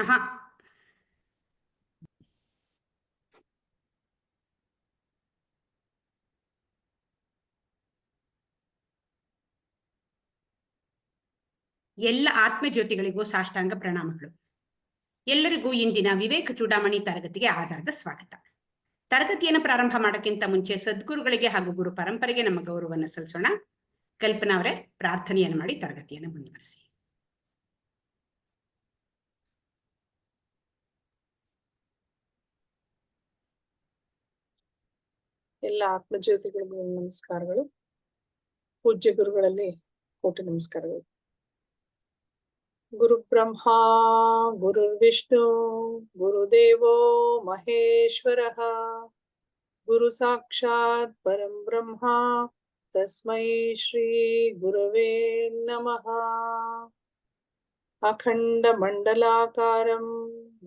ಆಹಾ. ಎಲ್ಲ ಆತ್ಮಜ್ಯೋತಿಗಳಿಗೂ ಸಾಷ್ಟಾಂಗ ಪ್ರಣಾಮಗಳು. ಎಲ್ಲರಿಗೂ ಇಂದಿನ ವಿವೇಕ ಚೂಡಾಮಣಿ ತರಗತಿಗೆ ಆಧಾರದ ಸ್ವಾಗತ. ತರಗತಿಯನ್ನು ಪ್ರಾರಂಭ ಮಾಡೋಕ್ಕಿಂತ ಮುಂಚೆ ಸದ್ಗುರುಗಳಿಗೆ ಹಾಗೂ ಗುರು ಪರಂಪರೆಗೆ ನಮ್ಮ ಗೌರವವನ್ನು ಸಲ್ಲಿಸೋಣ. ಕಲ್ಪನಾ ಅವರೇ, ಪ್ರಾರ್ಥನೆಯನ್ನು ಮಾಡಿ ತರಗತಿಯನ್ನು ಮುಂದುವರಿಸಿ. ಎಲ್ಲ ಆತ್ಮಜ್ಯೋತಿಗಳಿಗೂ ನಮಸ್ಕಾರಗಳು. ಪೂಜ್ಯ ಗುರುಗಳಲ್ಲಿ ಕೋಟಿ ನಮಸ್ಕಾರಗಳು. ಗುರು ಬ್ರಹ್ಮ ಗುರುರ್ವಿಷ್ಣು ಗುರುದೇವೋ ಮಹೇಶ್ವರಃ ಗುರು ಸಾಕ್ಷಾತ್ ಪರಂ ಬ್ರಹ್ಮ ತಸ್ಮೈ ಶ್ರೀ ಗುರವೇ ನಮಃ. ಅಖಂಡ ಮಂಡಲಾಕಾರಂ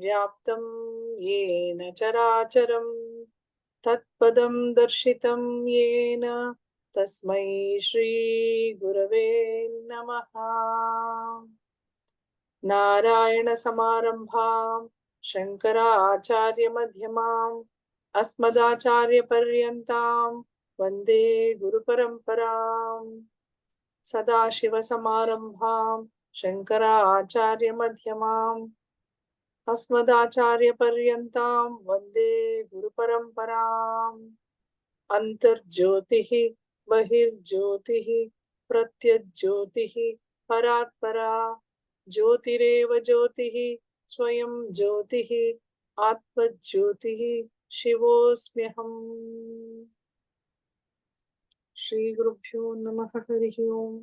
ವ್ಯಾಪ್ತಂ ಯೇನ ಚರಾಚರಂ ತತ್ಪದಂ ದರ್ಶಿತಂ ಯೇನ ತಸ್ಮೈ ಶ್ರೀ ಗುರವೇ ನಮಃ. ನಾರಾಯಣ ಸಮಾರಂಭಾಂ ಶಂಕರಾಚಾರ್ಯ ಮಧ್ಯಮಾಂ ಅಸ್ಮದಾಚಾರ್ಯ ಪರ್ಯಂತಾಂ ವಂದೇ ಗುರು ಪರಂಪರಾಂ. ಸದಾಶಿವ ಸಮಾರಂಭಾಂ ಶಂಕರಾಚಾರ್ಯ ಮಧ್ಯಮಾಂ ಅಸ್ಮದಾಚಾರ್ಯ ಪರ್ಯಂತಾಂ ವಂದೇ ಗುರು ಪರಂಪರಾಂ. ಅಂತರ್ಜ್ಯೋತಿಃ ಬಹಿರ್ಜ್ಯೋತಿಃ ಪ್ರತ್ಯಜ್ಯೋತಿಃ ಪರಾತ್ಪರಾ ಜ್ಯೋತಿರೇವ ಜ್ಯೋತಿಃ ಸ್ವಯಂ ಜ್ಯೋತಿಃ ಆತ್ಮಜ್ಯೋತಿಃ ಶಿವೋಸ್ಮ್ಯಹಂ. ಶ್ರೀ ಗುರುಭ್ಯೋ ನಮಃ. ಹರಿ ಓಂ.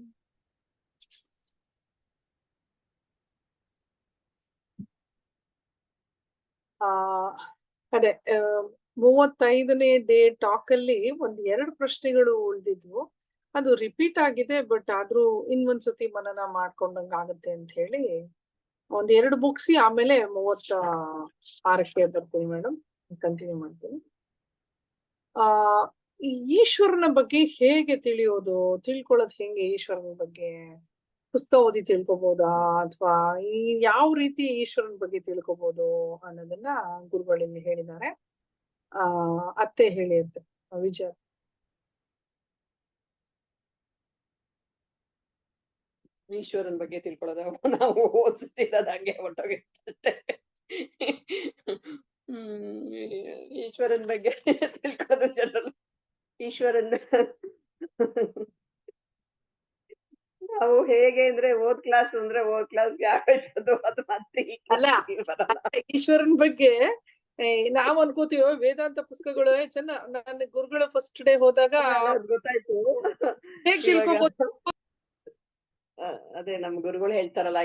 ಅದೇ 35ನೇ ಡೇ ಟಾಕ್ ಅಲ್ಲಿ ಒಂದ್ 2 ಪ್ರಶ್ನೆಗಳು ಉಳಿದಿದ್ವು. ಅದು ರಿಪೀಟ್ ಆಗಿದೆ, ಬಟ್ ಆದ್ರೂ ಇನ್ನೊಂದ್ಸತಿ ಮನನ ಮಾಡ್ಕೊಂಡಂಗ ಆಗುತ್ತೆ ಅಂತ ಹೇಳಿ ಒಂದ್ 2 ಮುಗಿಸಿ ಆಮೇಲೆ 36ಕ್ಕೆ ಬರ್ತೀನಿ ಮೇಡಮ್, ಕಂಟಿನ್ಯೂ ಮಾಡ್ತೀನಿ. ಈ ಈಶ್ವರನ ಬಗ್ಗೆ ಹೇಗೆ ತಿಳ್ಕೊಳ್ಳೋದು ಹೆಂಗೆ? ಈಶ್ವರನ ಬಗ್ಗೆ ಪುಸ್ತಕ ಓದಿ ತಿಳ್ಕೊಬಹುದಾ, ಅಥವಾ ಈ ಯಾವ ರೀತಿ ಈಶ್ವರನ ಬಗ್ಗೆ ತಿಳ್ಕೊಬಹುದು ಅನ್ನೋದನ್ನ ಗುರುಗಳಲ್ಲಿ ಹೇಳಿದ್ದಾರೆ. ಅತ್ತೆ ಹೇಳಿ ಅಂತ ವಿಜಯ. ಈಶ್ವರನ ಬಗ್ಗೆ ತಿಳ್ಕೊಳ್ಳೋದ ನಾವು ಓದಿಸ್ತಿರೋದು ಹಂಗೆ ಹೊರಟೋಗಿರುತ್ತೆ. ಈಶ್ವರನ ಬಗ್ಗೆ ತಿಳ್ಕೊಳ್ಳೋದು ಜನರಲ್. ಈಶ್ವರನ್ ನಾವು ಹೇಗೆ ಅಂದ್ರೆ ಓದ್ ಕ್ಲಾಸ್ಗೆ ಆಗೋಯ್ತದು. ಅದು ಮತ್ತೆ ಅಲ್ಲ, ಈಶ್ವರನ ಬಗ್ಗೆ ನಾವ್ ಅನ್ಕೋತೀವಿ ವೇದಾಂತ ಪುಸ್ತಕಗಳು ನನ್ನ ಗುರುಗಳು ಫಸ್ಟ್ ಡೇ ಹೋದಾಗ ಗೊತ್ತಾಯ್ತು. ಹೇಗ್ ತಿಳ್ಕೊಬಹುದು. ಅದೇ ನಮ್ ಗುರುಗಳು ಹೇಳ್ತಾರಲ್ಲ,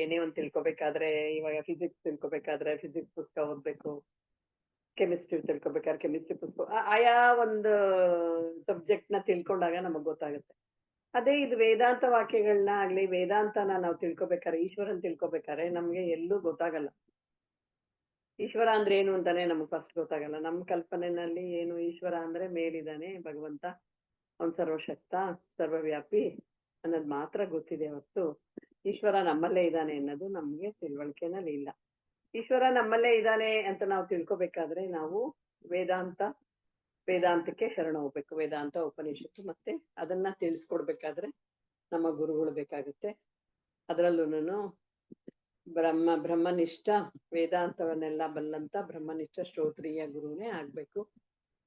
ಏನೇ ಒಂದ್ ತಿಳ್ಕೊಬೇಕಾದ್ರೆ, ಇವಾಗ ಫಿಸಿಕ್ಸ್ ತಿಳ್ಕೊಬೇಕಾದ್ರೆ ಫಿಸಿಕ್ಸ್ ಪುಸ್ತಕ ಓದ್ಬೇಕು, ಕೆಮಿಸ್ಟ್ರಿ ತಿಳ್ಕೊಬೇಕಾದ್ರೆ ಕೆಮಿಸ್ಟ್ರಿ ಪುಸ್ತಕ, ಆಯಾ ಒಂದು ಸಬ್ಜೆಕ್ಟ್ ನ ತಿಳ್ಕೊಂಡಾಗ ನಮಗ್ ಗೊತ್ತಾಗುತ್ತೆ. ಅದೇ ಇದು ವೇದಾಂತ ವಾಕ್ಯಗಳನ್ನ ಆಗ್ಲಿ, ವೇದಾಂತನ ನಾವು ತಿಳ್ಕೊಬೇಕಾದ್ರೆ, ಈಶ್ವರನ್ ತಿಳ್ಕೊಬೇಕಾದ್ರೆ ನಮ್ಗೆ ಎಲ್ಲೂ ಗೊತ್ತಾಗಲ್ಲ. ಈಶ್ವರ ಅಂದ್ರೆ ಏನು ಅಂತಾನೆ ನಮಗ್ ಫಸ್ಟ್ ಗೊತ್ತಾಗಲ್ಲ. ನಮ್ ಕಲ್ಪನೆಯಲ್ಲಿ ಏನು ಈಶ್ವರ ಅಂದ್ರೆ ಮೇಲಿದ್ದಾನೆ ಭಗವಂತ, ಅವ್ನ್ ಸರ್ವಶಕ್ತ ಸರ್ವವ್ಯಾಪಿ ಅನ್ನೋದು ಮಾತ್ರ ಗೊತ್ತಿದೆ ಹೊರತು ಈಶ್ವರ ನಮ್ಮಲ್ಲೇ ಇದ್ದಾನೆ ಅನ್ನೋದು ನಮ್ಗೆ ತಿಳುವಳಿಕೆನಲ್ಲಿ ಇಲ್ಲ. ಈಶ್ವರ ನಮ್ಮಲ್ಲೇ ಇದ್ದಾನೆ ಅಂತ ನಾವು ತಿಳ್ಕೊಬೇಕಾದ್ರೆ ನಾವು ವೇದಾಂತಕ್ಕೆ ಶರಣ ಹೋಗ್ಬೇಕು. ವೇದಾಂತ ಉಪನಿಷತ್ತು, ಮತ್ತೆ ಅದನ್ನ ತಿಳಿಸ್ಕೊಡ್ಬೇಕಾದ್ರೆ ನಮ್ಮ ಗುರುಗಳು ಬೇಕಾಗುತ್ತೆ. ಅದರಲ್ಲೂ ಬ್ರಹ್ಮನಿಷ್ಠ ವೇದಾಂತವನ್ನೆಲ್ಲ ಬಲ್ಲಂತ ಬ್ರಹ್ಮನಿಷ್ಠ ಶ್ರೋತ್ರಿಯ ಗುರುನೇ ಆಗ್ಬೇಕು.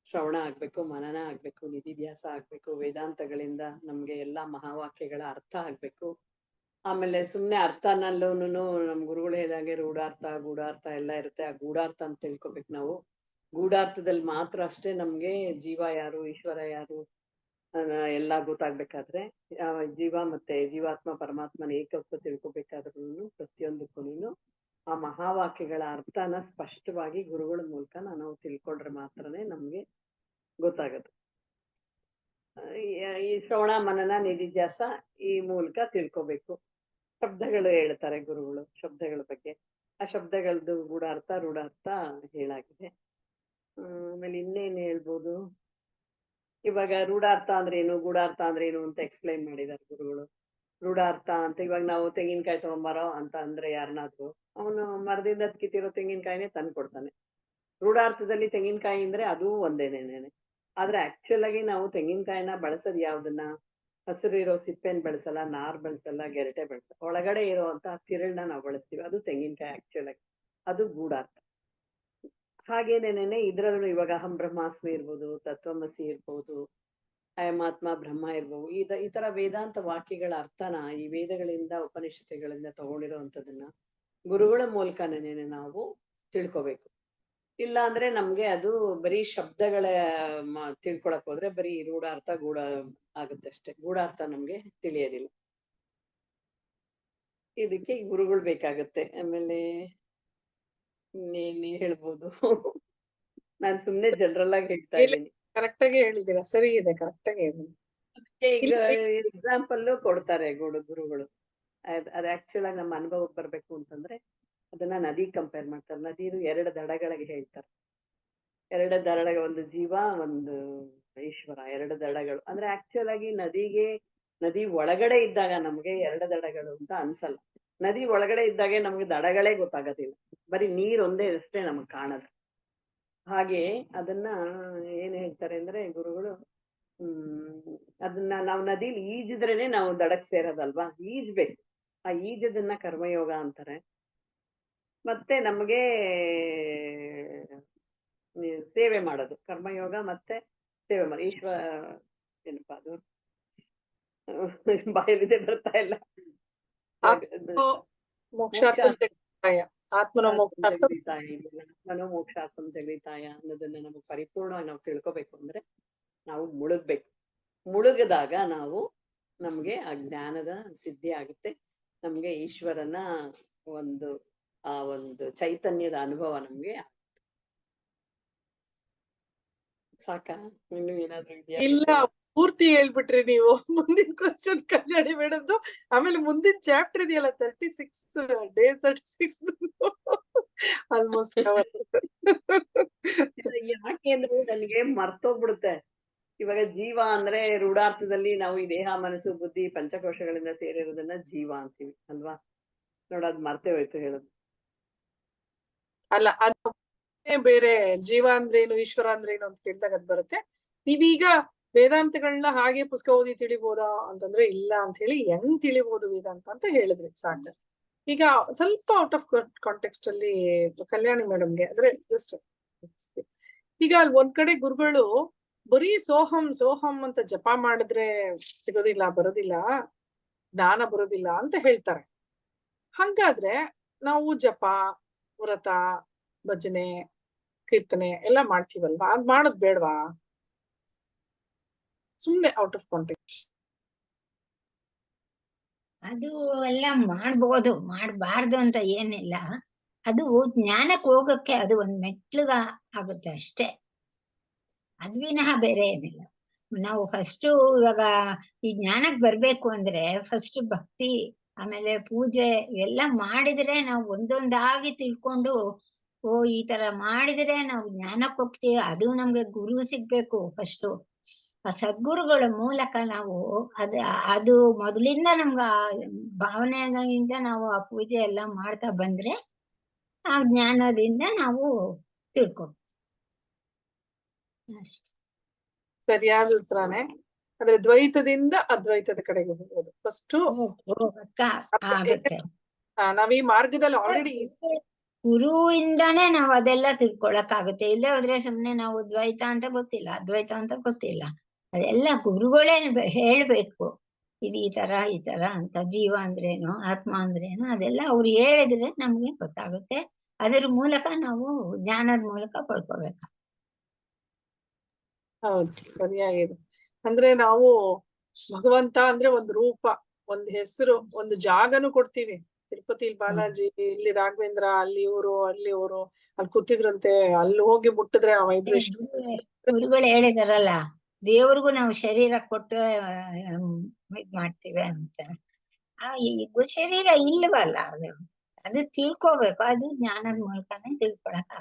ಶ್ರವಣ ಆಗ್ಬೇಕು, ಮನನ ಆಗ್ಬೇಕು, ನಿಧಿಧ್ಯಾಸ ಆಗ್ಬೇಕು. ವೇದಾಂತಗಳಿಂದ ನಮ್ಗೆ ಎಲ್ಲಾ ಮಹಾವಾಕ್ಯಗಳ ಅರ್ಥ ಆಗ್ಬೇಕು. ಆಮೇಲೆ ಸುಮ್ನೆ ಅರ್ಥನಲ್ಲೂನು ನಮ್ ಗುರುಗಳು ಹೇಳಿದಾಗೆ ರೂಢಾರ್ಥ ಗೂಢಾರ್ಥ ಎಲ್ಲ ಇರುತ್ತೆ. ಆ ಗೂಢಾರ್ಥ ಅಂತ ತಿಳ್ಕೊಬೇಕು ನಾವು. ಗೂಢಾರ್ಥದಲ್ಲಿ ಮಾತ್ರ ಅಷ್ಟೇ ನಮ್ಗೆ ಜೀವ ಯಾರು, ಈಶ್ವರ ಯಾರು ಎಲ್ಲ ಗೊತ್ತಾಗ್ಬೇಕಾದ್ರೆ, ಜೀವ ಮತ್ತೆ ಜೀವಾತ್ಮ ಪರಮಾತ್ಮನ ಏಕತ್ವ ತಿಳ್ಕೊಬೇಕಾದ್ರೂ ಪ್ರತಿಯೊಂದಕ್ಕೂ ಆ ಮಹಾವಾಕ್ಯಗಳ ಅರ್ಥನ ಸ್ಪಷ್ಟವಾಗಿ ಗುರುಗಳ ಮೂಲಕ ನಾವು ತಿಳ್ಕೊಂಡ್ರೆ ಮಾತ್ರನೇ ನಮ್ಗೆ ಗೊತ್ತಾಗದು. ಈ ಶ್ರವಣ ಮನನ ನಿಧಿಧ್ಯಾಸ ಈ ಮೂಲಕ ತಿಳ್ಕೊಬೇಕು. ಶಬ್ದಗಳು ಹೇಳ್ತಾರೆ ಗುರುಗಳು, ಶಬ್ದಗಳ ಬಗ್ಗೆ. ಆ ಶಬ್ದಗಳದ್ದು ಗೂಢಾರ್ಥ ರೂಢಾರ್ಥ ಹೇಳಾಗಿದೆ. ಆಮೇಲೆ ಇನ್ನೇನು ಹೇಳ್ಬೋದು, ಇವಾಗ ರೂಢಾರ್ಥ ಅಂದ್ರೆ ಏನು, ಗೂಢಾರ್ಥ ಅಂದ್ರೆ ಏನು ಅಂತ ಎಕ್ಸ್ಪ್ಲೈನ್ ಮಾಡಿದ್ದಾರೆ ಗುರುಗಳು. ರೂಢಾರ್ಥ ಅಂತ. ಇವಾಗ ನಾವು ತೆಂಗಿನಕಾಯಿ ತಗೊಂಬರೋ ಅಂತ ಅಂದ್ರೆ ಯಾರನ್ನಾದ್ರು, ಅವನು ಮರದಿಂದ ಕಿತ್ತಿರೋ ತೆಂಗಿನಕಾಯಿನೇ ತಂದು ಕೊಡ್ತಾನೆ. ರೂಢಾರ್ಥದಲ್ಲಿ ತೆಂಗಿನಕಾಯಿ ಅಂದ್ರೆ ಅದೂ ಒಂದೇನೇನೆ. ಆದ್ರೆ ಆಕ್ಚುಲ್ ಆಗಿ ನಾವು ತೆಂಗಿನಕಾಯಿನ ಬಳಸೋದು ಯಾವ್ದನ್ನ? ಹಸಿರಿರೋ ಸಿಪ್ಪೆನ್ ಬಳಸಲ್ಲ, ನಾರ್ ಬಳಸಲ್ಲ, ಗೆರಟೆ ಬಳಸಲ್ಲ. ಒಳಗಡೆ ಇರುವಂತ ತಿರುಳನ್ನ ನಾವು ಬಳಸ್ತೀವಿ, ಅದು ತೆಂಗಿನಕಾಯಿ ಆಕ್ಚುಲ್ ಆಗಿ. ಅದು ಗೂಢಾರ್ಥ. ಹಾಗೇನೇನೆ ಇದ್ರಲ್ಲೂ ಇವಾಗ ಅಹಂ ಬ್ರಹ್ಮಾಸ್ಮಿ ಇರ್ಬೋದು, ತತ್ವಮಸಿ ಇರ್ಬೋದು, ಅಯಮಾತ್ಮ ಬ್ರಹ್ಮ ಇರ್ಬೋದು. ಈ ತರ ವೇದಾಂತ ವಾಕ್ಯಗಳ ಅರ್ಥನ ಈ ವೇದಗಳಿಂದ ಉಪನಿಷತ್ತುಗಳಿಂದ ತಗೊಂಡಿರುವಂತದನ್ನ ಗುರುಗಳ ಮೂಲಕನೇ ನಾವು ತಿಳ್ಕೊಬೇಕು. ಇಲ್ಲ ಅಂದ್ರೆ ನಮ್ಗೆ ಅದು ಬರೀ ಶಬ್ದಗಳ ತಿಳ್ಕೊಳಕ್ ಹೋದ್ರೆ ಬರೀ ರೂಢಾರ್ಥ ಗೂಢ ಆಗುತ್ತಷ್ಟೇ. ಗೂಢಾರ್ಥ ನಮ್ಗೆ ತಿಳಿಯೋದಿಲ್ಲ. ಇದಕ್ಕೆ ಗುರುಗಳು ಬೇಕಾಗತ್ತೆ. ಆಮೇಲೆ ನೀನ್ ಹೇಳ್ಬೋದು. ನಾನ್ ಸುಮ್ನೆ ಜನರಲ್ ಆಗಿ ಹೇಳ್ತಾ ಇದ್ದೀನಿ. ಕರೆಕ್ಟ್ ಆಗಿ ಹೇಳಿದೀರಾ, ಸರಿ ಇದೆ, ಕರೆಕ್ಟ್ ಆಗಿ ಹೇಳಿದೀನಿ. ಈಗ ಎಕ್ಸಾಂಪಲ್ ಕೊಡ್ತಾರೆ ಗುರುಗಳು. ಅದ್ ಆಕ್ಚುಲ್ ಆಗಿ ನಮ್ಮ ಅನುಭವಕ್ಕೆ ಬರ್ಬೇಕು ಅಂತಂದ್ರೆ ಅದನ್ನ ನದಿ ಕಂಪೇರ್ ಮಾಡ್ತಾರೆ. ನದಿದು 2 ದಡಗಳಿಗೆ ಹೇಳ್ತಾರೆ. 2 ದಡಗಳ, ಒಂದು ಜೀವ, ಒಂದು ಈಶ್ವರ. 2 ದಡಗಳು ಅಂದ್ರೆ ಆಕ್ಚುಲ್ ಆಗಿ ನದಿ ಒಳಗಡೆ ಇದ್ದಾಗ ನಮ್ಗೆ 2 ದಡಗಳು ಅಂತ ಅನ್ಸಲ್ಲ. ನದಿ ಒಳಗಡೆ ಇದ್ದಾಗೆ ನಮ್ಗೆ ದಡಗಳೇ ಗೊತ್ತಾಗೋದಿಲ್ಲ. ಬರೀ ನೀರ್ ಒಂದೇ ಅಷ್ಟೇ ನಮಗ್ ಕಾಣದು. ಹಾಗೆ ಅದನ್ನ ಏನ್ ಹೇಳ್ತಾರೆ ಅಂದ್ರೆ ಗುರುಗಳು, ಅದನ್ನ ನಾವು ನದಿಲಿ ಈಜಿದ್ರೇನೆ ನಾವು ದಡಕ್ ಸೇರೋದಲ್ವಾ. ಈಜ್ಬೇಕು. ಆ ಈಜದನ್ನ ಕರ್ಮಯೋಗ ಅಂತಾರೆ. ಮತ್ತೆ ನಮ್ಗೆ ಸೇವೆ ಮಾಡೋದು ಕರ್ಮಯೋಗ, ಮತ್ತೆ ಸೇವೆ ಮಾಡಿ ಈಶ್ವರ ಏನಪ್ಪ ಅದು ಬಾಯಲ್ಲಿದೆ ಬರ್ತಾ ಇಲ್ಲ. ಆತ್ಮನೋ ಮೋಕ್ಷಾರ್ಥಂ ಜಗದೀತಾಯ ಅನ್ನೋದನ್ನ ನಮಗೆ ಪರಿಪೂರ್ಣವಾಗಿ ನಾವು ತಿಳ್ಕೊಬೇಕು ಅಂದ್ರೆ ನಾವು ಮುಳುಗ್ಬೇಕು. ಮುಳುಗದಾಗ ನಮ್ಗೆ ಆ ಜ್ಞಾನದ ಸಿದ್ಧಿ ಆಗುತ್ತೆ. ನಮ್ಗೆ ಈಶ್ವರನ ಒಂದು ಚೈತನ್ಯದ ಅನುಭವ ನಮ್ಗೆ. ಸಾಕಾ? ಇನ್ನು ಏನಾದ್ರು ಇದೆಯಾ? ಇಲ್ಲ, ಪೂರ್ತಿ ಹೇಳ್ಬಿಟ್ರಿ ನೀವು. ಮುಂದಿನ ಕ್ವಶನ್ ಕಲ್ಯಾಣಿ ಮೇಡಮ್ದು. ಆಮೇಲೆ ಮುಂದಿನ ಚಾಪ್ಟರ್ ಇದೆಯಲ್ಲ 36 ಆಲ್ಮೋಸ್ಟ್ ಯಾಕೆ ಅಂದ್ರೆ ನನಗೆ ಮರ್ತೋಗ್ಬಿಡುತ್ತೆ. ಇವಾಗ ಜೀವ ಅಂದ್ರೆ ರೂಢಾರ್ಥದಲ್ಲಿ ನಾವು ಈ ದೇಹ, ಮನಸ್ಸು, ಬುದ್ಧಿ, ಪಂಚಕೋಶಗಳಿಂದ ಸೇರಿರೋದನ್ನ ಜೀವ ಅಂತೀವಿ ಅಲ್ವಾ? ನೋಡೋದ್ ಮರ್ತೇ ಹೋಯ್ತು ಹೇಳೋದು. ಅಲ್ಲ, ಅದು ಬೇರೆ. ಜೀವ ಅಂದ್ರೇನು, ಈಶ್ವರ ಅಂದ್ರೇನು ಅಂತ ಕೇಳಿದಾಗ ಅದ್ ಬರುತ್ತೆ. ನೀವೀಗ ವೇದಾಂತಗಳನ್ನ ಹಾಗೆ ಪುಸ್ತಕ ಓದಿ ತಿಳಿಬೋದಾ ಅಂತಂದ್ರೆ ಇಲ್ಲ ಅಂತ ಹೇಳಿ, ಹೆಂಗ್ ತಿಳಿಬಹುದು ವೇದಾಂತ ಅಂತ ಹೇಳಿದ್ರಿ. ಸಾಕು. ಈಗ ಸ್ವಲ್ಪ ಔಟ್ ಆಫ್ ಕಾಂಟೆಕ್ಸ್ಟ್ ಅಲ್ಲಿ ಕಲ್ಯಾಣಿ ಮೇಡಮ್ಗೆ ಅಂದ್ರೆ ಜಸ್ಟ್ ಈಗ ಅಲ್ಲಿ ಒಂದ್ ಕಡೆ ಗುರುಗಳು ಬರೀ ಸೋಹಂ ಸೋಹಂ ಅಂತ ಜಪ ಮಾಡಿದ್ರೆ ಬರೋದಿಲ್ಲ, ಜ್ಞಾನ ಬರೋದಿಲ್ಲ ಅಂತ ಹೇಳ್ತಾರೆ. ಹಂಗಾದ್ರೆ ನಾವು ಜಪ, ವ್ರತ, ಭಜನೆ, ಕೀರ್ತನೆ ಎಲ್ಲ ಮಾಡ್ತೀವಲ್ವಾ, ಅದ್ ಮಾಡೋದ್ ಬೇಡವಾ? ಸುಮ್ನೆ ಔಟ್ ಆಫ್ ಕಾಂಟೆಕ್ಸ್ಟ್. ಅದು ಎಲ್ಲ ಮಾಡ್ಬೋದು, ಮಾಡ್ಬಾರ್ದು ಅಂತ ಏನಿಲ್ಲ. ಅದು ಜ್ಞಾನಕ್ಕೆ ಹೋಗಕ್ಕೆ ಅದು ಒಂದ್ ಮೆಟ್ಲುಗ ಆಗುತ್ತೆ ಅಷ್ಟೇ. ಅದ್ ವಿನಃ ಬೇರೆ ಏನಿಲ್ಲ. ನಾವು ಫಸ್ಟ್ ಇವಾಗ ಈ ಜ್ಞಾನಕ್ಕೆ ಬರ್ಬೇಕು ಅಂದ್ರೆ ಫಸ್ಟ್ ಭಕ್ತಿ, ಆಮೇಲೆ ಪೂಜೆ ಎಲ್ಲ ಮಾಡಿದ್ರೆ ನಾವು ಒಂದೊಂದಾಗಿ ತಿಳ್ಕೊಂಡು, ಓ ಈ ತರ ಮಾಡಿದ್ರೆ ನಾವು ಜ್ಞಾನಕ್ಕೆ ಹೋಗ್ತೀವಿ. ಅದು ನಮ್ಗೆ ಗುರು ಸಿಗ್ಬೇಕು ಫಸ್ಟು. ಆ ಸದ್ಗುರುಗಳ ಮೂಲಕ ನಾವು ಅದು ಮೊದಲಿಂದ ನಮ್ಗ ಭಾವನೆಯಿಂದ ನಾವು ಆ ಪೂಜೆ ಎಲ್ಲ ಮಾಡ್ತಾ ಬಂದ್ರೆ ಆ ಜ್ಞಾನದಿಂದ ನಾವು ತಿಳ್ಕೊಬೇಕು ಅಷ್ಟೇ. ಸರಿಯಾದ ಉತ್ತರನೇ. ಅಂದ್ರೆ ದ್ವೈತದಿಂದ ಅದ್ವೈತದ ಕಡೆಗೆ ಹೋಗೋದು ಫಸ್ಟ್. ಆಗತ್ತೆ. ನಾವ್ ಈ ಮಾರ್ಗದಲ್ಲಿ ಆಲ್ರೆಡಿ ಗುರುವಿಂದಾನೇ ನಾವ್ ಅದೆಲ್ಲ ತಿಳ್ಕೊಳಕ್ಕಾಗುತ್ತೆ. ಇಲ್ಲೇ ಹೋದ್ರೆ ಸುಮ್ನೆ ನಾವು ದ್ವೈತ ಅಂತ ಗೊತ್ತಿಲ್ಲ, ಅದ್ವೈತ ಅಂತ ಗೊತ್ತಿಲ್ಲ. ಅದೆಲ್ಲ ಗುರುಗಳೇ ಹೇಳ್ಬೇಕು. ಇದು ಈ ತರ ಅಂತ, ಜೀವ ಅಂದ್ರೇನು, ಆತ್ಮ ಅಂದ್ರೇನು, ಅದೆಲ್ಲ ಅವ್ರು ಹೇಳಿದ್ರೆ ನಮ್ಗೆ ಗೊತ್ತಾಗುತ್ತೆ. ಅದ್ರ ಮೂಲಕ ನಾವು ಜ್ಞಾನದ ಮೂಲಕ ಪಡ್ಕೋಬೇಕು. ಹೌದು, ಸರಿಯಾಗಿದೆ. ಅಂದ್ರೆ ನಾವು ಭಗವಂತ ಅಂದ್ರೆ ಒಂದು ರೂಪ, ಒಂದು ಹೆಸರು, ಒಂದು ಜಾಗನು ಕೊಡ್ತೀವಿ. ತಿರುಪತಿಲಿ ಬಾಲಾಜಿ, ಇಲ್ಲಿ ರಾಘವೇಂದ್ರ, ಅಲ್ಲಿ ಇವರು, ಅಲ್ಲಿ ಇವರು, ಅಲ್ಲಿ ಕೂತಿದ್ರಂತೆ, ಅಲ್ಲಿ ಹೋಗಿ ಮುಟ್ಟಿದ್ರೆ ಆ ವೈಬ್ರೇಷನ್. ಗುರುಗಳು ಹೇಳಿದಾರಲ್ಲ, ದೇವ್ರಿಗೂ ನಾವು ಶರೀರ ಕೊಟ್ಟು ಇದ್ ಮಾಡ್ತೀವಿ ಅಂತ. ಶರೀರ ಇಲ್ವಲ್ಲ, ಅದು ತಿಳ್ಕೋಬೇಕು. ಅದು ಜ್ಞಾನದ ಮೂಲಕನೇ ತಿಳ್ಕೊಳಕ್.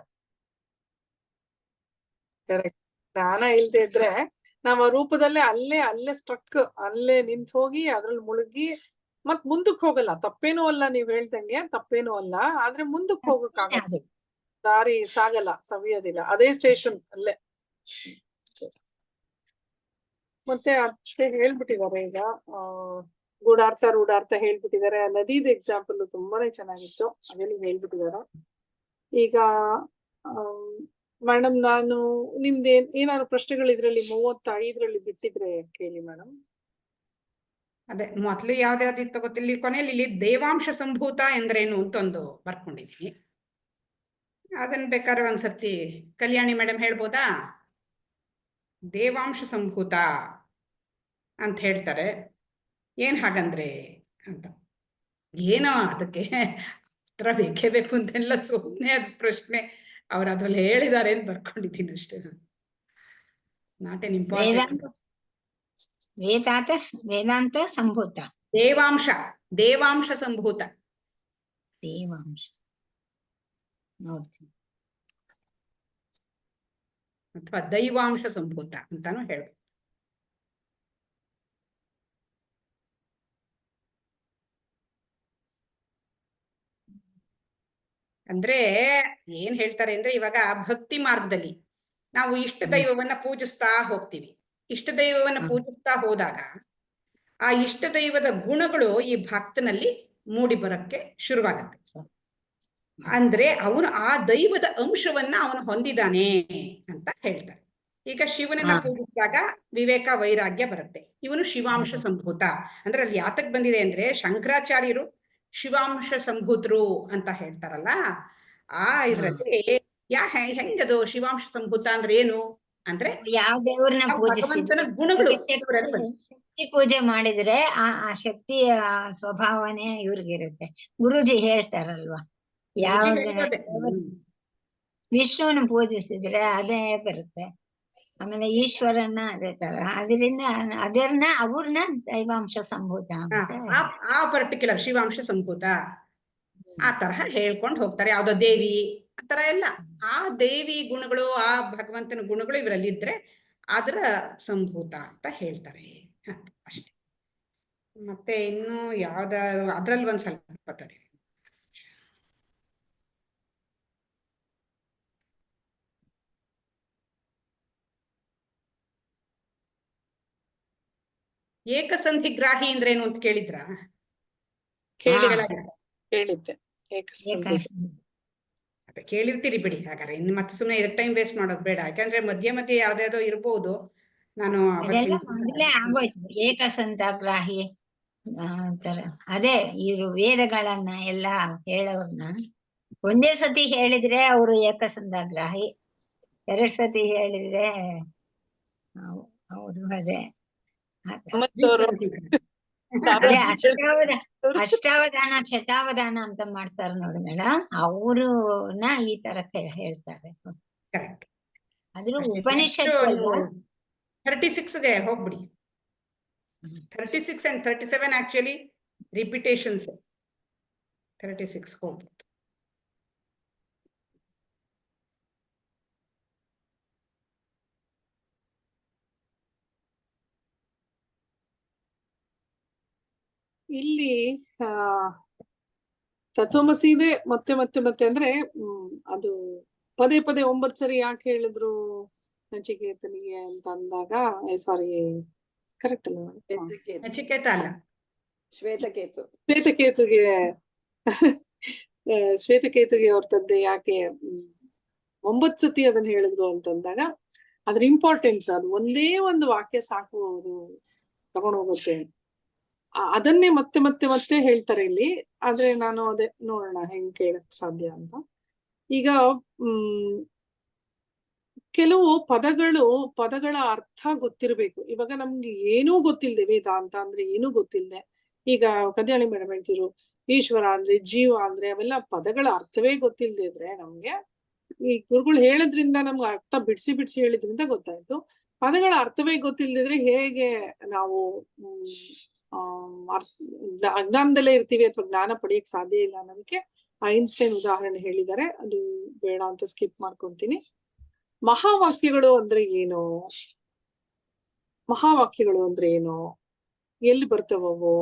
ಕರೆಕ್ಟ್. ಜ್ಞಾನ ಇಲ್ದೇ ಇದ್ರೆ ನಾವ್ ಆ ರೂಪದಲ್ಲೇ ಅಲ್ಲೇ ಸ್ಟ್ರಕ್, ಅಲ್ಲೇ ನಿಂತ್ ಹೋಗಿ ಅದ್ರಲ್ಲಿ ಮುಳುಗಿ ಮತ್ ಮುಂದಕ್ ಹೋಗಲ್ಲ. ತಪ್ಪೇನೂ ಅಲ್ಲ, ನೀವ್ ಹೇಳ್ದಂಗೆ ತಪ್ಪೇನೂ ಅಲ್ಲ. ಆದ್ರೆ ಮುಂದಕ್ ಹೋಗಕ್ಕಾಗಲ್ಲ, ಅದು ದಾರಿ ಸಾಗಲ್ಲ, ಸವಿಯೋದಿಲ್ಲ, ಅದೇ ಸ್ಟೇಷನ್ ಅಲ್ಲೇ. ಮತ್ತೆ ಅಷ್ಟೇ ಹೇಳ್ಬಿಟ್ಟಿದ್ದಾರೆ ಈಗ. ಗೂಢಾರ್ಥ ರೂಢಾರ್ಥ ಹೇಳ್ಬಿಟ್ಟಿದ್ದಾರೆ. ನದಿದ ಎಕ್ಸಾಂಪಲ್ ತುಂಬಾನೇ ಚೆನ್ನಾಗಿತ್ತು, ಅದೆಲ್ಲ ಹೇಳ್ಬಿಟ್ಟಿದ್ದಾರೆ. ಈಗ ಮೇಡಮ್, ನಾನು ನಿಮ್ದೇನ್ ಏನಾದ್ರು ಪ್ರಶ್ನೆಗಳು ಇದ್ರಲ್ಲಿ 35ರಲ್ಲಿ ಬಿಟ್ಟಿದ್ರೆ ಕೇಳಿ ಮೇಡಮ್. ಅದೇ ಮೊದ್ಲು ಯಾವ್ದಾವ್ದಿತ್ತು ಗೊತ್ತಿಲ್ಲ, ಇಲ್ಲಿ ಕೊನೆಯಲ್ಲಿ ಇಲ್ಲಿ ದೇವಾಂಶ ಸಂಭೂತ ಎಂದ್ರೇನು ಅಂತ ಒಂದು ಬರ್ಕೊಂಡಿದೀನಿ. ಅದನ್ನ ಬೇಕಾದ್ರೆ ಒಂದ್ಸರ್ತಿ ಕಲ್ಯಾಣಿ ಮೇಡಮ್ ಹೇಳ್ಬೋದಾ? ದೇವಾಂಶ ಸಂಭೂತ ಅಂತ ಹೇಳ್ತಾರೆ, ಏನ್ ಹಾಗಂದ್ರೆ ಅಂತ. ಏನೋ ಅದಕ್ಕೆ ಉತ್ತರ ಬೇಕೇ ಬೇಕು ಅಂತೆಲ್ಲ ಸುಮ್ಮನೆ ಅದು ಪ್ರಶ್ನೆ ಅವ್ರು ಅದ್ರಲ್ಲಿ ಹೇಳಿದ್ದಾರೆ ಅಂತ ಬರ್ಕೊಂಡಿದ್ದೀನಿ ಅಷ್ಟೇ. Not an important. ವೇದಾಂತ ಸಂಭೂತ, ದೇವಾಂಶ ಸಂಭೂತ, ದೇವಾಂಶ ನೋಡ್ತೀನಿ. ಅಥವಾ ದೈವಾಂಶ ಸಂಭೂತ ಅಂತಾನು ಹೇಳ್ಬೋದು. ಅಂದ್ರೆ ಏನ್ ಹೇಳ್ತಾರೆ ಅಂದ್ರೆ, ಇವಾಗ ಭಕ್ತಿ ಮಾರ್ಗದಲ್ಲಿ ನಾವು ಇಷ್ಟ ದೈವವನ್ನ ಪೂಜಿಸ್ತಾ ಹೋಗ್ತೀವಿ. ಇಷ್ಟ ದೈವವನ್ನ ಪೂಜಿಸ್ತಾ ಹೋದಾಗ ಆ ಇಷ್ಟ ದೈವದ ಗುಣಗಳು ಈ ಭಕ್ತನಲ್ಲಿ ಮೂಡಿ ಬರಕ್ಕೆ ಶುರುವಾಗತ್ತೆ. ಅಂದ್ರೆ ಅವನು ಆ ದೈವದ ಅಂಶವನ್ನ ಅವನು ಹೊಂದಿದ್ದಾನೆ ಅಂತ ಹೇಳ್ತಾರೆ. ಈಗ ಶಿವನನ್ನ ಪೂಜಿಸಿದಾಗ ವಿವೇಕ ವೈರಾಗ್ಯ ಬರುತ್ತೆ, ಇವನು ಶಿವಾಂಶ ಸಂಭೂತ. ಅಂದ್ರೆ ಅಲ್ಲಿ ಯಾತಕ್ ಬಂದಿದೆ ಅಂದ್ರೆ, ಶಂಕರಾಚಾರ್ಯರು ಶಿವಾಂಶ ಸಂಭೂತರು ಅಂತ ಹೇಳ್ತಾರಲ್ಲ, ಆ ಇದ್ರಲ್ಲಿ ಹೆಂಗದು ಶಿವಾಂಶ ಸಂಭೂತ ಅಂದ್ರೆ ಏನು ಅಂದ್ರೆ, ಯಾವ ದೇವ್ರನ್ನ ಭಗವಂತನ ಪೂಜಿಸಿದ್ರೆ ಗುಣಗಳು ಶಕ್ತಿ ಪೂಜೆ ಮಾಡಿದ್ರೆ ಆ ಶಕ್ತಿಯ ಸ್ವಭಾವನೆ ಇವ್ರಿಗಿರುತ್ತೆ. ಗುರುಜಿ ಹೇಳ್ತಾರಲ್ವಾ, ಯಾವ ವಿಷ್ಣುವನ್ನ ಪೂಜಿಸಿದ್ರೆ ಅದೇ ಬರುತ್ತೆ. ಆಮೇಲೆ ಈಶ್ವರನ ಅದೇ ತರ, ಅದರಿಂದ ಅವ್ರನ್ನ ದೈವಾಂಶ ಸಂಭೂತ ಅಂತ ಆ ಪರ್ಟಿಕ್ಯುಲರ್ ಶಿವಾಂಶ ಸಂಭೂತ ಆ ತರಹ ಹೇಳ್ಕೊಂಡು ಹೋಗ್ತಾರೆ. ಯಾವ್ದೋ ದೇವಿ ಆ ತರ ಎಲ್ಲ, ಆ ದೇವಿ ಗುಣಗಳು ಆ ಭಗವಂತನ ಗುಣಗಳು ಇವರಲ್ಲಿ ಇದ್ರೆ ಅದರ ಸಂಭೂತ ಅಂತ ಹೇಳ್ತಾರೆ ಅಷ್ಟೇ. ಮತ್ತೆ ಇನ್ನು ಯಾವ್ದಾದ್ರು ಅದ್ರಲ್ಲಿ ಒಂದ್ ಸ್ವಲ್ಪ ತಡಿ. ಏಕಸಂಧಿಗ್ರಾಹಿ ಅಂದ್ರೇನು ಅಂತ ಕೇಳಿದ್ರ? ಹೇಳಿದ್ದೆ ಅದೇ ಕೇಳಿರ್ತೀರಿ ಬಿಡಿ. ಹಾಗಾದ್ರೆ ಇನ್ನು ಮತ್ತೆ ಸುಮ್ಮನೆ ಇದಕ್ಕೆ ಟೈಮ್ ವೇಸ್ಟ್ ಮಾಡೋದು ಬೇಡ, ಯಾಕಂದ್ರೆ ಮಧ್ಯೆ ಮಧ್ಯೆ ಯಾವ್ದಾವ್ದೋ ಇರ್ಬೋದು. ನಾನು ಮೊದಲೇ ಆಗೋಯ್ತು ಏಕಸಂತಗ್ರಾಹಿ ತರ. ಅದೇ ಇವರು ವೇದಗಳನ್ನ ಎಲ್ಲ ಹೇಳೋರ್ನ ಒಂದೇ ಸತಿ ಹೇಳಿದ್ರೆ ಅವರು ಏಕಸಂತಗ್ರಾಹಿ, 2 ಸತಿ ಹೇಳಿದ್ರೆ ಅವರು ಅದೇ ಅಷ್ಟಾವಧಾನ ಶತಾವಧಾನ ಅಂತ ಮಾಡ್ತಾರೆ ನೋಡಿ ಮೇಡಮ್, ಅವ್ರನ್ನ ಈ ತರ ಹೇಳ್ತಾರೆ. ಆದ್ರೂ ಉಪನಿಷತ್ತು 36ಗೆ ಹೋಗ್ಬಿಡಿ. 36 and 37 ಆಕ್ಚುಲಿ ರಿಪಿಟೇಷನ್ಸ್. 36 ಹೋಗ್ಬಿಟ್ಟು ಇಲ್ಲಿ ತತ್ವಮಸಿದೆ ಮತ್ತೆ ಮತ್ತೆ ಮತ್ತೆ ಅಂದ್ರೆ ಅದು ಪದೇ ಪದೇ 9 ಸರಿ ಯಾಕೆ ಹೇಳಿದ್ರು ನಚಿಕೇತನಿಗೆ ಅಂತ ಅಂದಾಗ, ಸಾರಿ ಕರೆಕ್ಟ್ ಅಲ್ಲ, ನಚಿಕೇತ ಅಲ್ಲ, ಶ್ವೇತಕೇತುಗೆ ಅವ್ರ ತಂದೆ ಯಾಕೆ 9 ಸತಿ ಅದನ್ನ ಹೇಳಿದ್ರು ಅಂತಂದಾಗ ಅದ್ರ ಇಂಪಾರ್ಟೆನ್ಸ್, ಅದು ಒಂದೇ ಒಂದು ವಾಕ್ಯ ಸಾಕು ಅದು ತಗೊಂಡೋಗುತ್ತೆ. ಅದನ್ನೇ ಮತ್ತೆ ಮತ್ತೆ ಮತ್ತೆ ಹೇಳ್ತಾರೆ ಇಲ್ಲಿ. ಆದ್ರೆ ನಾನು ಅದೇ ನೋಡೋಣ ಹೆಂಗ್ ಕೇಳಕ್ ಸಾಧ್ಯ ಅಂತ. ಈಗ ಕೆಲವು ಪದಗಳ ಅರ್ಥ ಗೊತ್ತಿರ್ಬೇಕು. ಇವಾಗ ನಮ್ಗೆ ಏನೂ ಗೊತ್ತಿಲ್ದೆ, ವೇದಾಂತ ಅಂದ್ರೆ ಏನೂ ಗೊತ್ತಿಲ್ದೆ, ಈಗ ಕಲ್ಯಾಣಿ ಮೇಡಮ್ ಹೇಳ್ತಿರು ಈಶ್ವರ ಅಂದ್ರೆ ಜೀವ ಅಂದ್ರೆ ಅವೆಲ್ಲ ಪದಗಳ ಅರ್ಥವೇ ಗೊತ್ತಿಲ್ದೆ ಇದ್ರೆ ನಮ್ಗೆ ಈ ಗುರುಗಳು ಹೇಳೋದ್ರಿಂದ ನಮ್ಗೆ ಅರ್ಥ ಬಿಡಿಸಿ ಹೇಳಿದ್ರಿಂದ ಗೊತ್ತಾಯ್ತು. ಪದಗಳ ಅರ್ಥವೇ ಗೊತ್ತಿಲ್ದಿದ್ರೆ ಹೇಗೆ ನಾವು ಅಜ್ಞಾನದಲ್ಲೇ ಇರ್ತೀವಿ ಅಥವಾ ಜ್ಞಾನ ಪಡೆಯಕ್ ಸಾಧ್ಯ ಇಲ್ಲ ಅನ್ನೋದಕ್ಕೆ ಐನ್ಸ್ಟೈನ್ ಉದಾಹರಣೆ ಹೇಳಿದ್ದಾರೆ. ಅದು ಬೇಡ ಅಂತ ಸ್ಕಿಪ್ ಮಾಡ್ಕೊಂತೀನಿ. ಮಹಾವಾಕ್ಯಗಳು ಅಂದ್ರೆ ಏನು, ಮಹಾವಾಕ್ಯಗಳು ಅಂದ್ರೆ ಏನು, ಎಲ್ಲಿ ಬರ್ತವವು,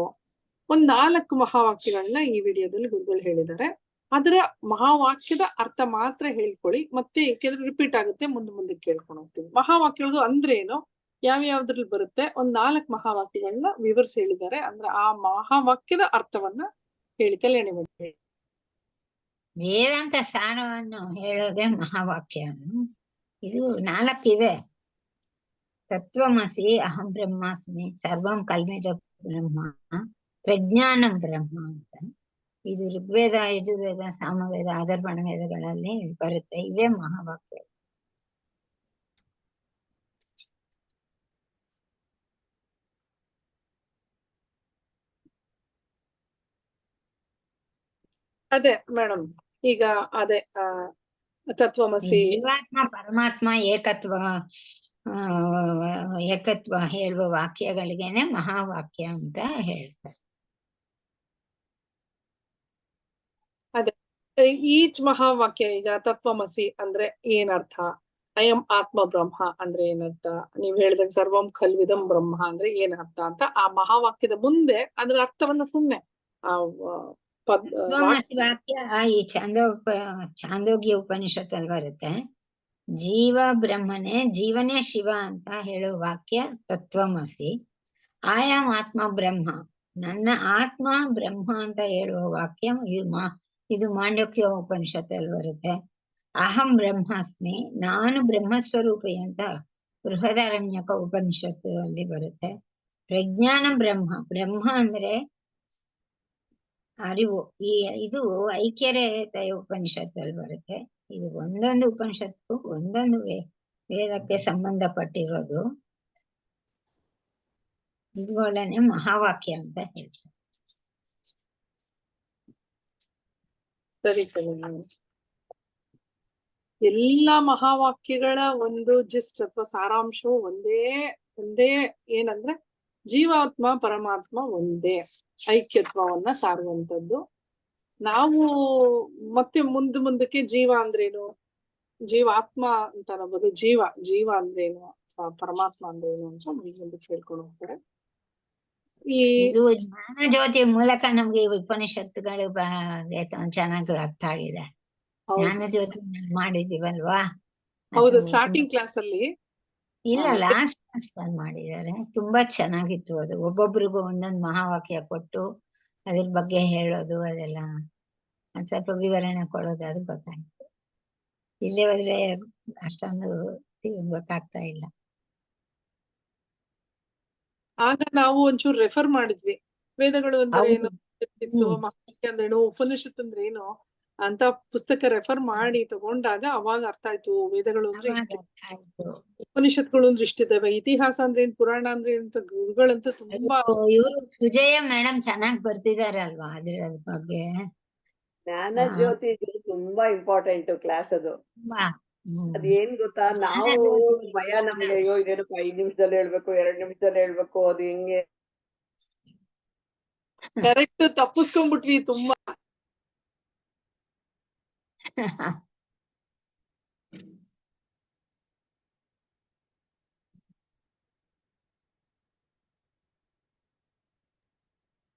ಒಂದ್ 4 ಮಹಾವಾಕ್ಯಗಳನ್ನ ಈ ವಿಡಿಯೋದಲ್ಲಿ ಗುರುಗಳು ಹೇಳಿದ್ದಾರೆ. ಅದರ ಮಹಾವಾಕ್ಯದ ಅರ್ಥ ಮಾತ್ರ ಹೇಳ್ಕೊಳ್ಳಿ, ಮತ್ತೆ ಏಕೆಂದ್ರೆ ರಿಪೀಟ್ ಆಗುತ್ತೆ, ಮುಂದಕ್ಕೆ ಕೇಳ್ಕೊಂಡು ಹೋಗ್ತೀವಿ. ಮಹಾವಾಕ್ಯಗಳು ಅಂದ್ರೆ ಏನು, ಯಾವ್ಯಾವ್ದ್ರಲ್ಲಿ ಬರುತ್ತೆ, ಒಂದ್ 4 ಮಹಾವಾಕ್ಯಗಳನ್ನ ವಿವರಿಸಿ ಹೇಳಿದ್ದಾರೆ. ಅಂದ್ರೆ ಆ ಮಹಾವಾಕ್ಯದ ಅರ್ಥವನ್ನ ಹೇಳಿ ಕಲ್ಯಾಣಿ ಮಾಡಿ. ವೇದಾಂತ ಸಾರವನ್ನು ಹೇಳೋದೇ ಮಹಾವಾಕ್ಯ. ಇದು 4 ಇದೆ. ತತ್ವಮಸಿ, ಅಹಂ ಬ್ರಹ್ಮಾಸ್ಮಿ, ಸರ್ವಂ ಕಲ್ಮಿದ ಬ್ರಹ್ಮ, ಪ್ರಜ್ಞಾನಂ ಬ್ರಹ್ಮ ಅಂತ. ಇದು ಋಗ್ವೇದ, ಯಜುರ್ವೇದ, ಸಾಮವೇದ, ಅಥರ್ವಣ ವೇದಗಳಲ್ಲಿ ಬರುತ್ತೆ. ಇವೇ ಮಹಾವಾಕ್ಯ. ಅದೇ ಮೇಡಮ್, ಈಗ ಅದೇ ತತ್ವಮಸಿ, ಜೀವಾತ್ಮ ಪರಮಾತ್ಮ ಏಕತ್ವ ಹೇಳುವ ವಾಕ್ಯಗಳಿಗೇನೆ ಮಹಾವಾಕ್ಯ ಅಂತ ಹೇಳ್ತಾರೆ. ಅದೇ ಈಚ್ ಮಹಾವಾಕ್ಯ, ಈಗ ತತ್ವಮಸಿ ಅಂದ್ರೆ ಏನರ್ಥ, ಅಯಂ ಆತ್ಮ ಬ್ರಹ್ಮ ಅಂದ್ರೆ ಏನರ್ಥ, ನೀವ್ ಹೇಳಿದಾಗ ಸರ್ವಂ ಖಲ್ವಿದಂ ಬ್ರಹ್ಮ ಅಂದ್ರೆ ಏನರ್ಥ ಅಂತ ಆ ಮಹಾವಾಕ್ಯದ ಮುಂದೆ ಅದರ ಅರ್ಥವನ್ನ ಸುಮ್ನೆ ತತ್ವಮಸಿ ವಾಕ್ಯ ಈ ಛಾಂದೋಗ್ಯ ಉಪನಿಷತ್ತಲ್ಲಿ ಬರುತ್ತೆ. ಜೀವ ಬ್ರಹ್ಮನೇ, ಜೀವನೇ ಶಿವ ಅಂತ ಹೇಳೋ ವಾಕ್ಯ ತತ್ವಮಸಿ. ಆಯಾಮ್ ಆತ್ಮ ಬ್ರಹ್ಮ, ನನ್ನ ಆತ್ಮ ಬ್ರಹ್ಮ ಅಂತ ಹೇಳುವ ವಾಕ್ಯ ಇದು ಮಾಂಡವ್ಯ ಉಪನಿಷತ್ತಲ್ಲಿ ಬರುತ್ತೆ. ಅಹಂ ಬ್ರಹ್ಮಾಸ್ಮಿ, ನಾನು ಬ್ರಹ್ಮಸ್ವರೂಪಿ ಅಂತ ಬೃಹದಾರಣ್ಯಕ ಉಪನಿಷತ್ತು ಅಲ್ಲಿ ಬರುತ್ತೆ. ಪ್ರಜ್ಞಾನ ಬ್ರಹ್ಮ, ಬ್ರಹ್ಮ ಅಂದ್ರೆ ಅರಿವು, ಇದು ಐಕ್ಯರೇತ ಉಪನಿಷತ್ತಲ್ಲಿ ಬರುತ್ತೆ. ಇದು ಒಂದೊಂದು ಉಪನಿಷತ್ತು ಒಂದೊಂದು ವೇದಕ್ಕೆ ಸಂಬಂಧಪಟ್ಟಿರೋದು. ಇವುಗಳನ್ನೇ ಮಹಾವಾಕ್ಯ ಅಂತ ಹೇಳ್ತಾರೆ. ಸರಿ. ಎಲ್ಲ ಮಹಾವಾಕ್ಯಗಳ ಒಂದು ಜಿಸ್ಟ್ ಅಥವಾ ಸಾರಾಂಶವು ಒಂದೇ ಏನಂದ್ರೆ ಜೀವಾತ್ಮ ಪರಮಾತ್ಮ ಒಂದೇ, ಐಕ್ಯತ್ವವನ್ನ ಸಾರುವಂತದ್ದು. ನಾವು ಮತ್ತೆ ಮುಂದಕ್ಕೆ ಜೀವ ಅಂದ್ರೇನು, ಜೀವಾತ್ಮ ಅಂತ ಅನ್ನಬಹುದು, ಜೀವ ಅಂದ್ರೇನು ಅಥವಾ ಪರಮಾತ್ಮ ಅಂದ್ರೇನು ಅಂತ ಮುಂದಕ್ಕೆ ಹೇಳ್ಕೊಂಡು ಹೋಗ್ತಾರೆ. ಇದು ಜ್ಞಾನ ಜ್ಯೋತಿ ಮೂಲಕ ನಮ್ಗೆ ಉಪನಿಷತ್ತುಗಳು ಚೆನ್ನಾಗಿ ಅರ್ಥ ಆಗಿದೆ. ಜ್ಞಾನ ಜ್ಯೋತಿ ಮಾಡಿದೀವಲ್ವಾ? ಹೌದು, ಸ್ಟಾರ್ಟಿಂಗ್ ಕ್ಲಾಸ್ ಅಲ್ಲಿ ಇಲ್ಲ, ಲಾಸ್ಟ್ ಕ್ಲಾಸ್ ಮಾಡಿದ್ದಾರೆ. ತುಂಬಾ ಚೆನ್ನಾಗಿತ್ತು ಅದು. ಒಬ್ಬೊಬ್ರಿಗೂ ಒಂದೊಂದು ಮಹಾವಾಕ್ಯ ಕೊಟ್ಟು ಅದ್ರ ಬಗ್ಗೆ ಹೇಳೋದು, ಅದೆಲ್ಲ ಸ್ವಲ್ಪ ವಿವರಣೆ ಕೊಡೋದು, ಅದು ಗೊತ್ತಾಯ್ತು. ಇಲ್ಲೇ ಹೋದ್ರೆ ಅಷ್ಟೊಂದು ಗೊತ್ತಾಗ್ತಾ ಇಲ್ಲ. ಆಗ ನಾವು ಒಂಚೂರು ರೆಫರ್ ಮಾಡಿದ್ವಿ, ವೇದಗಳು ಅಂದ್ರೆ ಏನು, ಮಹಾವಾಕ್ಯ ಅಂದ್ರೇನು, ಉಪನಿಷತ್ ಅಂದ್ರೆ ಏನು ಅಂತ ಪುಸ್ತಕ ರೆಫರ್ ಮಾಡಿ ತಗೊಂಡಾಗ ಅವಾಗ ಅರ್ಥ ಆಯ್ತು. ವೇದಗಳು ಅಂದ್ರೆ ಇಷ್ಟ, ಉಪನಿಷತ್ಗಳು ಅಂದ್ರೆ ಇಷ್ಟಿದ್ದಾವೆ, ಇತಿಹಾಸ ಅಂದ್ರೆ ಏನ್, ಪುರಾಣ ಅಂದ್ರೆ ಏನ್ ಅಂತ ಗುರುಗಳಂತೂ ತುಂಬಾ. ಇವರು ಸುಜಯ ಮೇಡಮ್ ಚೆನ್ನಾಗಿ ಬರ್ತಿದಾರೆ ಅಲ್ವಾ ಅದ್ರ ಬಗ್ಗೆ. ಜ್ಞಾನ ಜ್ಯೋತಿ ತುಂಬಾ ಇಂಪಾರ್ಟೆಂಟ್ ಕ್ಲಾಸ್ ಅದು. ಅದೇನ್ ಗೊತ್ತಾ, ನಾವು ಭಯ ನಮ್ಗೆ, ಅಯ್ಯೋ ಇದೇನಪ್ಪ 5 ನಿಮಿಷದಲ್ಲಿ ಹೇಳ್ಬೇಕು, 2 ನಿಮಿಷದಲ್ಲಿ ಹೇಳ್ಬೇಕು, ಅದು ಹಿಂಗೆ ಕರೆಕ್ಟ್ ತಪ್ಪಿಸ್ಕೊಂಡ್ಬಿಟ್ವಿ ತುಂಬಾ.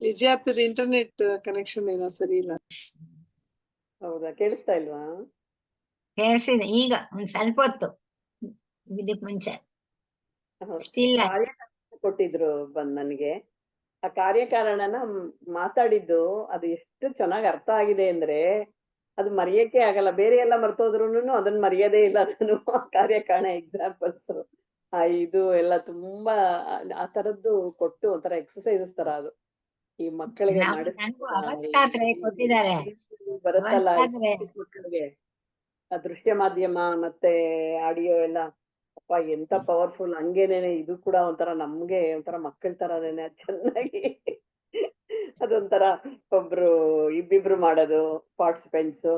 ನಿಜ ಆಗ್ತದೆ, ಇಂಟರ್ನೆಟ್ ಕನೆಕ್ಷನ್ ಏನೋ ಸರಿ ಇಲ್ಲ. ಹೌದಾ, ಕೇಳಿಸ್ತಾ ಇಲ್ವಾ? ಕೇಳಿಸಿದೆ ಈಗ ಒಂದ್ ಸ್ವಲ್ಪ ಹೊತ್ತು, ಇದಕ್ ಮುಂಚೆ ಕೊಟ್ಟಿದ್ರು ನನಗೆ. ಆ ಕಾರ್ಯಕಾರಣನ ಮಾತಾಡಿದ್ದು ಅದು ಎಷ್ಟು ಚೆನ್ನಾಗಿ ಅರ್ಥ ಆಗಿದೆ ಅಂದ್ರೆ ಅದು ಮರೆಯಕ್ಕೆ ಆಗಲ್ಲ. ಬೇರೆ ಎಲ್ಲ ಮರ್ತೋದ್ರುನು ಅದನ್ನ ಮರೆಯೋದೇ ಇಲ್ಲ ನಾನು. ಕಾರ್ಯಕಾರಣ ಎಕ್ಸಾಂಪಲ್ಸ್ ಇದು ಎಲ್ಲ ತುಂಬಾ ಆ ತರದ್ದು ಕೊಟ್ಟು ಒಂಥರ ಎಕ್ಸರ್ಸೈಸಸ್ ತರ ಅದು ಈ ಮಕ್ಕಳಿಗೆ ಬರುತ್ತಲ್ಲ ಮಕ್ಕಳಿಗೆ. ಆ ದೃಶ್ಯ ಮಾಧ್ಯಮ ಮತ್ತೆ ಆಡಿಯೋ ಎಲ್ಲ ಅಪ್ಪ ಎಂತ ಪವರ್ಫುಲ್. ಹಂಗೇನೇನೆ ಇದು ಕೂಡ ಒಂಥರ ನಮ್ಗೆ ಒಂಥರ ಮಕ್ಕಳ ತರನೇನೆ ಚೆನ್ನಾಗಿ ಅದೊಂಥರ ಒಬ್ರು ಇಬ್ಬಿಬ್ರು ಮಾಡೋದು ಪಾರ್ಟಿಸಿಪೆಂಟ್ಸ್,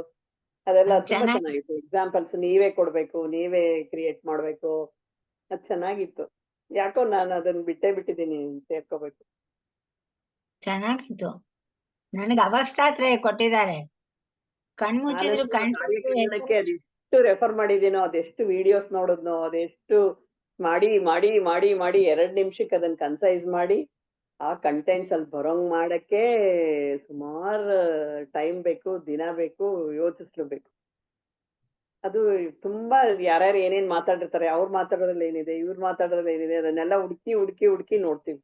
ಅದೆಲ್ಲ ತುಂಬಾ ಚೆನ್ನಾಗಿತ್ತು. ಎಕ್ಸಾಂಪಲ್ಸ್ ನೀವೇ ಕೊಡ್ಬೇಕು, ನೀವೇ ಕ್ರಿಯೇಟ್ ಮಾಡ್ಬೇಕು, ಅದ್ ಚೆನ್ನಾಗಿತ್ತು. ಯಾಕೋ ನಾನು ಅದನ್ನ ಬಿಟ್ಟಿದ್ದೀನಿ, ಸೇರ್ಕೋಬೇಕು. ಚೆನ್ನಾಗಿತ್ತು. ನನಗೆ ಅವಸ್ಥಾತ್ರಯ ಕೊಟ್ಟಿದ್ದಾರೆ, ಕಣ್ಮುಚ್ಚಿದ್ರು ಅದೆಷ್ಟು ರೆಫರ್ ಮಾಡಿದೀನೋ, ಅದೆಷ್ಟು ವಿಡಿಯೋಸ್ ನೋಡಿದ್ನೋ, ಅದೆಷ್ಟು ಮಾಡಿ 2 ನಿಮಿಷಕ್ಕೆ ಅದನ್ನ ಕನ್ಸೈಸ್ ಮಾಡಿ ಆ ಕಂಟೆಂಟ್ಸ್ ಅಲ್ಲಿ ಬರೋಂಗ್ ಮಾಡಕ್ಕೆ ಸುಮಾರು ಟೈಮ್ ಬೇಕು, ದಿನ ಬೇಕು, ಯೋಚಿಸ್ಲೇಬೇಕು. ಅದು ತುಂಬಾ ಯಾರ್ಯಾರು ಏನೇನ್ ಮಾತಾಡಿರ್ತಾರೆ, ಅವ್ರು ಮಾತಾಡೋದ್ರಲ್ಲಿ ಏನಿದೆ, ಇವ್ರು ಮಾತಾಡೋದ್ರಲ್ಲಿ ಏನಿದೆ, ಅದನ್ನೆಲ್ಲ ಹುಡುಕಿ ನೋಡ್ತೀವಿ.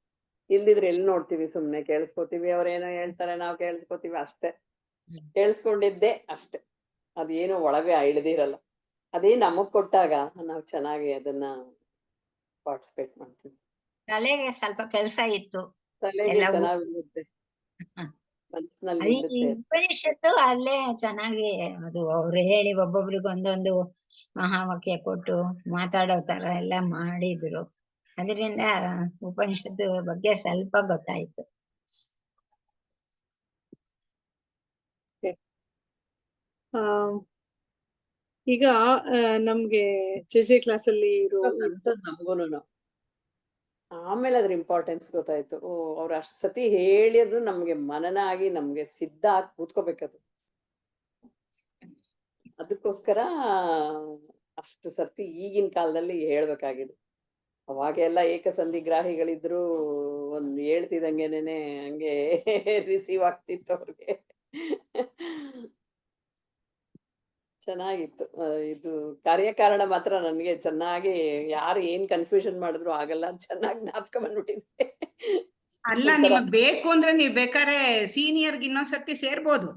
ಇಲ್ದಿದ್ರೆ ಎಲ್ಲಿ ನೋಡ್ತೀವಿ, ಸುಮ್ನೆ ಕೇಳಿಸ್ಕೊತೀವಿ, ಅವ್ರೇನೋ ಹೇಳ್ತಾರೆ, ನಾವ್ ಕೇಳಿಸ್ಕೊತೀವಿ ಅಷ್ಟೇ. ಕೇಳಿಸ್ಕೊಂಡಿದ್ದೆ ಅಷ್ಟೇ, ಅದೇನು ಒಳಗೆ ಇಳಿದಿರಲ್ಲ. ಅದೇ ನಮಗ್ ಕೊಟ್ಟಾಗ ನಾವು ಚೆನ್ನಾಗಿ ಅದನ್ನ ಪಾರ್ಟಿಸಿಪೇಟ್ ಮಾಡ್ತೀವಿ. ತಲೆಗೆ ಸ್ವಲ್ಪ ಕೆಲಸ ಇತ್ತು ತಲೆಗೆ ಎಲ್ಲ ಚೆನ್ನಾಗಿ ಇರುತ್ತೆ, ಹ. ಮನಸ್ಸಿನಲ್ಲಿ ಅದು ಈ ನಿಲ್ಲುತ್ತೆ. ಉಪನಿಷತ್ತು ಅಲ್ಲೇ ಚೆನ್ನಾಗಿ ಅದು ಅವ್ರು ಹೇಳಿ ಒಬ್ಬೊಬ್ರಿಗೆ ಒಂದೊಂದು ಮಹಾವಾಕ್ಯ ಕೊಟ್ಟು ಮಾತಾಡೋ ತರ ಎಲ್ಲ ಮಾಡಿದ್ರು. ಅದರಿಂದ ಉಪನಿಷತ್ತು ಬಗ್ಗೆ ಸ್ವಲ್ಪ ಗೊತ್ತಾಯ್ತು. ಆ, ಈಗ ನಮ್ಗೆ ಜೆ ಕ್ಲಾಸ್ ಅಲ್ಲಿ ಇರೋ ಅಂತದ್ ನಮ್ಗೂನು ಆಮೇಲೆ ಅದ್ರ ಇಂಪಾರ್ಟೆನ್ಸ್ ಗೊತ್ತಾಯ್ತು. ಓ, ಅವ್ರು ಅಷ್ಟ್ ಸತಿ ಹೇಳಿದ್ರು ನಮ್ಗೆ ಮನನ ಆಗಿ ನಮ್ಗೆ ಸಿದ್ಧ ಆಗಿ ಕೂತ್ಕೋಬೇಕದು. ಅದಕ್ಕೋಸ್ಕರ ಅಷ್ಟು ಸರ್ತಿ ಈಗಿನ ಕಾಲದಲ್ಲಿ ಹೇಳ್ಬೇಕಾಗಿದೆ. ಅವಾಗೆಲ್ಲ ಏಕಸಂಧಿಗ್ರಾಹಿಗಳಿದ್ರು ಒಂದ್ ಹೇಳ್ತಿದಂಗೆನೆ ಹಂಗೆ ರಿಸೀವ್ ಆಗ್ತಿತ್ತು ಅವ್ರಿಗೆ. ಚೆನ್ನಾಗಿತ್ತು. ಇದು ಕಾರ್ಯಕಾರಣ ಮಾತ್ರ ನನ್ಗೆ ಚೆನ್ನಾಗಿ ಯಾರು ಏನ್ ಕನ್ಫ್ಯೂಷನ್ ಮಾಡಿದ್ರು ಆಗಲ್ಲ, ಚೆನ್ನಾಗಿ ಜ್ಞಾಪಕ ಬಂದ್ಬಿಟ್ಟಿದೆ. ಅಲ್ಲ, ನಿಮಗ್ ಬೇಕು ಅಂದ್ರೆ ನೀವ್ ಬೇಕಾದ್ರೆ ಸೀನಿಯರ್ಗೆ ಇನ್ನೊಂದ್ಸರ್ತಿ ಸೇರ್ಬೋದು,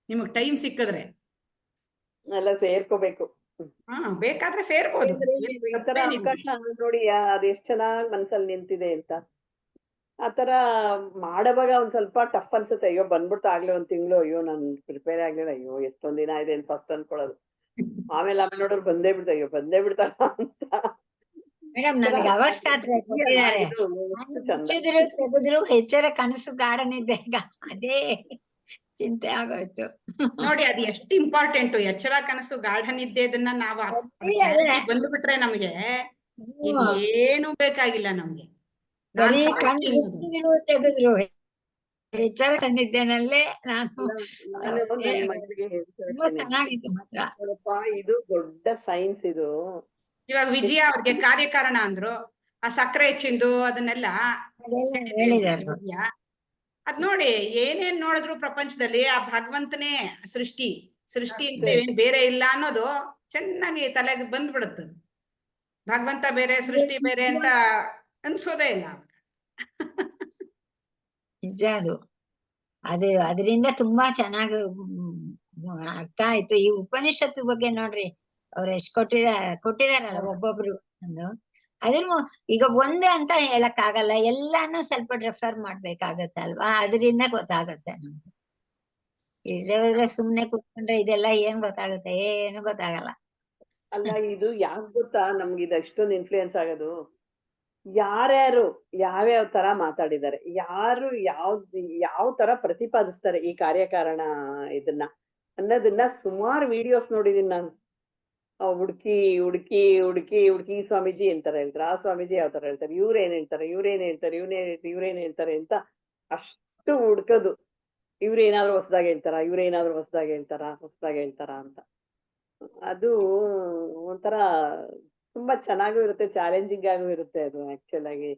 ನಿಮಗ್ ಟೈಮ್ ಸಿಕ್ಕಿದ್ರೆ. ಎಲ್ಲ ಸೇರ್ಕೋಬೇಕು. ಬೇಕಾದ್ರೆ ಸೇರ್ಬೋದು. ಈ ತರ ಅವಕಾಶ ನೋಡಿ ಅದ್ ಎಷ್ಟ್ ಚೆನ್ನಾಗ್ ಮನ್ಸಲ್ಲಿ ನಿಂತಿದೆ ಅಂತ. ಆತರ ಮಾಡವಾಗ ಒಂದ್ ಸ್ವಲ್ಪ ಟಫ್ ಅನ್ಸುತ್ತೆ. ಅಯ್ಯೋ ಬಂದ್ಬಿಡ್ತಾ ಆಗ್ಲೇ ಒಂದ್ ತಿಂಗಳು, ಅಯ್ಯೋ ನಾನ್ ಪ್ರಿಪೇರ್ ಆಗ್ಲಿಲ್ಲ, ಅಯ್ಯೋ ಎಷ್ಟೊಂದ್ ದಿನ ಇದೆ ಅಂತ ಫಸ್ಟ್ ಅನ್ಕೊಳ್ಳೋದು. ಆಮೇಲೆ ನೋಡೋರು ಬಂದೇ ಬಿಡ್ತಾ, ಅಯ್ಯೋ ಬಂದೇ ಬಿಡ್ತಾರ ಅಂತ. ಮೇಡಮ್ ನನಗೆ ಅವಸ್ಥಾತ್ರೆ ಕೊಟ್ಟಿದ್ದಾರೆ, ಮುಚ್ಚಿದ್ರು ತೆಗೆದ್ರು ಎಚ್ಚರ ಕನಸು ಗಾಢನಿದ್ದೆ, ಅದೇ ಚಿಂತೆ ಆಗೋಯ್ತು. ನೋಡಿ, ಅದು ಎಷ್ಟು ಇಂಪಾರ್ಟೆಂಟ್. ಎಚ್ಚರ ಕನಸು ಗಾಢ ನಿದ್ದೆದನ್ನ ನಾವು ಬಂದ್ಬಿಟ್ರೆ ನಮ್ಗೆ ಇನ್ನೇನು ಬೇಕಾಗಿಲ್ಲ. ನಮ್ಗೆ ಬರೀ ಕಣ್ಣು ಮುಚ್ಚಿದ್ರು ತೆಗೆದ್ರು ಎಚ್ಚರ ನಿದ್ದೆನಲ್ಲೇ ನಾನು ತುಂಬಾ ಚೆನ್ನಾಗಿತ್ತು ಮಾತ್ರ. ಇದು ದೊಡ್ಡ ಸೈನ್ಸ್ ಇದು. ಇವಾಗ ವಿಜಯ ಅವ್ರಿಗೆ ಕಾರ್ಯಕಾರಣ ಅಂದ್ರು, ಆ ಸಕ್ಕರೆ ಹೆಚ್ಚಿಂದು ಅದನ್ನೆಲ್ಲ ಹೇಳಿದಾರೆ. ಅದ್ ನೋಡಿ, ಏನೇನ್ ನೋಡಿದ್ರು ಪ್ರಪಂಚದಲ್ಲಿ ಆ ಭಗವಂತನೇ ಸೃಷ್ಟಿ ಅಂತ ಏನ್ ಬೇರೆ ಇಲ್ಲ ಅನ್ನೋದು ಚೆನ್ನಾಗಿ ತಲೆಗೆ ಬಂದ್ಬಿಡುತ್ತೆ. ಭಗವಂತ ಬೇರೆ, ಸೃಷ್ಟಿ ಬೇರೆ ಅಂತ ಅನ್ಸೋದೇ ಇಲ್ಲ. ನಿಜ ಅದು ಅದರಿಂದ ತುಂಬಾ ಚೆನ್ನಾಗಿ ಅರ್ಥ ಆಯ್ತು. ಈ ಉಪನಿಷತ್ತು ಬಗ್ಗೆ ನೋಡ್ರಿ, ಅವ್ರು ಎಷ್ಟ್ ಕೊಟ್ಟಿದಾರಲ್ಲ ಒಬ್ಬೊಬ್ರು ಒಂದು. ಅದ್ರ ಈಗ ಒಂದು ಅಂತ ಹೇಳಕ್ ಆಗಲ್ಲ, ಎಲ್ಲಾನು ಸ್ವಲ್ಪ ರೆಫರ್ ಮಾಡ್ಬೇಕಾಗತ್ತಲ್ವಾ, ಅದರಿಂದ ಗೊತ್ತಾಗತ್ತೆ ನಮ್ಗೆ. ಇದ್ರೆ ಸುಮ್ನೆ ಕೂತ್ಕೊಂಡ್ರೆ ಇದೆಲ್ಲ ಏನ್ ಗೊತ್ತಾಗುತ್ತೆ, ಏನು ಗೊತ್ತಾಗಲ್ಲ. ಅಲ್ಲ, ಇದು ಯಾಕ್ ಗೊತ್ತಾ ನಮ್ಗೆ ಇದು ಅಷ್ಟೊಂದು ಇನ್ಫ್ಲೂಯೆನ್ಸ್ ಆಗೋದು? ಯಾರ್ಯಾರು ಯಾವ್ಯಾವ ತರ ಮಾತಾಡಿದ್ದಾರೆ, ಯಾರು ಯಾವ ತರ ಪ್ರತಿಪಾದಿಸ್ತಾರೆ ಈ ಕಾರ್ಯಕಾರಣ ಇದನ್ನ ಅನ್ನೋದನ್ನ ಸುಮಾರು ವಿಡಿಯೋಸ್ ನೋಡಿದೀನಿ ನಾನು. ಹುಡುಕಿ ಸ್ವಾಮೀಜಿ ಎಂತರ ಹೇಳ್ತಾರೆ, ಆ ಸ್ವಾಮೀಜಿ ಯಾವ ತರ ಹೇಳ್ತಾರೆ, ಇವ್ರೇನ್ ಹೇಳ್ತಾರೆ ಅಂತ ಅಷ್ಟು ಹುಡ್ಕೋದು. ಇವ್ರೇನಾದ್ರೂ ಹೊಸದಾಗಿ ಹೇಳ್ತಾರ ಅಂತ. ಅದು ಒಂಥರ ತುಂಬಾ ಚೆನ್ನಾಗೂ ಇರುತ್ತೆ, ಚಾಲೆಂಜಿಂಗ್ ಆಗೂ ಇರುತ್ತೆ. ಅದು ಆಕ್ಚುಲ್ ಆಗಿ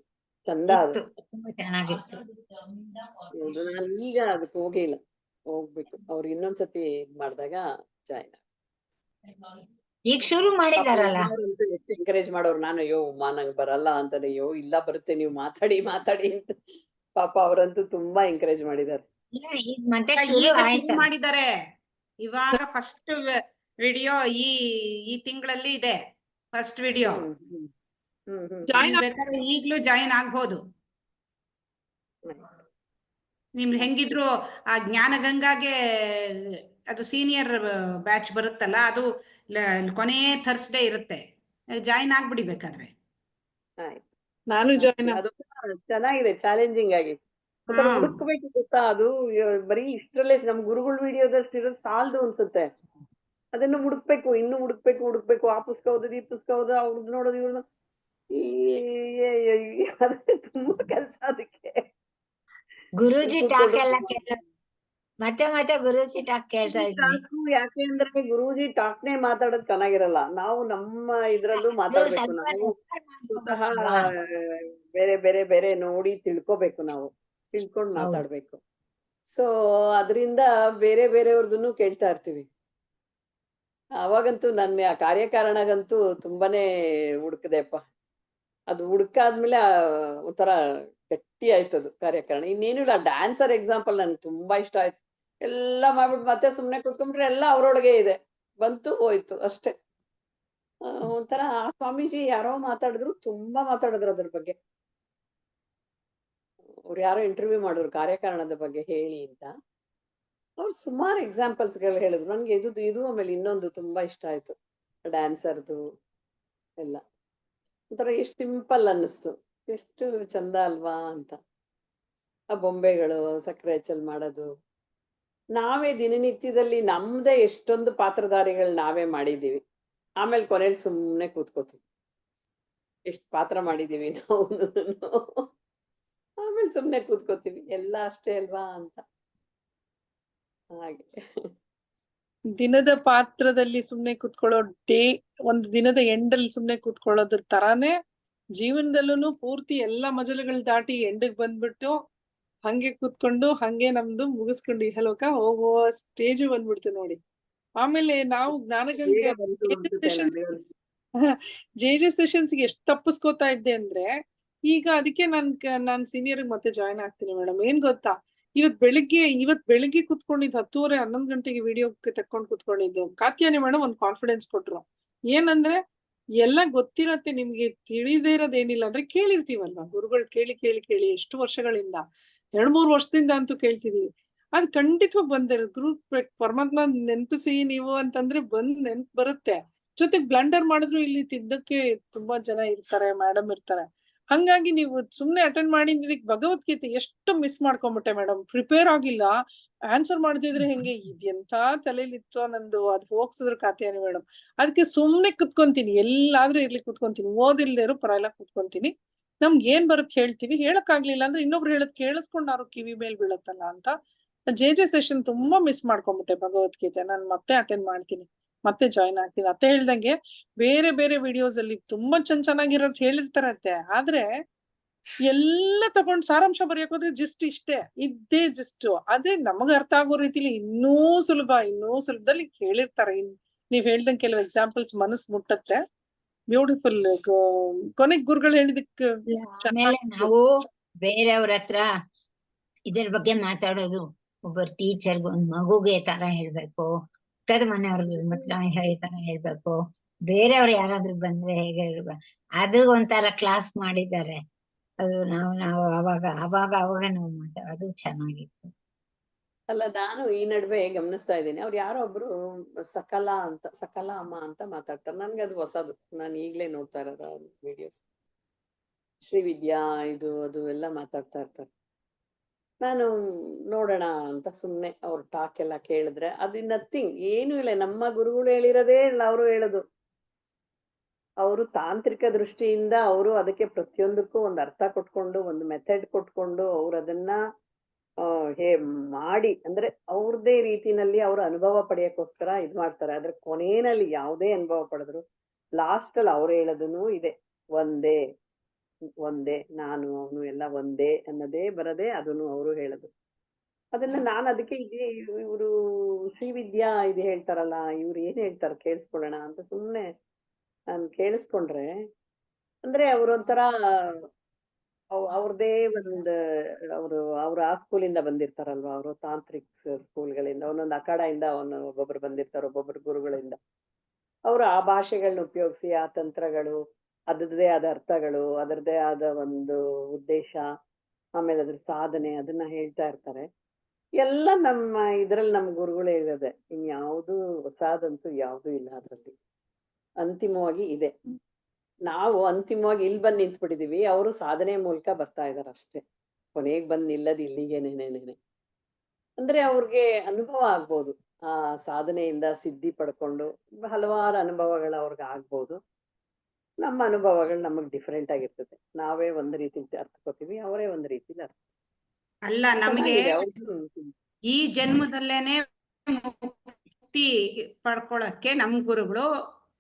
ಚಂದ. ಅದು ತುಂಬಾ ಚೆನ್ನಾಗಿತ್ತು. ನಾನು ಈಗ ಅದಕ್ಕೆ ಹೋಗ್ಬೇಕು. ಅವ್ರು ಇನ್ನೊಂದ್ಸತಿ ಮಾಡಿದಾಗ ಜಾಯ್ನ್. ಈಗ ಶುರು ಮಾಡಿದಾರಲ್ಲ. ಎಷ್ಟು ಎಂಕರೇಜ್ ಮಾಡೋರು. ನಾನು ಅಯ್ಯೋ ಉಮಾ ನಂಗೆ ಬರಲ್ಲ ಅಂತಾನೆ, ಅಯ್ಯೋ ಇಲ್ಲ ಬರುತ್ತೆ, ನೀವು ಮಾತಾಡಿ ಅಂತ. ಪಾಪ ಅವರಂತೂ ತುಂಬಾ ಎಂಕರೇಜ್ ಮಾಡಿದ್ದಾರೆ. ಈಗ ಮತ್ತೆ ಶುರು ಆಯ್ತು ಮಾಡಿದ್ದಾರೆ. ಇವಾಗ ಫಸ್ಟ್ ವಿಡಿಯೋ ಈ ತಿಂಗಳಲ್ಲಿ ಇದೆ, ಫಸ್ಟ್ ವಿಡಿಯೋ. ಈಗ್ಲೂ ಜಾಯಿನ್ ಆಗ್ಬೋದು. ನಿಮ್ಗೆ ಹೆಂಗಿದ್ರು ಆ ಜ್ಞಾನಗಂಗಾಗೆ ಅದು ಸೀನಿಯರ್ ಬ್ಯಾಚ್ ಬರುತ್ತಲ್ಲ, ಅದು ಕೊನೆ ಥರ್ಸ್ಡೇ ಇರುತ್ತೆ. ಜಾಯಿನ್ ಆಗ್ಬಿಡಿ ಬೇಕಾದ್ರೆ. ನಾನು ಜಾಯಿನ್. ಅದು ಚೆನ್ನಾಗಿದೆ, ಚಾಲೆಂಜಿಂಗ್ ಆಗಿ ಹುಡುಕ್ಬೇಕು ಗೊತ್ತಾ. ಅದು ಬರೀ ಇಷ್ಟರಲ್ಲೇ ನಮ್ ಗುರುಗಳ ವಿಡಿಯೋದಷ್ಟು ಇರೋದು ಸಾಲದು ಅನ್ಸುತ್ತೆ. ಅದನ್ನು ಇನ್ನು ಹುಡುಕ್ಬೇಕು. ಆ ಪುಸ್ತಕ ಓದೋದು, ಈ ಪುಸ್ತಕ ಓದೋದು, ಅವ್ರದ್ದು ನೋಡೋದು, ಇವ್ರದ್ದು ತುಂಬಾ ಕೆಲಸ ಅದಕ್ಕೆ. ಗುರೂಜಿ ಟಾಕ್ ಎಲ್ಲ ಮತ್ತೆ ಮತ್ತೆ ಗುರುಜಿ ಟಾಕ್ ಕೇಳ್ತಾ ಇದ್ವಿ. ಯಾಕೆ ಅಂದ್ರೆ ಗುರೂಜಿ ಟಾಕ್ನೇ ಮಾತಾಡೋದ್ ಚೆನ್ನಾಗಿರಲ್ಲ. ನಾವು ನಮ್ಮ ಇದ್ರಲ್ಲೂ ಅದು ಮಾತಾಡ್ಬೇಕು. ಸ್ವಲ್ಪ ನಾವು refer ಸ್ವತಃ ಮಾಡ್ಕೋಬೇಕಲ್ವಾ? ಬೇರೆ ನೋಡಿ ತಿಳ್ಕೊಬೇಕು. ನಾವು ತಿಳ್ಕೊಂಡ್ ಹೌದು. ಮಾತಾಡ್ಬೇಕು. ಸೊ ಅದರಿಂದ ಬೇರೆಯವ್ರದನ್ನು ಕೇಳ್ತಾ ಇರ್ತೀವಿ. ಅವಾಗಂತೂ ನನ್ನ ಆ ಕಾರ್ಯಕಾರಣಗಂತೂ ತುಂಬಾನೇ ಹುಡುಕದೆಪ್ಪ. ಅದು ಹುಡುಕಾದ್ಮೇಲೆ ಒಂಥರ ಗಟ್ಟಿ ಆಯ್ತದು ಕಾರ್ಯಕಾರಣ. ಇನ್ನೇನು ಇಲ್ಲ, ಡ್ಯಾನ್ಸರ್ ಎಕ್ಸಾಂಪಲ್ ನನ್ಗೆ ತುಂಬಾ ಇಷ್ಟ ಆಯ್ತು. ಎಲ್ಲ ಮಾಡ್ಬಿಟ್ಟು ಮತ್ತೆ ಸುಮ್ನೆ ಕೂತ್ಕೊಂಡ್ರೆ ಎಲ್ಲ ಅವ್ರೊಳಗೆ ಇದೆ, ಬಂತು ಹೋಯ್ತು ಅಷ್ಟೇ. ಒಂಥರ ಆ ಸ್ವಾಮೀಜಿ ಯಾರೋ ಮಾತಾಡಿದ್ರು, ತುಂಬಾ ಮಾತಾಡಿದ್ರು ಅದ್ರ ಬಗ್ಗೆ. ಅವ್ರು ಯಾರೋ ಇಂಟರ್ವ್ಯೂ ಮಾಡೋರು ಕಾರ್ಯಕಾರಣದ ಬಗ್ಗೆ ಹೇಳಿ ಅಂತ. ಅವ್ರು ಸುಮಾರು ಎಕ್ಸಾಂಪಲ್ಸ್ಗಳು ಹೇಳಿದ್ರು. ನನ್ಗೆ ಇದು ಆಮೇಲೆ ಇನ್ನೊಂದು ತುಂಬಾ ಇಷ್ಟ ಆಯ್ತು, ಡ್ಯಾನ್ಸರ್ದು ಎಲ್ಲ. ಒಂಥರ ಎಷ್ಟು ಸಿಂಪಲ್ ಅನ್ನಿಸ್ತು, ಎಷ್ಟು ಚಂದ ಅಲ್ವಾ ಅಂತ. ಆ ಬೊಂಬೆಗಳು ಸಕ್ಕರೆ ಹಚ್ಚಲ್ ಮಾಡೋದು, ನಾವೇ ದಿನನಿತ್ಯದಲ್ಲಿ ನಮ್ದೇ ಎಷ್ಟೊಂದು ಪಾತ್ರಧಾರಿಗಳು ನಾವೇ ಮಾಡಿದೀವಿ. ಆಮೇಲೆ ಕೊನೆಯಲ್ಲಿ ಸುಮ್ಮನೆ ಕೂತ್ಕೋತೀವಿ, ಎಷ್ಟು ಪಾತ್ರ ಮಾಡಿದೀವಿ ನಾವು. ಆಮೇಲೆ ಸುಮ್ಮನೆ ಕೂತ್ಕೋತೀವಿ, ಎಲ್ಲ ಅಷ್ಟೇ ಅಲ್ವಾ ಅಂತ. ಹಾಗೆ ದಿನದ ಪಾತ್ರದಲ್ಲಿ ಸುಮ್ನೆ ಕೂತ್ಕೊಳ್ಳೋ ಒಂದು ದಿನದ ಎಂಡಲ್ಲಿ ಸುಮ್ನೆ ಕೂತ್ಕೊಳ್ಳೋದ್ರ ತರಾನೇ ಜೀವನದಲ್ಲೂ ಪೂರ್ತಿ ಎಲ್ಲಾ ಮಜಲುಗಳು ದಾಟಿ ಎಂಡಿಗೆ ಬಂದ್ಬಿಟ್ಟು ಹಂಗೆ ಕೂತ್ಕೊಂಡು ಹಂಗೆ ನಮ್ದು ಮುಗಿಸ್ಕೊಂಡು ಇಹಲೋಕ ಹೋಗೋ ಸ್ಟೇಜ್ ಬಂದ್ಬಿಡ್ತು ನೋಡಿ. ಆಮೇಲೆ ನಾವು ಜ್ಞಾನಗಂಗೆ ಜೆ ಸೆಷನ್ಸ್ ಎಷ್ಟು ತಪ್ಪಿಸ್ಕೋತಾ ಇದ್ದೆ ಅಂದ್ರೆ, ಈಗ ಅದಕ್ಕೆ ನಾನ್ ಸೀನಿಯರ್ ಮತ್ತೆ ಜಾಯ್ನ್ ಆಗ್ತೀನಿ ಮೇಡಮ್. ಏನ್ ಗೊತ್ತಾ, ಇವತ್ ಬೆಳಿಗ್ಗೆ ಕುತ್ಕೊಂಡಿದ್ದು 10:30 11 ಗಂಟೆಗೆ ವಿಡಿಯೋ ತಕೊಂಡ್ ಕುತ್ಕೊಂಡಿದ್ದು ಕಾತ್ಯಾನಿ ಮೇಡಮ್ ಒಂದ್ ಕಾನ್ಫಿಡೆನ್ಸ್ ಕೊಟ್ರು. ಏನಂದ್ರೆ ಎಲ್ಲ ಗೊತ್ತಿರತ್ತೆ ನಿಮ್ಗೆ, ತಿಳಿದೇ ಇರೋದೇನಿಲ್ಲ ಅಂದ್ರೆ ಕೇಳಿರ್ತೀವಲ್ವಾ ಗುರುಗಳು ಕೇಳಿ ಎಷ್ಟು ವರ್ಷಗಳಿಂದ, 2-3 ವರ್ಷದಿಂದ ಅಂತೂ ಕೇಳ್ತಿದೀವಿ. ಅದ್ ಖಂಡಿತವಾಗಿ ಬಂದಿರೋದು. ಗ್ರೂಪ್ ಪರಮಾತ್ಮ ನೆನಪಿಸಿ ನೀವು ಅಂತಂದ್ರೆ ನೆನ್ಪು ಬರುತ್ತೆ. ಜೊತೆಗೆ ಬ್ಲಂಡರ್ ಮಾಡಿದ್ರು ಇಲ್ಲಿ ತಿದ್ದಕ್ಕೆ ತುಂಬಾ ಜನ ಇರ್ತಾರೆ, ಮೇಡಮ್ ಇರ್ತಾರೆ. ಹಂಗಾಗಿ ನೀವು ಸುಮ್ನೆ ಅಟೆಂಡ್ ಮಾಡಿದ್ದಕ್ಕೆ ಭಗವದ್ಗೀತೆ ಎಷ್ಟು ಮಿಸ್ ಮಾಡ್ಕೊಂಡ್ಬಿಟ್ಟೆ ಮೇಡಮ್. ಪ್ರಿಪೇರ್ ಆಗಿಲ್ಲ, ಆನ್ಸರ್ ಮಾಡದಿದ್ರೆ ಹೆಂಗೆ, ಇದೆಂತ ತಲೆಲಿತ್ತು ನಂದು. ಅದ್ ಹೋಗ್ಸಿದ್ರು ಕಾತ್ಯಾನಿ ಮೇಡಮ್. ಅದಕ್ಕೆ ಸುಮ್ನೆ ಕುತ್ಕೊಂತೀನಿ, ಎಲ್ಲಾದ್ರೂ ಇರ್ಲಿ ಕುತ್ಕೊಂತೀನಿ, ಓದಿಲ್ದೇ ಇರೋ ಪರವಾಗಿಲ್ಲ ಕುತ್ಕೊಂತೀನಿ. ನಮ್ಗೆ ಏನ್ ಬರುತ್ತೆ ಹೇಳ್ತೀವಿ, ಹೇಳಕ್ಕಾಗ್ಲಿಲ್ಲ ಅಂದ್ರೆ ಇನ್ನೊಬ್ರು ಹೇಳದ್ ಕೇಳಿಸ್ಕೊಂಡಾರು ಕಿವಿ ಮೇಲ್ ಬೀಳತ್ತಲ್ಲ ಅಂತ. ಜೆ ಸೆಷನ್ ತುಂಬಾ ಮಿಸ್ ಮಾಡ್ಕೊಂಡ್ಬಿಟ್ಟೆ ಭಗವದ್ಗೀತೆ. ನಾನು ಮತ್ತೆ ಅಟೆಂಡ್ ಮಾಡ್ತೀನಿ, ಮತ್ತೆ ಜಾಯ್ನ್ ಆಗ್ತೀನಿ. ಅತ್ತೆ ಹೇಳ್ದಂಗೆ ಬೇರೆ ವಿಡಿಯೋಸ್ ಅಲ್ಲಿ ತುಂಬಾ ಚೆನ್ನಾಗಿರೋದು ಹೇಳಿರ್ತಾರತ್ತೆ, ಆದ್ರೆ ಎಲ್ಲ ತಗೊಂಡ್ ಸಾರಾಂಶ ಬರೆಯಕ್ ಹೋದ್ರೆ ಜಸ್ಟ್ ಇಷ್ಟೇ ಇದ್ದೇ ಜಸ್ಟ್ ಅದೇ ನಮಗ್ ಅರ್ಥ ಆಗೋ ರೀತಿಲಿ ಇನ್ನೂ ಸುಲಭದಲ್ಲಿ ಹೇಳಿರ್ತಾರೆ. ನೀವ್ ಹೇಳ್ದಂಗೆ ಕೆಲವು ಎಕ್ಸಾಂಪಲ್ಸ್ ಮನಸ್ ಮುಟ್ಟತ್ತೆ. ಬ್ಯೂಟಿಫುಲ್. ಕೊನೆಗ್ ಗುರುಗಳು ಹೇಳಿದಕ್ಕೆ ಆಮೇಲೆ ನಾವು ಬೇರೆಯವ್ರ ಹತ್ರ ಇದ್ರ ಬಗ್ಗೆ ಮಾತಾಡೋದು, ಒಬ್ಬ ಟೀಚರ್ಗೆ ಒಂದ್ ಮಗುಗೆ ತರ ಹೇಳ್ಬೇಕು, ಪಕ್ಕದ ಮನೆಯವ್ರಿಗೆ ಹತ್ರ ಈ ತರ ಹೇಳ್ಬೇಕು, ಬೇರೆಯವ್ರು ಯಾರಾದ್ರೂ ಬಂದ್ರೆ ಹೇಗೆ ಹೇಳ್ಬೇಕು, ಅದು ಒಂಥರ ಕ್ಲಾಸ್ ಮಾಡಿದ್ದಾರೆ. ಅದು ನಾವು ಅವಾಗ ನಾವು ಅದು ಚೆನ್ನಾಗಿತ್ತು. ಅಲ್ಲ, ನಾನು ಈ ನಡುವೆ ಗಮನಿಸ್ತಾ ಇದ್ದೀನಿ, ಅವ್ರು ಯಾರೋ ಒಬ್ರು ಸಕಲ ಅಮ್ಮ ಅಂತ ಮಾತಾಡ್ತಾರೆ. ನನ್ಗೆ ಅದು ಹೊಸದು, ನಾನು ಈಗ್ಲೇ ನೋಡ್ತಾ ಇರೋದು ವಿಡಿಯೋಸ್. ಶ್ರೀವಿದ್ಯಾ ಅದು ಎಲ್ಲ ಮಾತಾಡ್ತಾ ಇರ್ತಾರೆ. ನಾನು ನೋಡೋಣ ಅಂತ ಸುಮ್ನೆ ಅವ್ರ ಟಾಕ್ ಎಲ್ಲ ಕೇಳಿದ್ರೆ ಅದು ನಥಿಂಗ್, ಏನು ಇಲ್ಲ. ನಮ್ಮ ಗುರುಗಳು ಹೇಳಿರೋದೇ ಅವರು ಹೇಳೋದು. ಅವರು ತಾಂತ್ರಿಕ ದೃಷ್ಟಿಯಿಂದ ಅವರು ಅದಕ್ಕೆ ಪ್ರತಿಯೊಂದಕ್ಕೂ ಒಂದು ಅರ್ಥ ಕೊಟ್ಕೊಂಡು, ಒಂದು ಮೆಥಡ್ ಕೊಟ್ಕೊಂಡು, ಅವ್ರು ಅದನ್ನ ಮಾಡಿ, ಅಂದ್ರೆ ಅವ್ರದೇ ರೀತಿನಲ್ಲಿ ಅವ್ರ ಅನುಭವ ಪಡೆಯಕ್ಕೋಸ್ಕರ ಇದ್ ಮಾಡ್ತಾರೆ. ಆದ್ರೆ ಕೊನೆಯಲ್ಲಿ ಯಾವುದೇ ಅನುಭವ ಪಡೆದ್ರು ಲಾಸ್ಟ್ ಅಲ್ಲಿ ಅವ್ರು ಹೇಳೋದನ್ನು ಇದೆ, ಒಂದೇ ನಾನು ಅವನು ಎಲ್ಲ ಒಂದೇ ಅನ್ನೋದೇ ಬರದೆ ಅದನ್ನು ಅವರು ಹೇಳೋದು. ಅದನ್ನ ನಾನು ಅದಕ್ಕೆ ಇವರು ಶ್ರೀವಿದ್ಯಾ ಇದು ಹೇಳ್ತಾರಲ್ಲ, ಇವ್ರು ಏನ್ ಹೇಳ್ತಾರೆ ಕೇಳಿಸ್ಕೊಳ್ಳೋಣ ಅಂತ ಸುಮ್ನೆ ನಾನು ಕೇಳಿಸ್ಕೊಂಡ್ರೆ, ಅಂದ್ರೆ ಅವ್ರೊಂಥರ ಅವ್ರದೇ ಒಂದು ಅವ್ರು ಆ ಸ್ಕೂಲಿಂದ ಬಂದಿರ್ತಾರಲ್ವಾ, ಅವರು ತಾಂತ್ರಿಕ್ ಸ್ಕೂಲ್ಗಳಿಂದ, ಒಂದೊಂದು ಅಖಾಡದಿಂದ ಒಬ್ಬೊಬ್ರು ಬಂದಿರ್ತಾರೆ, ಒಬ್ಬೊಬ್ರು ಗುರುಗಳಿಂದ. ಅವರು ಆ ಭಾಷೆಗಳನ್ನ ಉಪಯೋಗಿಸಿ, ಆ ತಂತ್ರಗಳು, ಅದರದ್ದೇ ಆದ ಅರ್ಥಗಳು, ಅದರದ್ದೇ ಆದ ಒಂದು ಉದ್ದೇಶ, ಆಮೇಲೆ ಅದ್ರ ಸಾಧನೆ, ಅದನ್ನ ಹೇಳ್ತಾ ಇರ್ತಾರೆ. ಎಲ್ಲ ನಮ್ಮ ಇದ್ರಲ್ಲಿ ನಮ್ಮ ಗುರುಗಳೇ ಇರೋದೆ, ಇನ್ಯಾವುದು ಹೊಸಾದಂತೂ ಯಾವ್ದು ಇಲ್ಲ ಅದ್ರಲ್ಲಿ. ಅಂತಿಮವಾಗಿ ಇದೆ. ನಾವು ಅಂತಿಮವಾಗಿ ಇಲ್ಲಿ ಬಂದು ನಿಂತ್ಬಿಟ್ಟಿದೀವಿ, ಅವರು ಸಾಧನೆ ಮೂಲಕ ಬರ್ತಾ ಇದಾರೆ ಅಷ್ಟೇ. ಕೊನೆಗೆ ಬಂದು ನಿಲ್ಲದು ಇಲ್ಲಿಗೆನೇನೆ. ಅಂದ್ರೆ ಅವ್ರಿಗೆ ಅನುಭವ ಆಗ್ಬೋದು, ಆ ಸಾಧನೆಯಿಂದ ಸಿದ್ಧಿ ಪಡ್ಕೊಂಡು ಹಲವಾರು ಅನುಭವಗಳು ಅವ್ರಿಗೆ ಆಗ್ಬೋದು. ನಮ್ಮ ಅನುಭವಗಳು ನಮಗ್ ಡಿಫ್ರೆಂಟ್ ಆಗಿರ್ತದೆ. ನಾವೇ ಒಂದು ರೀತಿ ಅರ್ಥಕೋತೀವಿ, ಅವರೇ ಒಂದು ರೀತಿಲಿ ಅರ್ಥ. ಅಲ್ಲ, ನಮಗೆ ಈ ಜನ್ಮದಲ್ಲೇನೆ ಮುಕ್ತಿ ಪಡ್ಕೊಳಕ್ಕೆ ನಮ್ ಗುರುಗಳು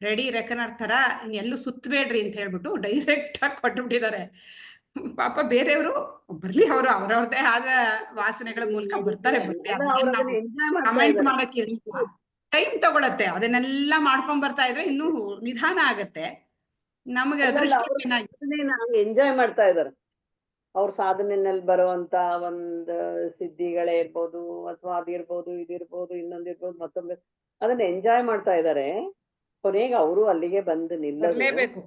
ರೆಡಿ ರೆಕನರ್ ತರ ಎಲ್ಲೂ ಸುತ್ತಬೇಡ್ರಿ ಅಂತ ಹೇಳ್ಬಿಟ್ಟು ಡೈರೆಕ್ಟ್ ಆಗಿ ಕೊಟ್ಬಿಟ್ಟಿದ್ದಾರೆ. ಪಾಪ ಬೇರೆಯವರು ಬರ್ಲಿ, ಅವರು ಅವ್ರವ್ರದೇ ಆದ ವಾಸನೆಗಳ ಮೂಲಕ ಬರ್ತಾರೆ, ಬರ್ಲಿ, ಕಮೆಂಟ್ ಮಾಡಕ್ಕೆ ಟೈಮ್ ತಗೊಳತ್ತೆ. ಅದನ್ನೆಲ್ಲ ಮಾಡ್ಕೊಂಡ್ ಬರ್ತಾ ಇದ್ರೆ ಇನ್ನೂ ನಿಧಾನ ಆಗತ್ತೆ. ನಮಗೆ ಅದೃಷ್ಟ ಚೆನ್ನಾಗಿ ಎಂಜಾಯ್ ಮಾಡ್ತಾ ಇದಾರೆ. ಅವ್ರ ಸಾಧನೆನಲ್ಲಿ ಬರುವಂತ ಒಂದ್ ಸಿದ್ಧಿಗಳೇ ಇರ್ಬೋದು, ಅಥವಾ ಅದಿರ್ಬೋದು, ಇದಿರ್ಬೋದು, ಇನ್ನೊಂದಿರ್ಬೋದು, ಮತ್ತೊಂದು, ಅದನ್ನ ಎಂಜಾಯ್ ಮಾಡ್ತಾ ಇದಾರೆ. ಕೊನೆಗೆ ಅವರು ಅಲ್ಲಿಗೆ ಬಂದು ಬರ್ಲೇಬೇಕು.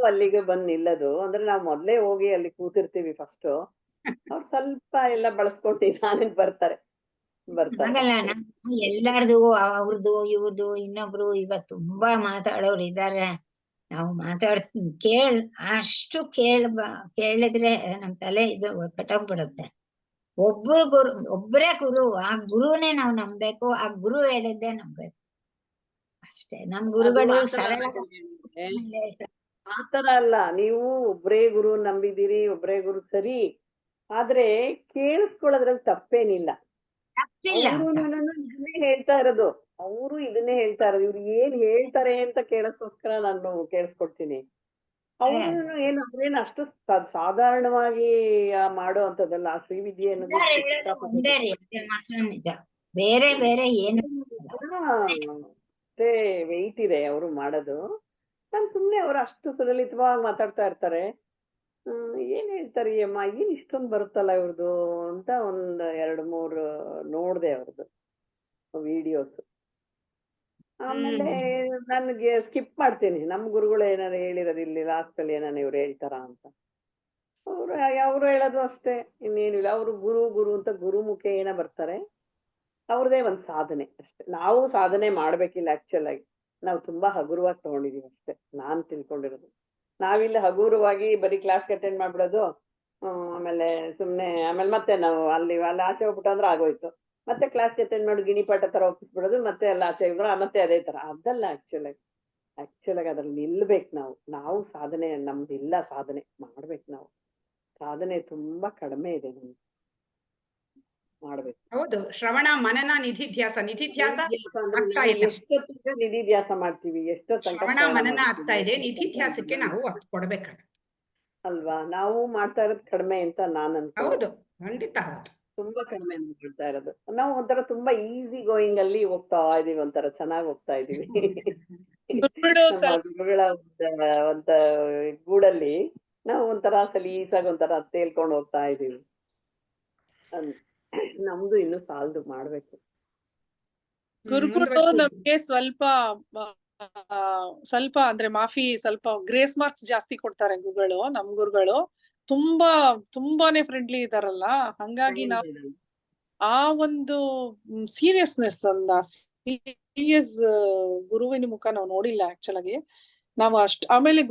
ಅಲ್ಲಿಗೆ ಬಂದು ನಿಲ್ಲದು ಅಂದ್ರೆ ನಾವು ಮೊದ್ಲೇ ಹೋಗಿ ಅಲ್ಲಿ ಕೂತಿರ್ತೀವಿ ಫಸ್ಟ್. ಅವ್ರು ಸ್ವಲ್ಪ ಎಲ್ಲ ಬಳಸ್ಕೊಂಡು ನಾನೇನ್ ಬರ್ತಾರೆ. ಹಾಗಲ್ಲ, ಎಲ್ಲಾರ್ದು ಅವ್ರದ್ದು ಇವ್ರದ್ದು ಇನ್ನೊಬ್ರು ಈಗ ತುಂಬಾ ಮಾತಾಡೋರು ಇದಾರೆ. ನಾವು ಅಷ್ಟು ಕೇಳಿದ್ರೆ ನಮ್ ತಲೆ ಇದು ಕೆಟ್ಟೋಗ್ಬಿಡುತ್ತೆ. ಒಬ್ಬರೇ ಗುರು, ಆ ಗುರುನೇ ನಾವು ನಂಬೇಕು, ಆ ಗುರು ಹೇಳಿದ್ದೆ ನಂಬೇಕು ಅಷ್ಟೇ. ನಮ್ ಗುರುಗಳು ಸರಳ ಆತರ ಅಲ್ಲ. ನೀವು ಒಬ್ರೇ ಗುರು ನಂಬಿದಿರಿ, ಒಬ್ರೇ ಗುರು ಸರಿ, ಆದ್ರೆ ಕೇಳಿಸ್ಕೊಳ್ಳೋದ್ರಲ್ಲಿ ತಪ್ಪೇನಿಲ್ಲ. ಇದನ್ನೇ ಹೇಳ್ತಾ ಇರೋದು, ಅವರು ಇದನ್ನೇ ಹೇಳ್ತಾ ಇರೋದು. ಇವ್ರು ಏನ್ ಹೇಳ್ತಾರೆ ಅಂತ ಕೇಳೋಕ್ಕೋಸ್ಕರ ನಾನು ಕೇಳಿಸ್ಕೊಡ್ತೀನಿ. ಅವ್ರು ಏನು ಅವ್ರೇನು ಅಷ್ಟು ಸಾಧಾರಣವಾಗಿ ಮಾಡೋ ಅಂತದಲ್ಲ. ಶ್ರೀವಿದ್ಯೆ ಅನ್ನೋದು ಬೇರೆ ಬೇರೆ ಏನು ವೆಯ್ಟ್ ಇದೆ ಅವರು ಮಾಡೋದು. ನಾನ್ ಸುಮ್ನೆ ಅವ್ರು ಅಷ್ಟು ಸುಲಲಿತವಾಗಿ ಮಾತಾಡ್ತಾ ಇರ್ತಾರೆ. ಏನ್ ಹೇಳ್ತಾರೆ ಅಮ್ಮ, ಏನ್ ಇಷ್ಟೊಂದು ಬರುತ್ತಲ್ಲ ಇವ್ರದ್ದು ಅಂತ ಒಂದ್ 2-3 ನೋಡ್ದೆ ಅವ್ರದ್ದು ವಿಡಿಯೋಸ್. ಆಮೇಲೆ ನನ್ಗೆ ಸ್ಕಿಪ್ ಮಾಡ್ತೀನಿ. ನಮ್ ಗುರುಗಳು ಏನಾರು ಹೇಳಿರೋದು ಇಲ್ಲಿ ಲಾಸ್ಟ್ ಅಲ್ಲಿ ಏನಾರು ಇವ್ರು ಹೇಳ್ತಾರ ಅಂತ. ಅವ್ರು ಹೇಳೋದು ಅಷ್ಟೇ, ಇನ್ನೇನಿಲ್ಲ. ಅವ್ರು ಗುರು ಅಂತ ಗುರುಮುಖೇನ ಬರ್ತಾರೆ. ಅವ್ರದೇ ಒಂದ್ ಸಾಧನೆ ಅಷ್ಟೇ. ನಾವು ಸಾಧನೆ ಮಾಡ್ಬೇಕಿಲ್ಲ. ಆಕ್ಚುಲ್ ಆಗಿ ನಾವು ತುಂಬಾ ಹಗುರವಾಗಿ ತಗೊಂಡಿದೀವಿ ಅಷ್ಟೇ, ನಾನ್ ತಿಳ್ಕೊಂಡಿರೋದು. ನಾವಿಲ್ಲಿ ಹಗುರವಾಗಿ ಬರೀ ಕ್ಲಾಸ್ ಅಟೆಂಡ್ ಮಾಡ್ಬಿಡೋದು, ಆಮೇಲೆ ಸುಮ್ನೆ, ಆಮೇಲೆ ಮತ್ತೆ ನಾವು ಅಲ್ಲಿ ಆಚೆ ಹೋಗ್ಬಿಟ್ಟು ಅಂದ್ರೆ ಆಗೋಯ್ತು. ಮತ್ತೆ ಕ್ಲಾಸ್ ಅಟೆಂಡ್ ಮಾಡಿ ಗಿಣಿಪಾಠ ತರ ಒಪ್ಪಿಸ್ಬಿಡೋದು, ಮತ್ತೆ ಎಲ್ಲ ಆಚೆ ಹೋಗ್ಬಿಡೋ, ಮತ್ತೆ ಅದೇ ತರ. ಅದಲ್ಲ ಆಕ್ಚುಲ್ ಆಗಿ ಅದ್ರಲ್ಲಿ ನಿಲ್ಬೇಕು ನಾವು ಸಾಧನೆ ನಮ್ದಿಲ್ಲ. ಸಾಧನೆ ಮಾಡ್ಬೇಕು ನಾವು. ಸಾಧನೆ ತುಂಬಾ ಕಡಿಮೆ ಇದೆ ನಮ್ಗೆ, ಮಾಡ್ಬೇಕು. ಹೌದು, ಶ್ರವಣ ಮನನ ನಿಧಿಧ್ಯಾಸ ಆಗ್ತಾ ಇಲ್ಲ. ಎಷ್ಟೊತ್ತಿಗೆ ನಿಧಿಧ್ಯಾಸ ಮಾಡ್ತೀವಿ, ಶ್ರವಣ ಮನನ ಆಗ್ತಾ ಇದೆ, ನಿಧಿಧ್ಯಾಸಕ್ಕೆ ನಾವು ಒತ್ತು ಕೊಡ್ಬೇಕಾಗತ್ತೆ ಅಲ್ವಾ? ನಾವು ಮಾಡ್ತಾ ಇರೋದು ಕಡಿಮೆ ಅಂತ ನಾನು ಅನ್ಕೊಂಡು. ಹೌದು, ಖಂಡಿತ ಹೌದು. ತುಂಬಾ ಕಡಿಮೆ ಮಾಡ್ತಾ ಇರೋದು. ನಾವು ಒಂಥರ ತುಂಬಾ ಈಸಿ ಗೋಯಿಂಗ್ ಅಲ್ಲಿ ಹೋಗ್ತಾ ಇದೀವಿ, ಒಂಥರ ಚೆನ್ನಾಗಿ ಹೋಗ್ತಾ ಇದೀವಿ. ಗುರುಗಳ ಒಂದ ಗೂಡಲ್ಲಿ ನಾವು ಒಂಥರ ಸಲೀಸಾಗಿ ಒಂಥರ ತೇಲ್ಕೊಂಡು ಹೋಗ್ತಾ ಇದೀವಿ. ನಮ್ದು ಇನ್ನು ಸಾಲದು ಮಾಡ್ಬೇಕು. ಗುರುಗಳು ನಮ್ಗೆ ಸ್ವಲ್ಪ ಅಂದ್ರೆ ಮಾಫಿ ಸ್ವಲ್ಪ ಗ್ರೇಸ್ ಮಾರ್ಕ್ಸ್ ಜಾಸ್ತಿ ಕೊಡ್ತಾರೆ ಗುರುಗಳು. ನಮ್ ಗುರುಗಳು ತುಂಬಾನೇ ಫ್ರೆಂಡ್ಲಿ ಇದಾರಲ್ಲ, ಹಂಗಾಗಿ ನಾವು ಆ ಒಂದು ಸೀರಿಯಸ್ನೆಸ್, ಸೀರಿಯಸ್ ಗುರುವಿನ ಮುಖ ನಾವು ನೋಡಿಲ್ಲ ಆಕ್ಚುಲ್ ಆಗಿ. ನಾವು ಆಮೇಲೆ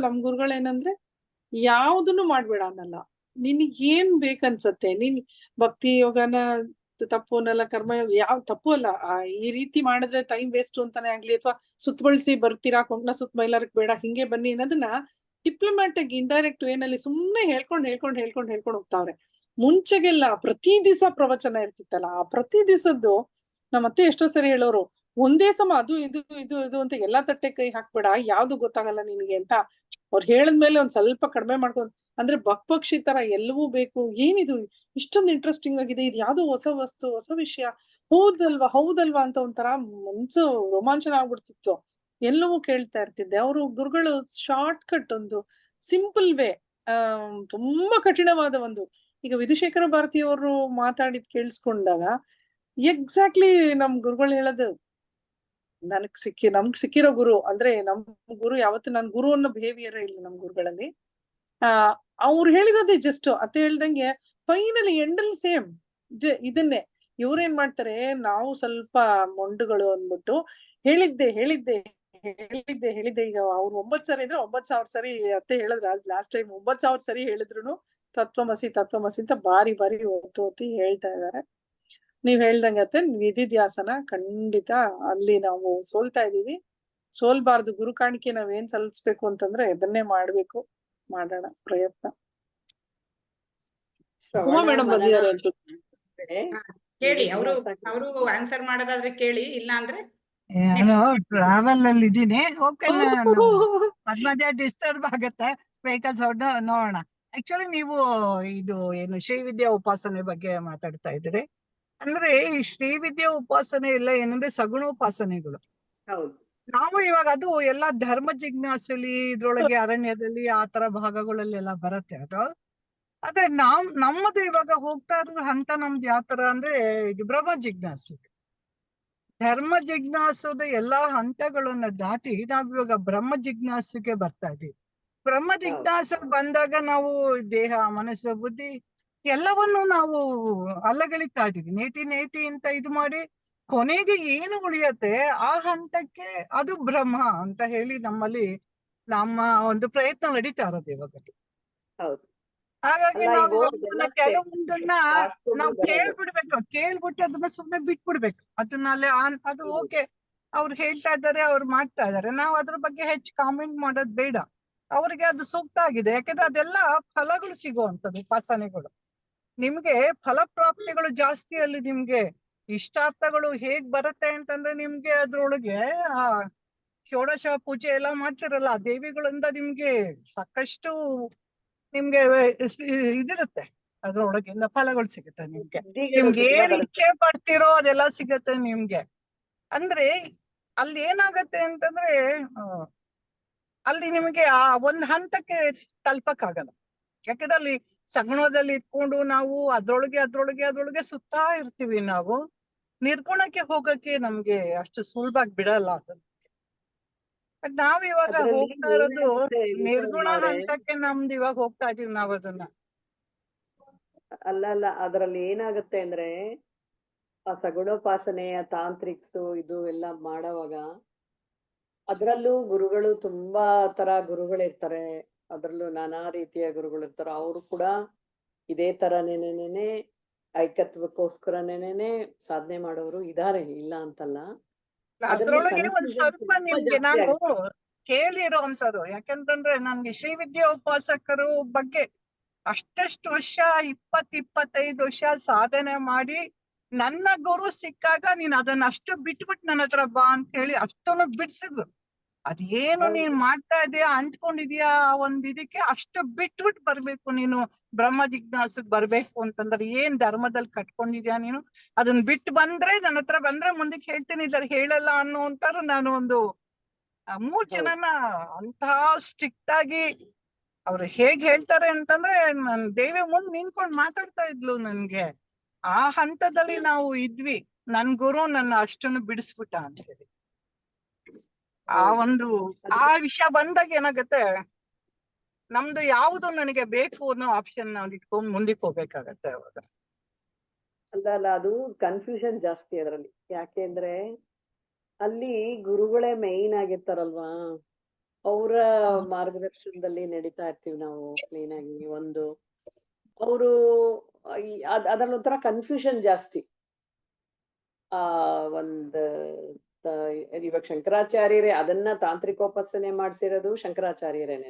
ನಮ್ ಗುರುಗಳು ಏನಂದ್ರೆ ಯಾವ್ದನ್ನು ಮಾಡ್ಬೇಡ ಅನ್ನಲ್ಲ. ನಿನಗ್ ಏನ್ ಬೇಕನ್ಸತ್ತೆ, ನೀನ್ ಭಕ್ತಿ ಯೋಗನ ತಪ್ಪು ಅನ್ನಲ್ಲ, ಕರ್ಮಯೋಗ ಯಾವ ತಪ್ಪು ಅಲ್ಲ. ಈ ರೀತಿ ಮಾಡಿದ್ರೆ ಟೈಮ್ ವೇಸ್ಟ್ ಅಂತಾನೆ ಆಗ್ಲಿ, ಅಥವಾ ಸುತ್ತಬಳಿಸಿ ಬರ್ತೀರಾ ಕೊಂಡ್ನ ಸುತ್ತ ಮೈಲಾರಕ್ ಬೇಡ, ಹಿಂಗೆ ಬನ್ನಿ ಅನ್ನೋದನ್ನ ಡಿಪ್ಲೊಮ್ಯಾಟಿಕ್ ಇಂಡೈರೆಕ್ಟ್ ವೇನಲ್ಲಿ ಸುಮ್ನೆ ಹೇಳ್ಕೊಂಡು ಹೋಗ್ತಾವ್ರೆ. ಮುಂಚೆಗೆಲ್ಲ ಪ್ರತಿ ದಿವಸ ಪ್ರವಚನ ಇರ್ತಿತ್ತಲ್ಲ, ಆ ಪ್ರತಿ ದಿವಸದ್ದು ನಮ್ಮತ್ತೆ ಎಷ್ಟೋ ಸರಿ ಹೇಳೋರು, ಒಂದೇ ಸಮ ಅದು ಇದು ಅಂತ ಎಲ್ಲಾ ತಟ್ಟೆ ಕೈ ಹಾಕ್ಬೇಡ, ಯಾವ್ದು ಗೊತ್ತಾಗಲ್ಲ ನಿನ್ಗೆ ಅಂತ. ಅವ್ರು ಹೇಳದ್ಮೇಲೆ ಒಂದ್ ಸ್ವಲ್ಪ ಕಡಿಮೆ ಮಾಡ್ಕೊಂಡು, ಅಂದ್ರೆ ಬಕ್ಪಕ್ಷಿ ತರ ಎಲ್ಲವೂ ಬೇಕು, ಏನಿದು ಇಷ್ಟೊಂದು ಇಂಟ್ರೆಸ್ಟಿಂಗ್ ಆಗಿದೆ, ಇದು ಯಾವ್ದೋ ಹೊಸ ವಸ್ತು, ಹೊಸ ವಿಷಯ, ಹೌದಲ್ವಾ ಅಂತ ಒಂಥರ ಮನ್ಸು ರೋಮಾಂಚನ ಆಗ್ಬಿಡ್ತಿತ್ತು. ಎಲ್ಲವೂ ಕೇಳ್ತಾ ಇರ್ತಿದ್ದೆ. ಅವರು ಗುರುಗಳು ಶಾರ್ಟ್ ಕಟ್, ಒಂದು ಸಿಂಪಲ್ ವೇ, ತುಂಬಾ ಕಠಿಣವಾದ ಒಂದು, ಈಗ ವಿಧುಶೇಖರ ಭಾರತಿಯವರು ಮಾತಾಡಿದ್ ಕೇಳಿಸ್ಕೊಂಡಾಗ ಎಕ್ಸಾಕ್ಟ್ಲಿ ನಮ್ ಗುರುಗಳು ಹೇಳೋದು, ನಮ್ಗ್ ಸಿಕ್ಕಿರೋ ಗುರು ಅಂದ್ರೆ, ನಮ್ ಗುರು ಯಾವತ್ತು ನನ್ ಗುರು ಅನ್ನೋ ಬಿಹೇವಿಯರ್ ಇಲ್ಲ ನಮ್ ಗುರುಗಳಲ್ಲಿ. ಅವ್ರು ಹೇಳಿರೋದೇ ಜಸ್ಟ್ ಅತ್ತೆ ಹೇಳ್ದಂಗೆ ಫೈನಲಿ ಎಂಡಲ್ಲಿ ಸೇಮ್ ಇದನ್ನೇ. ಇವ್ರೇನ್ ಮಾಡ್ತಾರೆ, ನಾವು ಸ್ವಲ್ಪ ಮೊಂಡುಗಳು ಅಂದ್ಬಿಟ್ಟು ಹೇಳಿದ್ದೆ ಈಗ ಅವ್ರು 9 ಸರಿ ಇದ್ರೆ 9,000 ಸರಿ ಅತ್ತೆ ಹೇಳಿದ್ರ. ಲಾಸ್ಟ್ ಟೈಮ್ 9,000 ಸರಿ ಹೇಳಿದ್ರು ತತ್ವಮಸಿ ಅಂತ ಬಾರಿ ಒತ್ತಿ ಹೇಳ್ತಾ ಇದಾರೆ. ನೀವ್ ಹೇಳ್ದಂಗತ್ತೆ ನಿಧಿಧ್ಯಾಸನ ಖಂಡಿತ ಅಲ್ಲಿ ನಾವು ಸೋಲ್ತಾ ಇದೀವಿ. ಸೋಲ್ಬಾರ್ದು. ಗುರು ಕಾಣಿಕೆ ನಾವೇನ್ ಸಲ್ಲಿಸ್ಬೇಕು ಅಂತಂದ್ರೆ ಇದನ್ನೇ ಮಾಡ್ಬೇಕು, ಮಾಡೋಣ ಪ್ರಯತ್ನ. ಉಮಾ ಮೇಡಮ್ ಬಂದಿದ್ದಾರೆ ಅನ್ಸುತ್ತೆ. ಕೇಳಿ, ಅವರು ಸಾಕು. ಅವರು ಆನ್ಸರ್ ಮಾಡೋದಾದ್ರೆ ಕೇಳಿ, ಇಲ್ಲ ಅಂದ್ರೆ ನಾನು ಟ್ರಾವೆಲ್ ಅಲ್ಲಿ ಇದ್ದೀನಿ. ಓಕೆ, ನಾನು ಮಧ್ಯ ಮಧ್ಯ ಡಿಸ್ಟರ್ಬ್ ಆಗತ್ತೆ, ವೆಹಿಕಲ್ಸ್ ಹೊಡೆದು ನೋಡೋಣ. ಆಕ್ಚುಲಿ ನೀವು ಇದು ಏನು ಶ್ರೀವಿದ್ಯಾ ಉಪಾಸನೆ ಬಗ್ಗೆ ಮಾತಾಡ್ತಾ ಇದ್ದೀರಿ. ಅಂದ್ರೆ ಈ ಶ್ರೀವಿದ್ಯಾ ಉಪಾಸನೆ ಎಲ್ಲ ಏನಂದ್ರೆ ಸಗುಣೋಪಾಸನೆಗಳು. ಹೌದು. ನಾವು ಇವಾಗ ಅದು ಎಲ್ಲ ಧರ್ಮ ಜಿಜ್ಞಾಸಲಿ ಇದ್ರೊಳಗೆ ಅರಣ್ಯದಲ್ಲಿ ಆ ತರ ಭಾಗಗಳಲ್ಲೆಲ್ಲ ಬರುತ್ತೆ ಅದು. ಆದ್ರೆ ನಮ್ಮದು ಇವಾಗ ಹೋಗ್ತಾ ಇರೋ ಹಂತ ನಮ್ದು ಯಾವ ತರ ಅಂದ್ರೆ ಇದು ಬ್ರಹ್ಮ ಜಿಜ್ಞಾಸೆ. ಧರ್ಮ ಜಿಜ್ಞಾಸದ ಎಲ್ಲಾ ಹಂತಗಳನ್ನ ದಾಟಿ ನಾವಿವಾಗ ಬ್ರಹ್ಮ ಜಿಜ್ಞಾಸೆಗೆ ಬರ್ತಾ ಇದೀವಿ. ಬ್ರಹ್ಮ ಜಿಜ್ಞಾಸೆ ಬಂದಾಗ ನಾವು ದೇಹ, ಮನಸ್ಸು, ಬುದ್ಧಿ ಎಲ್ಲವನ್ನು ನಾವು ಅಲ್ಲಗಳಿತಾ ಇದೀವಿ. ನೇತಿ ಅಂತ ಇದು ಮಾಡಿ ಕೊನೆಗೆ ಏನು ಉಳಿಯತ್ತೆ ಆ ಹಂತಕ್ಕೆ ಅದು ಬ್ರಹ್ಮ ಅಂತ ಹೇಳಿ ನಮ್ಮಲ್ಲಿ ನಮ್ಮ ಒಂದು ಪ್ರಯತ್ನ ನಡೀತಾ ಇರೋದು ಇವಾಗ. ಹೌದು. ಹಾಗಾಗಿ ಅಲ್ಲ, ನಾವು ಇವು ಇವಾಗ ಅದೆಲ್ಲ ಕೆಲವೊಂದನ್ನ ಶಾಸ್ತ್ರದಲ್ಲಿ ನಾವು ಬರೋದು. ಕೇಳ್ಬಿಟ್ಟು ಅದನ್ನ ಸುಮ್ನೆ ಬಿಟ್ಬಿಡ್ಬೇಕು. ಅದನ್ನಲ್ಲಿ ಅದು ಓಕೆ, ಅವ್ರು ಹೇಳ್ತಾ ಇದ್ದಾರೆ, ಅವ್ರು ಮಾಡ್ತಾ ಇದಾರೆ, ನಾವು ಅದ್ರ ಬಗ್ಗೆ ಹೆಚ್ಚು ಕಾಮೆಂಟ್ ಮಾಡೋದು ಬೇಡ. ಅವ್ರಿಗೆ ಅದು ಸೂಕ್ತ ಆಗಿದೆ, ಯಾಕಂದ್ರೆ ಅದೆಲ್ಲ ಫಲಗಳು ಸಿಗುವಂಥದ್ದು ಉಪಾಸನೆಗಳು. ನಿಮ್ಗೆ ಫಲಪ್ರಾಪ್ತಿಗಳು ಜಾಸ್ತಿ. ಅಲ್ಲಿ ನಿಮ್ಗೆ ಇಷ್ಟಾರ್ಥಗಳು ಹೇಗ್ ಬರುತ್ತೆ ಅಂತಂದ್ರೆ ನಿಮ್ಗೆ ಅದ್ರೊಳಗೆ ಆ ಷೋಡಶ ಪೂಜೆ ಎಲ್ಲ ಮಾಡ್ತಿರಲ್ಲ, ಆ ದೇವಿಗಳಿಂದ ನಿಮ್ಗೆ ಸಾಕಷ್ಟು ನಿಮ್ಗೆ ಇದಿರುತ್ತೆ, ಅದ್ರೊಳಗಿಂದ ಫಲಗಳು ಸಿಗುತ್ತೆ ನಿಮ್ಗೆ. ಸಿದ್ಧಿಗಳು ನಿಮ್ಗೆ ತುಂಬಾ ಏನ್ ಬರುತ್ತೆ. ಇಚ್ಛೆ ಪಡ್ತಿರೋ ಅದೆಲ್ಲ ಸಿಗತ್ತೆ ನಿಮ್ಗೆ. ಅಂದ್ರೆ ಅಲ್ಲಿ ಏನಾಗತ್ತೆ ಅಂತಂದ್ರೆ ಅಲ್ಲಿ ನಿಮಗೆ ಆ ಒಂದ್ ಹಂತಕ್ಕೆ ತಲುಪಕ್ಕಾಗಲ್ಲ. ಯಾಕಂದ್ರೆ ಅಲ್ಲಿ ಸಗುಣದಲ್ಲಿ ಇಟ್ಕೊಂಡು ನಾವು ಅದ್ರೊಳಗೆ ಸುತ್ತಾ ಇರ್ತೀವಿ. ನಾವು ನಿರ್ಗುಣಕ್ಕೆ ಹೋಗಕ್ಕೆ ನಮ್ಗೆ ಅಷ್ಟು ಸುಲಭವಾಗಿ ಬಿಡಲ್ಲ ಅದನ್ನ. ಬಟ್ ನಾವ್ ಇವಾಗ ಅದ್ರಲ್ಲಿ ಹೋಗ್ತಾ ಇರೋದು ಏನಾಗುತ್ತೆ ನಿರ್ಗುಣ ಅವ್ರೆ, ಹಂತಕ್ಕೆ ನಮ್ದು ಇವಾಗ ಹೋಗ್ತಾ ಇದೀವಿ ನಾವ್ ಅದನ್ನ. ಅಲ್ಲ ಅದ್ರಲ್ಲಿ ಏನಾಗುತ್ತೆ ಅಂದ್ರೆ ಆ ಸಗುಣೋಪಾಸನೆ, ಆ ತಾಂತ್ರಿಕ್ಸ್ ಇದು ಎಲ್ಲ ಮಾಡೋವಾಗ ಅದ್ರಲ್ಲೂ ಗುರುಗಳು ತುಂಬಾ ತರ ಗುರುಗಳಿರ್ತಾರೆ. ಅದ್ರಲ್ಲೂ ನಾನಾ ರೀತಿಯ ಗುರುಗಳಿರ್ತಾರೆ. ಅವರು ಕೂಡ ಇದೇ ತರನೇನೆ ಐಕತ್ವಕ್ಕೋಸ್ಕರನೇನೆ ಸಾಧನೆ ಮಾಡೋರು ಇದಾರೆ, ಇಲ್ಲ ಅಂತಲ್ಲ. ಅದ್ರಲ್ಲಿ ಅದ್ರೊಳಗೆ ಒಂದ್ ಕನ್ಫ್ಯೂಷನ್ ಸ್ವಲ್ಪ ತುಂಬಾ ನಿಮ್ಗೆ ಜಾಸ್ತಿ ನಾನು ಆಗುತ್ತೆ. ಕೇಳಿರೋಂಥದ್ದು, ಯಾಕಂತಂದ್ರೆ ನನ್ಗೆ ಶ್ರೀವಿದ್ಯಾ ಉಪಾಸಕರು ಬಗ್ಗೆ ಅಷ್ಟಷ್ಟು ವರ್ಷ 25 ವರ್ಷ ಸಾಧನೆ ಮಾಡಿ ನನ್ನ ಗುರು ಸಿಕ್ಕಾಗ ನೀನ್ ಅದನ್ನ ಅಷ್ಟು ಬಿಟ್ಬಿಟ್ಟು ನನ್ನ ಹತ್ರ ಬಾ ಅಂತ ಹೇಳಿ ಅಷ್ಟನ್ನು ಬಿಡ್ಸಿದ್ರು. ಅದೇನು ನೀನ್ ಮಾಡ್ತಾ ಇದೀಯಾ ಅಂಟ್ಕೊಂಡಿದ್ಯಾ ಒಂದ್ ಇದಕ್ಕೆ ಅಷ್ಟು ಬಿಟ್ಬಿಟ್ಟು ಬರ್ಬೇಕು ನೀನು. ಬ್ರಹ್ಮ ಜಿಜ್ಞಾಸಕ್ ಬರ್ಬೇಕು ಅಂತಂದ್ರೆ ಏನ್ ಧರ್ಮದಲ್ಲಿ ಕಟ್ಕೊಂಡಿದ್ಯಾ ನೀನು, ಅದನ್ನ ಬಿಟ್ಟು ಬಂದ್ರೆ ನನ್ನ ಹತ್ರ ಬಂದ್ರೆ ಮುಂದಕ್ಕೆ ಹೇಳ್ತೀನಿ, ಇದ್ರ ಹೇಳಲ್ಲ ಅನ್ನೋ ನಾನು ಒಂದು 3 ಜನನ ಅಂತ ಸ್ಟ್ರಿಕ್ಟ್ ಆಗಿ ಅವ್ರು ಹೇಗ್ ಹೇಳ್ತಾರೆ ಅಂತಂದ್ರೆ ನನ್ ದೇವಿ ಮುಂದ್ ನಿಂತ್ಕೊಂಡ್ ಮಾತಾಡ್ತಾ ಇದ್ಲು ನನ್ಗೆ. ಆ ಹಂತದಲ್ಲಿ ನಾವು ಇದ್ವಿ. ನನ್ ಗುರು ನನ್ನ ಅಷ್ಟನ್ನು ಬಿಡಿಸ್ಬಿಟ್ಟ ಅಂತ ಹೇಳಿ. ಆ ಒಂದು ಆ ವಿಷಯ ಬಂದಾಗ ಏನಾಗತ್ತೆ, ನಮ್ದು ಯಾವುದು ನನಗೆ ಬೇಕು ಅನ್ನೋ ಆಪ್ಷನ್ ನಾವು ಇಟ್ಕೊಂಡ್ ಮುಂದಕ್ಕೆ ಹೋಗ್ಬೇಕಾಗತ್ತೆ ಅವಾಗ. ಅಲ್ಲ ಅದು ಕನ್ಫ್ಯೂಷನ್ ಜಾಸ್ತಿ ಅದ್ರಲ್ಲಿ. ಯಾಕೆಂದ್ರೆ ಅಲ್ಲಿ ಗುರುಗಳೇ ಮೇಯ್ನ್ ಆಗಿರ್ತಾರಲ್ವಾ, ಅವರ ಮಾರ್ಗದರ್ಶನದಲ್ಲಿ ನಡೀತಾ ಇರ್ತೀವಿ ನಾವು ಕ್ಲೀನ್ ಆಗಿ. ಒಂದು ಅವರು ಅದ್ರಲ್ಲಿ ಒಂಥರ ಕನ್ಫ್ಯೂಷನ್ ಜಾಸ್ತಿ. ಒಂದ್ ಇವಾಗ ಶಂಕರಾಚಾರ್ಯರೇ ಅದನ್ನ ತಾಂತ್ರಿಕೋಪಾಸನೆ ಮಾಡ್ಸಿರೋದು ಶಂಕರಾಚಾರ್ಯರೇನೆ.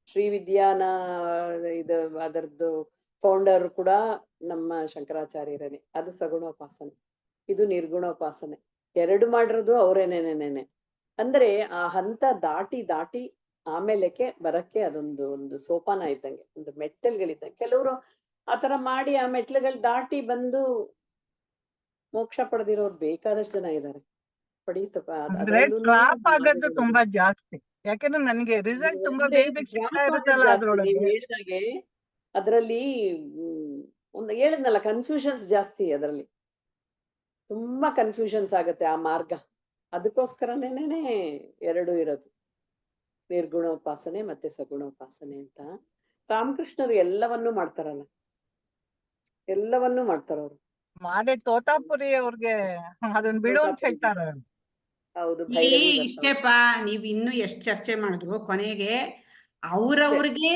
ಶ್ರೀವಿದ್ಯಾನ ಇದು ಅದರದ್ದು ಫೌಂಡರ್ ಕೂಡ ನಮ್ಮ ಶಂಕರಾಚಾರ್ಯರೇನೆ. ಅದು ಸಗುಣೋಪಾಸನೆ, ಇದು ನಿರ್ಗುಣೋಪಾಸನೆ, ಎರಡು ಮಾಡಿರೋದು ಅವರೇನೇನೇನೆ. ಅಂದ್ರೆ ಆ ಹಂತ ದಾಟಿ ಆಮೇಲೆಕ್ಕೆ ಬರಕ್ಕೆ ಒಂದು ಸೋಪಾನ ಇದ್ದಂಗೆ, ಒಂದು ಮೆಟ್ಟಲ್ಗಳಿದ್ದಂಗೆ. ಕೆಲವರು ಆತರ ಮಾಡಿ ಆ ಮೆಟ್ಲುಗಳು ದಾಟಿ ಬಂದು ಮೋಕ್ಷ ಪಡೆದಿರೋರು ಬೇಕಾದಷ್ಟು ಜನ ಇದ್ದಾರೆ. ಅಂದ್ರೆ ಟ್ರಾಪ್ ಆಗೋದು ತುಂಬಾ ಜಾಸ್ತಿ. ಯಾಕಂದ್ರೆ ನನ್ಗೆ ರಿಸಲ್ಟ್ ತುಂಬಾ ಬೇಗ ಸಿಗ್ತಾ ಇರುತ್ತಲ್ಲ ಅದ್ರೊಳಗೆ. ನೀವ್ ಹೇಳಿದಾಗೆ ಅದ್ರಲ್ಲಿ ಒಂದು ಹೇಳಿದ್ನಲ್ಲ, ಕನ್ಫ್ಯೂಷನ್ಸ್ ಜಾಸ್ತಿ. ಅದ್ರಲ್ಲಿ ತುಂಬಾ ಕನ್ಫ್ಯೂಷನ್ಸ್ ಆಗತ್ತೆ ಆ ಮಾರ್ಗ. ಅದಕ್ಕೋಸ್ಕರನೇನೆ ಎರಡು ಇರೋದು, ನಿರ್ಗುಣೋಪಾಸನೆ ಮತ್ತೆ ಸಗುಣೋಪಾಸನೆ ಅಂತ. ರಾಮಕೃಷ್ಣರು ಎಲ್ಲವನ್ನೂ ಮಾಡ್ತಾರಲ್ಲ, ಎಲ್ಲವನ್ನೂ ಮಾಡ್ತಾರ ಅವ್ರು. ಮಾಡಿ ತೋತಾಪುರಿ ಅವ್ರಿಗೆ ಅದನ್ನ ಬಿಡು ಅಂತ ಹೇಳ್ತಾರ. ಹೌದು, ಇಲ್ಲಿ ಭೈರವಿ ಬರ್ತಾಳೆ. ಇಷ್ಟೇಪಾ, ನೀವ್ ಇನ್ನು ಎಷ್ಟ್ ಚರ್ಚೆ ಮಾಡಿದ್ರು ಕೊನೆಗೆ ಅವ್ರವ್ರಿಗೆ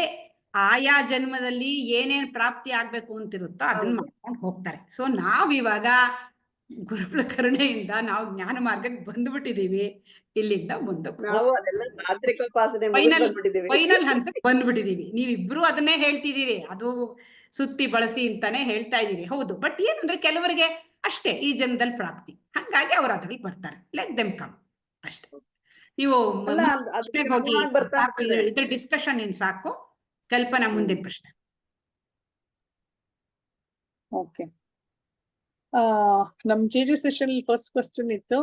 ಆಯಾ ಜನ್ಮದಲ್ಲಿ ಏನೇನ್ ಪ್ರಾಪ್ತಿ ಆಗ್ಬೇಕು ಅಂತಿರುತ್ತೋ ಅದನ್ನ ಮಾಡ್ಕೊಂಡು ಹೋಗ್ತಾರೆ. ಸೊ ನಾವಿವಾಗ ಗುರುಗಳ ಕರುಣೆಯಿಂದ ನಾವು ಜ್ಞಾನ ಮಾರ್ಗಕ್ಕೆ ಬಂದ್ಬಿಟ್ಟಿದೀವಿ. ಇಲ್ಲಿಂದ ಮುಂದಕ್ಕೆ ನಾವು ಅದೆಲ್ಲ ತಾಂತ್ರಿಕೋಪಾಸನೆ ಬಂದ್ಬಿಟ್ಟಿದೀವಿ. ಫೈನಲ್ ಹಂತಕ್ಕೆ ಬಂದ್ಬಿಟ್ಟಿದೀವಿ. ನೀವಿಬ್ರು ಅದನ್ನೇ ಹೇಳ್ತಿದ್ದೀರಿ, ಅದು ಸುತ್ತಿ ಬಳಸಿ ಅಂತಾನೆ ಹೇಳ್ತಾ ಇದ್ದೀರಿ. ಹೌದು, ಬಟ್ ಏನಂದ್ರೆ ಕೆಲವರಿಗೆ ಅಷ್ಟೇ ಈ ಜನ್ಮದಲ್ಲಿ ಪ್ರಾಪ್ತಿ. ಹಾಗಾಗಿ ಅವ್ರು ಅದ್ರಲ್ಲಿ ಬರ್ತಾರೆ. ಲೆಟ್ ದೆಮ್ ಕಮ್ ಅಷ್ಟೇ. ನೀವು ಅಲ್ಲ, ಪ್ರಶ್ನೆಗೆ ಹೋಗಿ ಬರ್ತಾ ಸಾಕು, ಇದ್ರ ಡಿಸ್ಕಷನ್ ಏನ್ ಸಾಕು. ಕಲ್ಪನಾ ಮುಂದಿನ ಪ್ರಶ್ನೆ. ಓಕೆ, ನಮ್ ಜೆ ಸೆಷನ್ ಫಸ್ಟ್ ಕ್ವಶನ್ ಇತ್ತು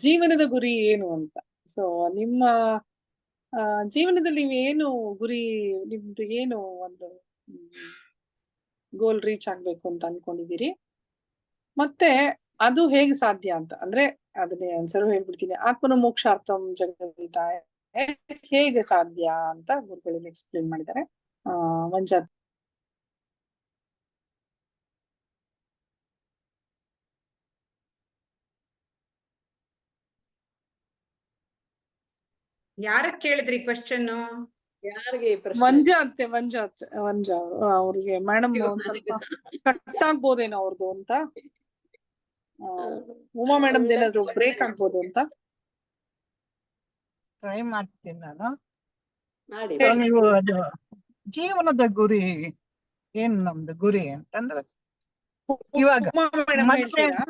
ಜೀವನದ ಗುರಿ ಏನು ಅಂತ. ಸೊ ನಿಮ್ಮ ಜೀವನದಲ್ಲಿ ನೀವೇನು ಗುರಿ, ನಿಮ್ದು ಏನು ಒಂದು ಗೋಲ್ ರೀಚ್ ಆಗ್ಬೇಕು ಅಂತ ಅನ್ಕೊಂಡಿದ್ದೀರಿ, ಮತ್ತೆ ಅದು ಹೇಗೆ ಸಾಧ್ಯ ಅಂತ. ಅಂದ್ರೆ ಅದನ್ನೇ ಆನ್ಸರ್ ಹೇಳ್ಬಿಡ್ತೀನಿ. ಆತ್ಮನ ಮೋಕ್ಷಾರ್ಥಂ ಜಗದಿತ ಹೇಗೆ ಸಾಧ್ಯ ಅಂತ ಗುರುಗಳಲ್ಲಿ ಎಕ್ಸ್ಪ್ಲೇನ್ ಮಾಡಿದ್ದಾರೆ. ಮಂಜ ಯಾರ ಕೇಳಿದ್ರಿ ಕ್ವಶನ್? ಯಾರಿಗೆ ಮಂಜ ಅವ್ರಿಗೆ ಮೇಡಮ್ ಒಂದ್ ಸ್ವಲ್ಪ ಕಟ್ ಆಗ್ಬೋದೇನೋ ಅವ್ರದ್ದು ಅಂತ. ಉಮಾ ಮೇಡಮ್ ಏನಾದ್ರು ಬ್ರೇಕ್ ಆಗ್ಬೋದು ಅಂತ ಟ್ರೈ ಮಾಡ್ತೀನಿ ನಾನು. ಮಾಡಿ. So, ನೀವು ಅದು ಜೀವನದ ಗುರಿ ಏನ್ ನಮ್ದು ಗುರಿ ಅಂತಂದ್ರೆ ಇವಾಗ ಉಮಾ ಮೇಡಮ್ ಮತ್ತೆ ಹೇಳ್ತೀರಾ?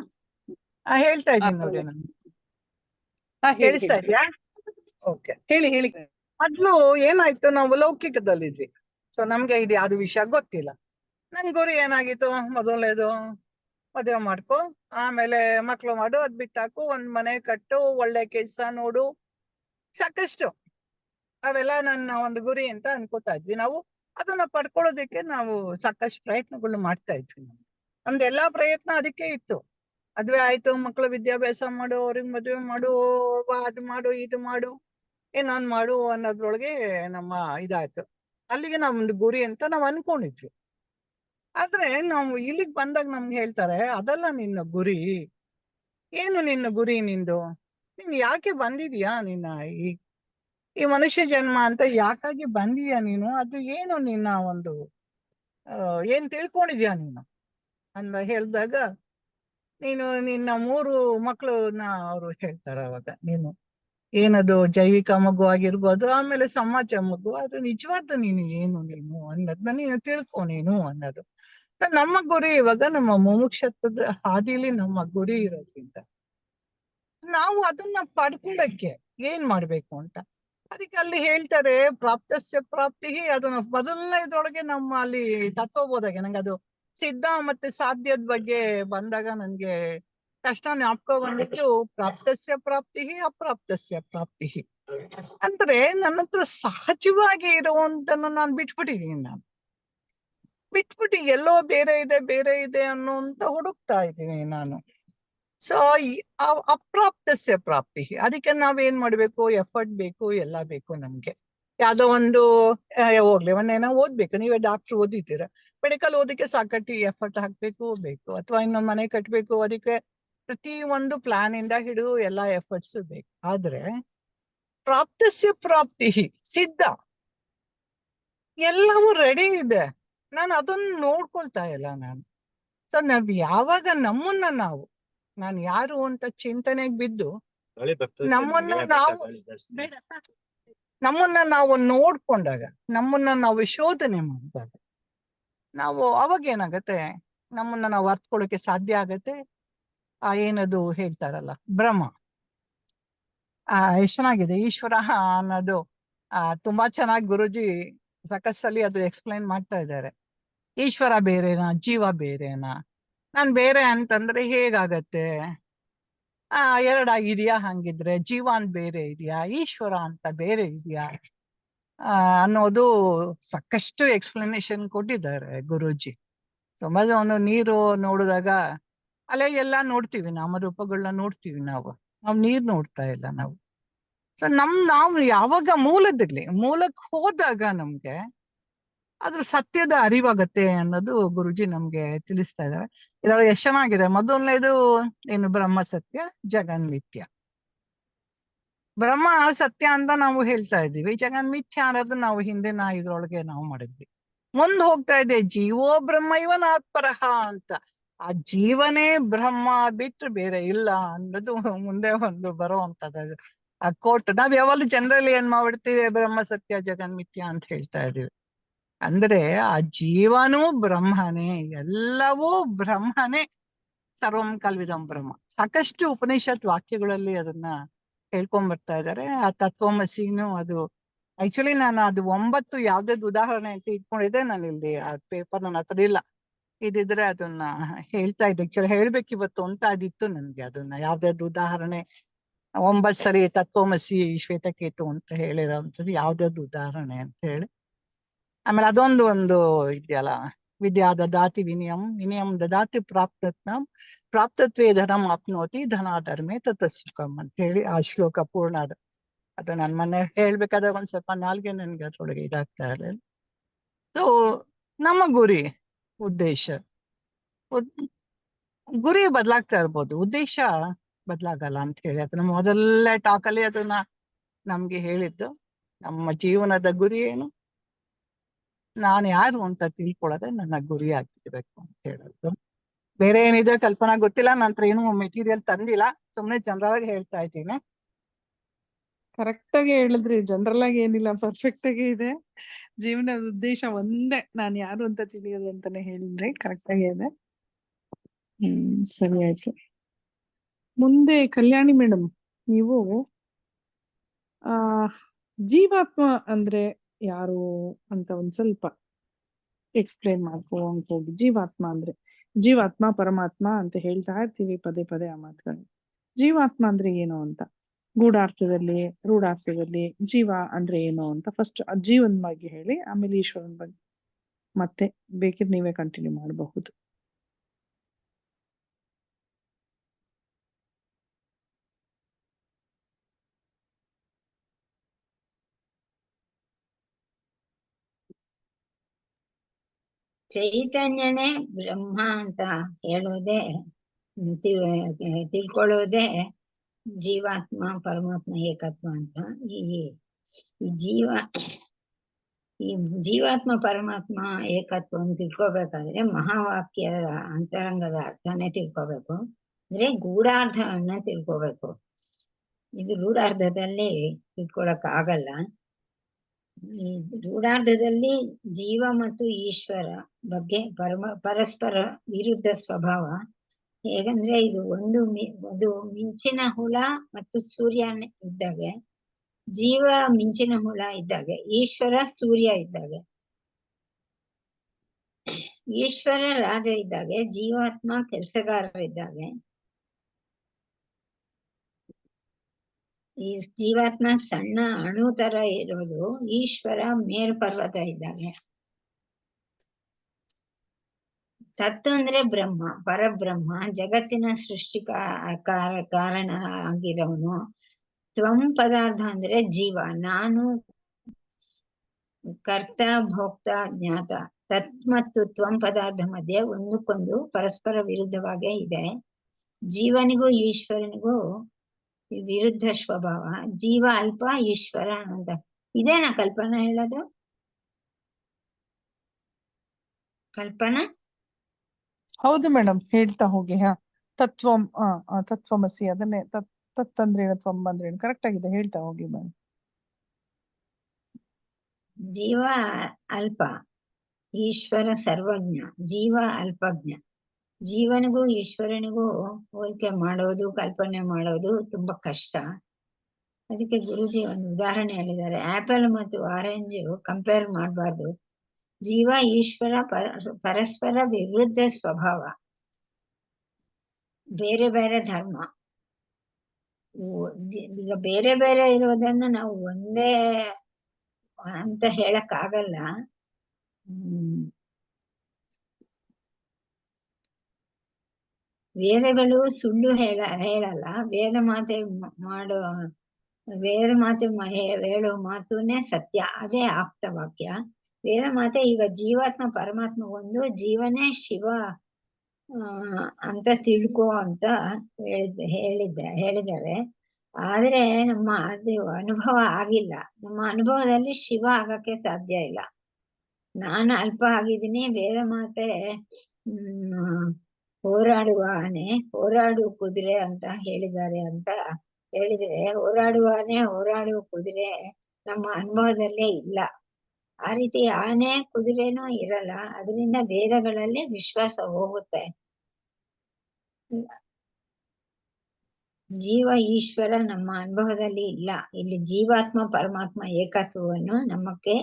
ಹೇಳ್ತಾ ಇದ್ದೀನಿ ನೋಡಿ ನಾನು. ಕೇಳಿಸ್ತಾ ಇದೆಯಾ? ಓಕೆ, ಹೇಳಿ. ಮೊದ್ಲು ಏನಾಯ್ತು, ನಾವು ಲೌಕಿಕದಲ್ಲಿದ್ವಿ. ಸೊ ನಮ್ಗೆ ಇದು ಯಾವ್ದು ವಿಷಯ ಗೊತ್ತಿಲ್ಲ. ನನ್ ಗುರಿ ಏನಾಗಿತ್ತು, ಮೊದಲನೇದು ಮದುವೆ ಮಾಡ್ಕೊ, ಆಮೇಲೆ ಮಕ್ಳು ಮಾಡು, ಅದ್ ಬಿಟ್ಟಾಕು, ಒಂದ್ ಮನೆ ಕಟ್ಟು, ಒಳ್ಳೆ ಕೆಲ್ಸ ನೋಡು, ಸಾಕಷ್ಟು ಅವೆಲ್ಲ ನನ್ನ ಒಂದು ಗುರಿ ಅಂತ ಅನ್ಕೋತಾ ಇದ್ವಿ ನಾವು. ಅದನ್ನ ಪಡ್ಕೊಳ್ಳೋದಕ್ಕೆ ನಾವು ಸಾಕಷ್ಟು ಪ್ರಯತ್ನಗಳು ಮಾಡ್ತಾ ಇದ್ವಿ. ನಮ್ದೆಲ್ಲಾ ಪ್ರಯತ್ನ ಅದಕ್ಕೆ ಇತ್ತು. ಮದ್ವೆ ಆಯ್ತು, ಮಕ್ಳು ವಿದ್ಯಾಭ್ಯಾಸ ಮಾಡು, ಅವ್ರಿಗೆ ಮದುವೆ ಮಾಡು, ಅದು ಮಾಡು, ಇದು ಮಾಡು, ಏನಾನ್ ಮಾಡು ಅನ್ನೋದ್ರೊಳಗೆ ನಮ್ಮ ಇದಾಯ್ತು. ಅಲ್ಲಿಗೆ ನಮ್ದು ಗುರಿ ಅಂತ ನಾವ್ ಅನ್ಕೊಂಡಿದ್ವಿ. ಆದ್ರೆ ನಾವು ಇಲ್ಲಿಗೆ ಬಂದಾಗ ನಮ್ಗೆ ಹೇಳ್ತಾರೆ, ಅದಲ್ಲ ನಿನ್ನ ಗುರಿ. ಏನು ನಿನ್ನ ಗುರಿ? ನೀನ್ ಯಾಕೆ ಬಂದಿದ್ಯಾ, ಈ ಮನುಷ್ಯ ಜನ್ಮ ಅಂತ ಯಾಕಾಗಿ ಬಂದಿದ್ಯಾ ನೀನು? ಅದು ಏನು ನಿನ್ನ ಒಂದು ಏನ್ ತಿಳ್ಕೊಂಡಿದ್ಯಾ ನೀನು ಅಂತ ಹೇಳಿದಾಗ, ನೀನು ನಿನ್ನ 3 ಮಕ್ಕಳನ್ನ ಅವರು ಹೇಳ್ತಾರೆ. ಅವಾಗ ನೀನು ಏನದು ಜೈವಿಕ ಮಗು ಆಗಿರ್ಬೋದು, ಆಮೇಲೆ ಸಮಾಜ ಮಗು, ಅದು ನಿಜವಾದ ನೀನು ಅನ್ನೋದನ್ನ ನೀನು ತಿಳ್ಕೊ ಅನ್ನೋದು. ನಮ್ಮ ಗುರಿ ಇವಾಗ ನಮ್ಮ ಮುಮುಕ್ಷತ್ವದ ಹಾದಿಲಿ ನಮ್ಮ ಗುರಿ ಇರೋದ್ರಿಂದ ನಾವು ಅದನ್ನ ಪಡ್ಕೊಳ್ಳಕ್ಕೆ ಏನ್ ಮಾಡ್ಬೇಕು ಅಂತ. ಅದಕ್ಕೆ ಅಲ್ಲಿ ಹೇಳ್ತಾರೆ ಪ್ರಾಪ್ತಸ್ಯ ಪ್ರಾಪ್ತಿ. ಅದನ್ನ ಮೊದಲನೇ ಇದ್ರೊಳಗೆ ನಮ್ಮ ಅಲ್ಲಿ ತತ್ವಬೋಧಾಗೆ ನಂಗೆ ಅದು ಸಿದ್ಧ ಮತ್ತೆ ಸಾಧ್ಯದ ಬಗ್ಗೆ ಬಂದಾಗ ನನ್ಗೆ ಕಷ್ಟ ಜ್ಞಾಪಕ ಬಂದಿತ್ತು. ಪ್ರಾಪ್ತಸ್ಯ ಪ್ರಾಪ್ತಿ, ಅಪ್ರಾಪ್ತಸ್ಯ ಪ್ರಾಪ್ತಿ ಅಂದ್ರೆ ನನ್ನ ಹತ್ರ ಸಹಜವಾಗಿ ಇರುವಂತನ್ನು ನಾನು ಬಿಟ್ಬಿಟ್ಟಿದ್ದೀನಿ. ನಾನು ಬಿಟ್ಬಿಟ್ಟು ಎಲ್ಲೋ ಬೇರೆ ಇದೆ ಅನ್ನೋಂತ ಹುಡುಕ್ತಾ ಇದ್ದೀನಿ ನಾನು. ಸೊ ಅಪ್ರಾಪ್ತಸ್ಯ ಪ್ರಾಪ್ತಿ, ಅದಕ್ಕೆ ನಾವೇನ್ ಮಾಡ್ಬೇಕು, ಎಫರ್ಟ್ ಬೇಕು, ಎಲ್ಲ ಬೇಕು ನಮ್ಗೆ. ಯಾವ್ದೋ ಒಂದು ಹೋಗ್ಲಿ ಒಂದೇನೋ ಓದ್ಬೇಕು, ನೀವೇ ಡಾಕ್ಟರ್ ಓದಿದ್ದೀರ, ಮೆಡಿಕಲ್ ಓದಕ್ಕೆ ಸಾಕಷ್ಟು ಎಫರ್ಟ್ ಹಾಕ್ಬೇಕು ಬೇಕು. ಅಥವಾ ಇನ್ನೊಂದು ಮನೆ ಕಟ್ಬೇಕು, ಅದಕ್ಕೆ ಪ್ರತಿ ಒಂದು ಪ್ಲಾನ್ ಇಂದ ಹಿಡಿದು ಎಲ್ಲಾ ಎಫರ್ಟ್ಸ್ ಬೇಕು. ಆದ್ರೆ ಪ್ರಾಪ್ತಸ್ಯ ಪ್ರಾಪ್ತಿ ಸಿದ್ಧ, ಎಲ್ಲವೂ ರೆಡಿ ಇದೆ, ನಾನು ಅದನ್ನ ನೋಡ್ಕೊಳ್ತಾ ಇಲ್ಲ ನಾನು. ಸೊ ನಾವ್ ಯಾವಾಗ ನಾನು ಯಾರು ಅಂತ ಚಿಂತನೆಗೆ ಬಿದ್ದು ನಮ್ಮನ್ನ ನಾವು ನೋಡ್ಕೊಂಡಾಗ, ನಮ್ಮನ್ನ ನಾವು ಶೋಧನೆ ಮಾಡಿದಾಗ, ನಾವು ಅವಾಗ ಏನಾಗತ್ತೆ, ನಮ್ಮನ್ನ ನಾವು ಅರ್ಥಕೊಳ್ಳೋಕೆ ಸಾಧ್ಯ ಆಗತ್ತೆ. ಏನದು ಹೇಳ್ತಾರಲ್ಲ ಬ್ರಹ್ಮ, ಎಷ್ಟು ಚೆನ್ನಾಗಿದೆ ಈಶ್ವರ ಅನ್ನೋದು. ತುಂಬಾ ಚೆನ್ನಾಗಿ ಗುರುಜಿ ಸಾಕಷ್ಟಲ್ಲಿ ಅದು ಎಕ್ಸ್ಪ್ಲೈನ್ ಮಾಡ್ತಾ ಇದ್ದಾರೆ. ಈಶ್ವರ ಬೇರೆನಾ, ಜೀವ ಬೇರೆನಾ? ನಾನ್ ಬೇರೆ ಅಂತಂದ್ರೆ ಹೇಗಾಗತ್ತೆ? ಎರಡಾಗಿದ್ಯಾ? ಹಂಗಿದ್ರೆ ಜೀವ ಅಂತ ಬೇರೆ ಇದೆಯಾ, ಈಶ್ವರ ಅಂತ ಬೇರೆ ಇದೆಯಾ ಅನ್ನೋದು ಸಾಕಷ್ಟು ಎಕ್ಸ್ಪ್ಲನೇಷನ್ ಕೊಟ್ಟಿದ್ದಾರೆ ಗುರೂಜಿ. ಮೊದಲು ಒಂದು ನೀರು ನೋಡಿದಾಗ ಅಲ್ಲೇ ಎಲ್ಲಾ ನೋಡ್ತೀವಿ, ನಾಮರೂಪಗಳನ್ನ ನೋಡ್ತೀವಿ, ನಾವು ನೀರ್ ನೋಡ್ತಾ ಇಲ್ಲ ನಾವು. ಸೊ ನಾವು ಯಾವಾಗ ಮೂಲಕ್ಕೆ ಹೋದಾಗ ನಮ್ಗೆ ಅದ್ರ ಸತ್ಯದ ಅರಿವಾಗತ್ತೆ ಅನ್ನೋದು ಗುರುಜಿ ನಮ್ಗೆ ತಿಳಿಸ್ತಾ ಇದ್ದಾರೆ. ಇದ್ರೊಳಗೆ ಎಷ್ಟು ಚೆನ್ನಾಗಿದೆ. ಮೊದಲನೇದು ಏನು, ಬ್ರಹ್ಮ ಸತ್ಯ, ಜಗನ್ಮಿಥ್ಯ. ಬ್ರಹ್ಮ ಸತ್ಯ ಅಂತ ನಾವು ಹೇಳ್ತಾ ಇದ್ದೀವಿ, ಜಗನ್ಮಿಥ್ಯ ಅನ್ನೋದು ನಾವು ಹಿಂದಿನ ಇದ್ರೊಳಗೆ ನಾವು ಮಾಡಿದ್ವಿ. ಮುಂದೆ ಹೋಗ್ತಾ ಇದೆ ಜೀವೋ ಬ್ರಹ್ಮ ಇವನಾತ್ಪರಹ ಅಂತ. ಆ ಜೀವನೇ ಬ್ರಹ್ಮ ಬಿಟ್ಟು ಬೇರೆ ಇಲ್ಲ ಅನ್ನೋದು ಮುಂದೆ ಒಂದು ಬರುವಂತದ್ದು ಆ ಕೋಟ್. ನಾವ್ ಯಾವಾಗಲೂ ಜನರಲಿ ಏನ್ ಮಾಡ್ಬಿಡ್ತೀವಿ, ಬ್ರಹ್ಮ ಸತ್ಯ ಜಗನ್ಮಿಥ್ಯ ಅಂತ ಹೇಳ್ತಾ ಇದೀವಿ. ಅಂದ್ರೆ ಆ ಜೀವನೂ ಬ್ರಹ್ಮನೇ, ಎಲ್ಲವೂ ಬ್ರಹ್ಮನೇ. ಸರ್ವಂ ಕಲ್ವಿದಂ ಬ್ರಹ್ಮ. ಸಾಕಷ್ಟು ಉಪನಿಷತ್ ವಾಕ್ಯಗಳಲ್ಲಿ ಅದನ್ನ ಹೇಳ್ಕೊಂಡ್ ಬರ್ತಾ ಇದ್ದಾರೆ. ಆ ತತ್ವಮಸಿನು ಅದು ಆಕ್ಚುಲಿ ನಾನು ಅದು 9 ಯಾವ್ದಾದ್ರು ಉದಾಹರಣೆ ಅಂತ ಇಟ್ಕೊಂಡಿದ್ದೆ. ನಾನು ಇಲ್ಲಿ ಆ ಪೇಪರ್ ನನ್ನ ಹತ್ರ ಇಲ್ಲ, ಇದಿದ್ರೆ ಅದನ್ನ ಹೇಳ್ತಾ ಇದ್ದೆ. ಆಕ್ಚುಲಿ ಹೇಳ್ಬೇಕು ಇವತ್ತು ಅಂತ ಅದಿತ್ತು ನನ್ಗೆ. ಅದನ್ನ ಯಾವ್ದಾದ್ರು ಉದಾಹರಣೆ 9 ಸರಿ ತತ್ವಮಸಿ ಶ್ವೇತಕೇತು ಅಂತ ಹೇಳಿರೋಂಥದ್ದು ಯಾವ್ದಾದ್ರು ಉದಾಹರಣೆ ಅಂತ ಹೇಳಿ. ಆಮೇಲೆ ಒಂದು ಇದೆಯಲ್ಲ, ವಿದ್ಯಾ ದದಾತಿ ವಿನಯಂ ವಿನಯಂ ದದಾತಿ ಪ್ರಾಪ್ತತ್ನಂ ಪ್ರಾಪ್ತತ್ವೇ ಧನಂ ಆಪ್ನೋತಿ ಧನಾಧರ್ಮೆ ತತಸುಖಂ ಅಂತ ಹೇಳಿ ಆ ಶ್ಲೋಕ ಪೂರ್ಣ ಅದು ನಾನು ಮೊನ್ನೆ ಹೇಳ್ಬೇಕಾದ್ರೆ ಒಂದ್ ಸ್ವಲ್ಪ ನಾಲ್ಗೆ ನನ್ಗೆ ಅದ್ರೊಳಗೆ ಇದಾಗ್ತಾ ಇರಲಿಲ್ಲ. ಸೊ ನಮ್ಮ ಗುರಿ ಉದ್ದೇಶ ಗುರಿ ಬದಲಾಗ್ತಾ ಇರ್ಬೋದು, ಉದ್ದೇಶ ಬದಲಾಗಲ್ಲ ಅಂತ ಹೇಳಿ ಅದನ್ನ ಮೊದಲೇ ಟಾಕಲ್ಲಿ ಅದನ್ನ ನಮ್ಗೆ ಹೇಳಿದ್ದು. ನಮ್ಮ ಜೀವನದ ಗುರಿ ಏನು, ನಾನು ಯಾರು ಅಂತ ತಿಳ್ಕೊಳ್ಳೋದೆ ನನ್ನ ಗುರಿ ಆಗಿರ್ಬೇಕು ಅಂತ ಹೇಳೋದು. ಬೇರೆ ಏನಿದೆ ಕಲ್ಪನಾ ಗೊತ್ತಿಲ್ಲ, ನಂತರ ಏನು ಮೆಟೀರಿಯಲ್ ತಂದಿಲ್ಲ, ಸುಮ್ನೆ ಜನರಲ್ ಆಗಿ ಹೇಳ್ತಾ ಇದ್ದೀನಿ. ಕರೆಕ್ಟ್ ಆಗಿ ಹೇಳಿದ್ರಿ. ಜನರಲ್ ಆಗಿ ಏನಿಲ್ಲ, ಪರ್ಫೆಕ್ಟ್ ಆಗಿ ಇದೆ. ಜೀವನದ ಉದ್ದೇಶ ಒಂದೇ, ನಾನು ಯಾರು ಅಂತ ತಿಳಿಯೋದು ಅಂತಾನೆ ಹೇಳಿದ್ರಿ. ಕರೆಕ್ಟ್ ಆಗಿ ಇದೆ. ಸರಿ ಆಯ್ತು. ಮುಂದೆ ಕಲ್ಯಾಣಿ ಮೇಡಮ್, ನೀವು ಜೀವಾತ್ಮ ಅಂದ್ರೆ ಯಾರು ಅಂತ ಒಂದ್ ಸ್ವಲ್ಪ ಎಕ್ಸ್ಪ್ಲೇನ್ ಮಾಡ್ಕೊಂಡ್ ಹೋಗಿ. ಜೀವಾತ್ಮ ಅಂದ್ರೆ ಜೀವಾತ್ಮ ಪರಮಾತ್ಮ ಅಂತ ಹೇಳ್ತಾ ಇರ್ತೀವಿ ಪದೇ ಪದೇ ಆ ಮಾತುಗಳು. ಜೀವಾತ್ಮ ಅಂದ್ರೆ ಏನು ಅಂತ, ಗೂಢಾರ್ಥದಲ್ಲಿ ರೂಢಾರ್ಥದಲ್ಲಿ ಜೀವ ಅಂದ್ರೆ ಏನು ಅಂತ ಫಸ್ಟ್ ಜೀವನ್ ಬಗ್ಗೆ ಹೇಳಿ, ಆಮೇಲೆ ಈಶ್ವರನ್ ಬಗ್ಗೆ ಮತ್ತೆ ಬೇಕಿದ್ರೆ ನೀವೇ ಕಂಟಿನ್ಯೂ ಮಾಡಬಹುದು. ಚೈತನ್ಯನೇ ಬ್ರಹ್ಮ ಅಂತ ಹೇಳೋದೇ ತಿಳ್ಕೊಳ್ಳೋದೇ ಜೀವಾತ್ಮ ಪರಮಾತ್ಮ ಏಕತ್ವ ಅಂತ. ಈ ಜೀವಾತ್ಮ ಪರಮಾತ್ಮ ಏಕತ್ವವನ್ನು ತಿಳ್ಕೊಬೇಕಾದ್ರೆ ಮಹಾವಾಕ್ಯದ ಅಂತರಂಗದ ಅರ್ಥನೇ ತಿಳ್ಕೊಬೇಕು. ಅಂದ್ರೆ ಗೂಢಾರ್ಥವನ್ನ ತಿಳ್ಕೊಬೇಕು. ಇದು ರೂಢಾರ್ಥದಲ್ಲಿ ತಿಳ್ಕೊಳಕ್ ಆಗಲ್ಲ. ಈ ರೂಢಾರ್ಥದಲ್ಲಿ ಜೀವ ಮತ್ತು ಈಶ್ವರ ಬಗ್ಗೆ ಪರಸ್ಪರ ವಿರುದ್ಧ ಸ್ವಭಾವ. ಹೇಗಂದ್ರೆ ಇದು ಒಂದು ಮಿಂಚಿನ ಹುಳ ಮತ್ತು ಸೂರ್ಯ ಇದ್ದಾಗೆ, ಜೀವ ಮಿಂಚಿನ ಹುಳ ಇದ್ದಾಗೆ, ಈಶ್ವರ ಸೂರ್ಯ ಇದ್ದಾಗೆ. ಈಶ್ವರ ರಾಜ ಇದ್ದಾಗೆ, ಜೀವಾತ್ಮ ಕೆಲಸಗಾರರಿದ್ದಾಗೆ. ಈ ಜೀವಾತ್ಮ ಸಣ್ಣ ಅಣು ತರ ಇರೋದು, ಈಶ್ವರ ಮೇರು ಪರ್ವತ ಇದ್ದಾಗೆ. ತತ್ ಅಂದ್ರೆ ಬ್ರಹ್ಮ, ಪರಬ್ರಹ್ಮ, ಜಗತ್ತಿನ ಸೃಷ್ಟಿ ಕಾರಣ ಆಗಿರೋನು. ತ್ವಂ ಪದಾರ್ಥ ಅಂದ್ರೆ ಜೀವ, ನಾನು ಕರ್ತ ಭೋಕ್ತ ಜ್ಞಾತ. ತತ್ ಮತ್ತು ತ್ವಂ ಪದಾರ್ಥ ಮಧ್ಯೆ ಒಂದಕ್ಕೊಂದು ಪರಸ್ಪರ ವಿರುದ್ಧವಾಗೇ ಇದೆ. ಜೀವನಿಗೂ ಈಶ್ವರನಿಗೂ ವಿರುದ್ಧ ಸ್ವಭಾವ. ಜೀವ ಅಲ್ಪ, ಈಶ್ವರ ಅಂತ. ಇದೇನಾ ಕಲ್ಪನಾ ಹೇಳೋದು? ಕಲ್ಪನಾ? ಹೌದು ಮೇಡಮ್, ಹೇಳ್ತಾ ಹೋಗಿ. ತತ್ವಂ ತತ್ವಮಸಿ, ಅದನ್ನೇ ತತ್ ಅಂದ್ರೆ ಏನು, ತ್ವಂ ಅಂದ್ರೆ ಏನು, ಕರೆಕ್ಟ್ ಆಗಿದೆ, ಹೇಳ್ತಾ ಹೋಗಿ ಮೇಡಮ್. ಜೀವ ಅಲ್ಪ, ಈಶ್ವರ ಸರ್ವಜ್ಞ. ಜೀವ ಅಲ್ಪಜ್ಞ. ಜೀವನಿಗೂ ಈಶ್ವರನಿಗೂ ಹೋಲಿಕೆ ಮಾಡೋದು, ಕಲ್ಪನೆ ಮಾಡೋದು ತುಂಬಾ ಕಷ್ಟ. ಅದಕ್ಕೆ ಗುರುಜಿ ಒಂದು ಉದಾಹರಣೆ ಹೇಳಿದ್ದಾರೆ. ಆಪಲ್ ಮತ್ತು ಆರೆಂಜ್ ಕಂಪೇರ್ ಮಾಡಬಾರ್ದು. ಜೀವ ಈಶ್ವರ ಪರಸ್ಪರ ವಿರುದ್ಧ ಸ್ವಭಾವ, ಬೇರೆ ಬೇರೆ ಧರ್ಮ. ಈಗ ಬೇರೆ ಬೇರೆ ಇರೋದನ್ನ ನಾವು ಒಂದೇ ಅಂತ ಹೇಳಕ್ ಆಗಲ್ಲ. ವೇದಗಳು ಸುಳ್ಳು ಹೇಳಲ್ಲ. ವೇದ ಮಾತೆ ಹೇಳೋ ಮಾತುನೇ ಸತ್ಯ, ಅದೇ ಆಪ್ತ ವಾಕ್ಯ. ವೇದ ಮಾತೆ ಈಗ ಜೀವಾತ್ಮ ಪರಮಾತ್ಮ ಒಂದು, ಜೀವನೇ ಶಿವ ಅಂತ ತಿಳ್ಕೊ ಅಂತ ಹೇಳಿದ್ದಾರೆ. ಆದ್ರೆ ಅದು ಅನುಭವ ಆಗಿಲ್ಲ. ನಮ್ಮ ಅನುಭವದಲ್ಲಿ ಶಿವ ಆಗಕ್ಕೆ ಸಾಧ್ಯ ಇಲ್ಲ. ನಾನು ಅಲ್ಪ ಆಗಿದ್ದೀನಿ. ವೇದ ಮಾತೆ ಹೋರಾಡುವ ಆನೆ, ಹೋರಾಡುವ ಕುದುರೆ ಅಂತ ಹೇಳಿದ್ದಾರೆ ಅಂತ ಹೇಳಿದ್ರೆ, ಹೋರಾಡುವ ಆನೆ, ಹೋರಾಡುವ ಕುದುರೆ ನಮ್ಮ ಅನುಭವದಲ್ಲೇ ಇಲ್ಲ. ಆ ರೀತಿ ಆನೆ ಕುದುರೆನೂ ಇರಲ್ಲ. ಅದರಿಂದ ವೇದಗಳಲ್ಲಿ ವಿಶ್ವಾಸ ಹೋಗುತ್ತೆ. ಜೀವ ಈಶ್ವರ ನಮ್ಮ ಅನುಭವದಲ್ಲಿ ಇಲ್ಲ. ಇಲ್ಲಿ ಜೀವಾತ್ಮ ಪರಮಾತ್ಮ ಏಕತ್ವವನ್ನು ನಮಗೆ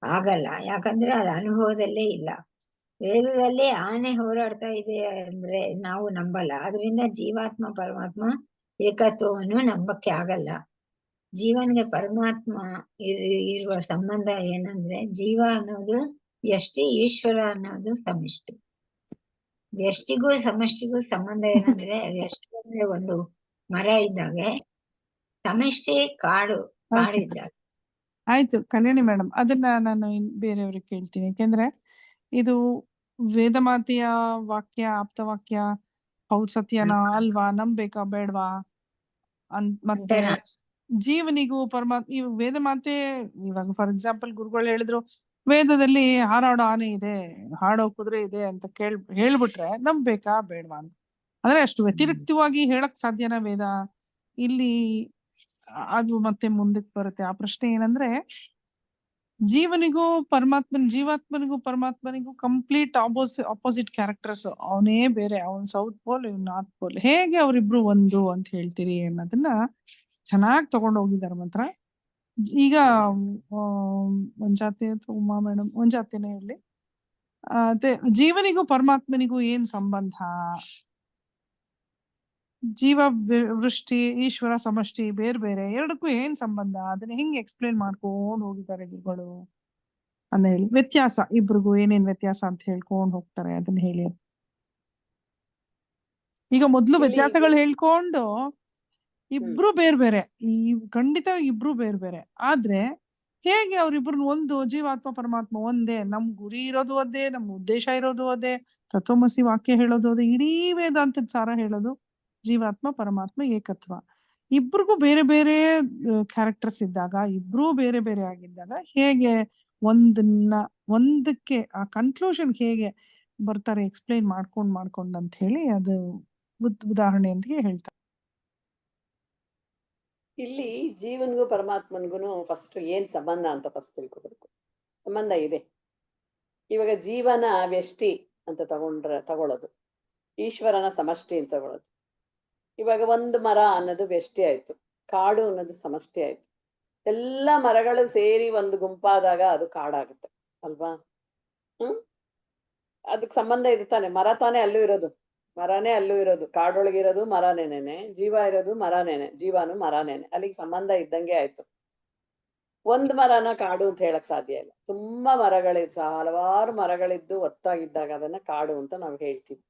ಆಗಲ್ಲ, ಯಾಕಂದ್ರೆ ಅದು ಅನುಭವದಲ್ಲೇ ಇಲ್ಲ. ವೇದದಲ್ಲಿ ಆನೆ ಹೋರಾಡ್ತಾ ಇದೆ ಅಂದ್ರೆ ನಾವು ನಂಬಲ್ಲ, ಅದರಿಂದ ಜೀವಾತ್ಮ ಪರಮಾತ್ಮ ಏಕತ್ವವನ್ನು ನಂಬಕ್ಕೆ ಆಗಲ್ಲ. ಜೀವನಿಗೆ ಪರಮಾತ್ಮ ಇರುವ ಸಂಬಂಧ ಏನಂದ್ರೆ, ಜೀವ ಅನ್ನೋದು ವ್ಯಷ್ಟಿ, ಈಶ್ವರ ಅನ್ನೋದು ಸಮಷ್ಟಿ. ವ್ಯಷ್ಟಿಗೂ ಸಮಷ್ಟಿಗೂ ಸಂಬಂಧ ಏನಂದ್ರೆ, ವ್ಯಷ್ಟಿ ಅಂದ್ರೆ ಒಂದು ಮರ ಇದ್ದಾಗೆ, ಸಮಷ್ಟಿ ಕಾಡಿದ್ದಾಗ. ಆಯ್ತು ಕಲ್ಯಾಣಿ ಮೇಡಮ್, ಅದನ್ನ ನಾನು ಬೇರೆಯವ್ರಿಗೆ ಕೇಳ್ತೀನಿ. ಯಾಕೆಂದ್ರೆ ಇದು ವೇದಮಾತೆಯ ವಾಕ್ಯ, ಆಪ್ತವಾಕ್ಯ, ಹೌದ್ ಸತ್ಯನಾ ಅಲ್ವಾ, ನಂಬೇಕಾ ಬೇಡ್ವಾ ಮತ್ತೆ ಜೀವನಿಗೂ ಪರಮಾತ್ಮ. ಈ ವೇದಮಾತೆ ಇವಾಗ ಫಾರ್ ಎಕ್ಸಾಂಪಲ್ ಗುರುಗಳು ಹೇಳಿದ್ರು, ವೇದದಲ್ಲಿ ಹಾರಾಡೋ ಆನೆ ಇದೆ, ಹಾಡೋ ಕುದುರೆ ಇದೆ ಅಂತ ಹೇಳ್ಬಿಟ್ರೆ ನಂಬೇಕಾ ಬೇಡ್ವಾ ಅಂತ. ಅಂದ್ರೆ ಅಷ್ಟು ವ್ಯತಿರಿಕ್ತವಾಗಿ ಹೇಳಕ್ ಸಾಧ್ಯನಾ ವೇದ? ಇಲ್ಲಿ ಅದು ಮತ್ತೆ ಮುಂದಕ್ಕೆ ಬರುತ್ತೆ ಆ ಪ್ರಶ್ನೆ. ಏನಂದ್ರೆ, ಜೀವನಿಗೂ ಜೀವಾತ್ಮನಿಗೂ ಪರಮಾತ್ಮನಿಗೂ ಕಂಪ್ಲೀಟ್ ಆಪೋಸಿಟ್ ಕ್ಯಾರೆಕ್ಟರ್ಸ್. ಅವನೇ ಬೇರೆ, ಅವನ್ ಸೌತ್ ಪೋಲ್, ಇವ್ ನಾರ್ತ್ ಪೋಲ್. ಹೇಗೆ ಅವರಿಬ್ರು ಒಂದು ಅಂತ ಹೇಳ್ತೀರಿ ಅನ್ನೋದನ್ನ ಚೆನ್ನಾಗಿ ತಗೊಂಡು ಹೋಗಿದ್ದಾರೆ ಮಾತ್ರ. ಈಗ ಒಂಜಾತೆ ಅಥವಾ ಉಮಾ ಮೇಡಮ್, ಒಂಜಾತೆನೇ ಹೇಳಿ, ಜೀವನಿಗೂ ಪರಮಾತ್ಮನಿಗೂ ಏನ್ ಸಂಬಂಧ? ಜೀವ ವೃಷ್ಟಿ, ಈಶ್ವರ ಸಮಷ್ಟಿ ಬೇರೆ ಬೇರೆ, ಎರಡಕ್ಕೂ ಏನ್ ಸಂಬಂಧ? ಅದನ್ನ ಹೆಂಗ್ ಎಕ್ಸ್ಪ್ಲೇನ್ ಮಾಡ್ಕೊಂಡು ಹೋಗಿದ್ದಾರೆ ಗುರುಗಳು ಅಂತ ಹೇಳಿ. ವ್ಯತ್ಯಾಸ ಇಬ್ರಿಗೂ ಏನೇನ್ ವ್ಯತ್ಯಾಸ ಅಂತ ಹೇಳ್ಕೊಂಡ್ ಹೋಗ್ತಾರೆ, ಅದನ್ನ ಹೇಳಿ. ಈಗ ಮೊದ್ಲು ವ್ಯತ್ಯಾಸಗಳು ಹೇಳ್ಕೊಂಡು ಇಬ್ರು ಬೇರೆ ಬೇರೆ, ಈ ಖಂಡಿತ ಇಬ್ರು ಬೇರೆ ಬೇರೆ, ಆದ್ರೆ ಹೇಗೆ ಅವ್ರಿಬ್ರು ಒಂದು, ಜೀವಾತ್ಮ ಪರಮಾತ್ಮ ಒಂದೇ, ನಮ್ ಗುರಿ ಇರೋದು ಅದೇ, ನಮ್ ಉದ್ದೇಶ ಇರೋದು ಅದೇ, ತತ್ವಮಸಿ ವಾಕ್ಯ ಹೇಳೋದು ಅದೇ, ಇಡೀ ವೇದಾಂತದ ಸಾರ ಹೇಳೋದು ಜೀವಾತ್ಮ ಪರಮಾತ್ಮ ಏಕತ್ವ. ಇಬ್ರಿಗೂ ಬೇರೆ ಬೇರೆ ಕ್ಯಾರೆಕ್ಟರ್ಸ್ ಇದ್ದಾಗ, ಇಬ್ರು ಬೇರೆ ಬೇರೆ ಆಗಿದ್ದಾಗ ಹೇಗೆ ಒಂದಕ್ಕೆ ಆ ಕನ್ಕ್ಲೂಷನ್ ಹೇಗೆ ಬರ್ತಾರೆ ಎಕ್ಸ್ಪ್ಲೈನ್ ಮಾಡ್ಕೊಂಡ್ ಅಂತ ಹೇಳಿ, ಅದು ಉದಾಹರಣೆಯೊಂದಿಗೆ ಹೇಳ್ತಾರೆ. ಇಲ್ಲಿ ಜೀವನ್ಗೂ ಪರಮಾತ್ಮನ್ಗೂ ಫಸ್ಟ್ ಏನ್ ಸಂಬಂಧ ಅಂತ ಫಸ್ಟ್ ತಿಳ್ಕೊಬೇಕು. ಸಂಬಂಧ ಇದೆ. ಇವಾಗ ಜೀವನ ವ್ಯಷ್ಟಿ ಅಂತ ತಗೊಳ್ಳೋದು, ಈಶ್ವರನ ಸಮಷ್ಟಿ ಅಂತ ತಗೊಳ್ಳೋದು. ಇವಾಗ ಒಂದು ಮರ ಅನ್ನೋದು ವ್ಯಷ್ಟಿ ಆಯ್ತು, ಕಾಡು ಅನ್ನೋದು ಸಮಷ್ಟಿ ಆಯ್ತು. ಎಲ್ಲ ಮರಗಳು ಸೇರಿ ಒಂದು ಗುಂಪಾದಾಗ ಅದು ಕಾಡಾಗುತ್ತೆ ಅಲ್ವಾ? ಅದಕ್ಕೆ ಸಂಬಂಧ ಇದೆ ತಾನೆ. ಮರ ತಾನೇ ಅಲ್ಲೂ ಇರೋದು, ಮರನೇ ಅಲ್ಲೂ ಇರೋದು, ಕಾಡೊಳಗಿರೋದು ಮರನೇನೆ, ಜೀವ ಇರೋದು ಮರನೇನೆ, ಜೀವನು ಮರನೇನೆ. ಅಲ್ಲಿಗೆ ಸಂಬಂಧ ಇದ್ದಂಗೆ ಆಯ್ತು. ಒಂದ್ ಮರನ ಕಾಡು ಅಂತ ಹೇಳಕ್ ಸಾಧ್ಯ ಇಲ್ಲ. ತುಂಬಾ ಹಲವಾರು ಮರಗಳಿದ್ದು ಒತ್ತಾಗಿದ್ದಾಗ ಅದನ್ನ ಕಾಡು ಅಂತ ನಾವು ಹೇಳ್ತೀವಿ.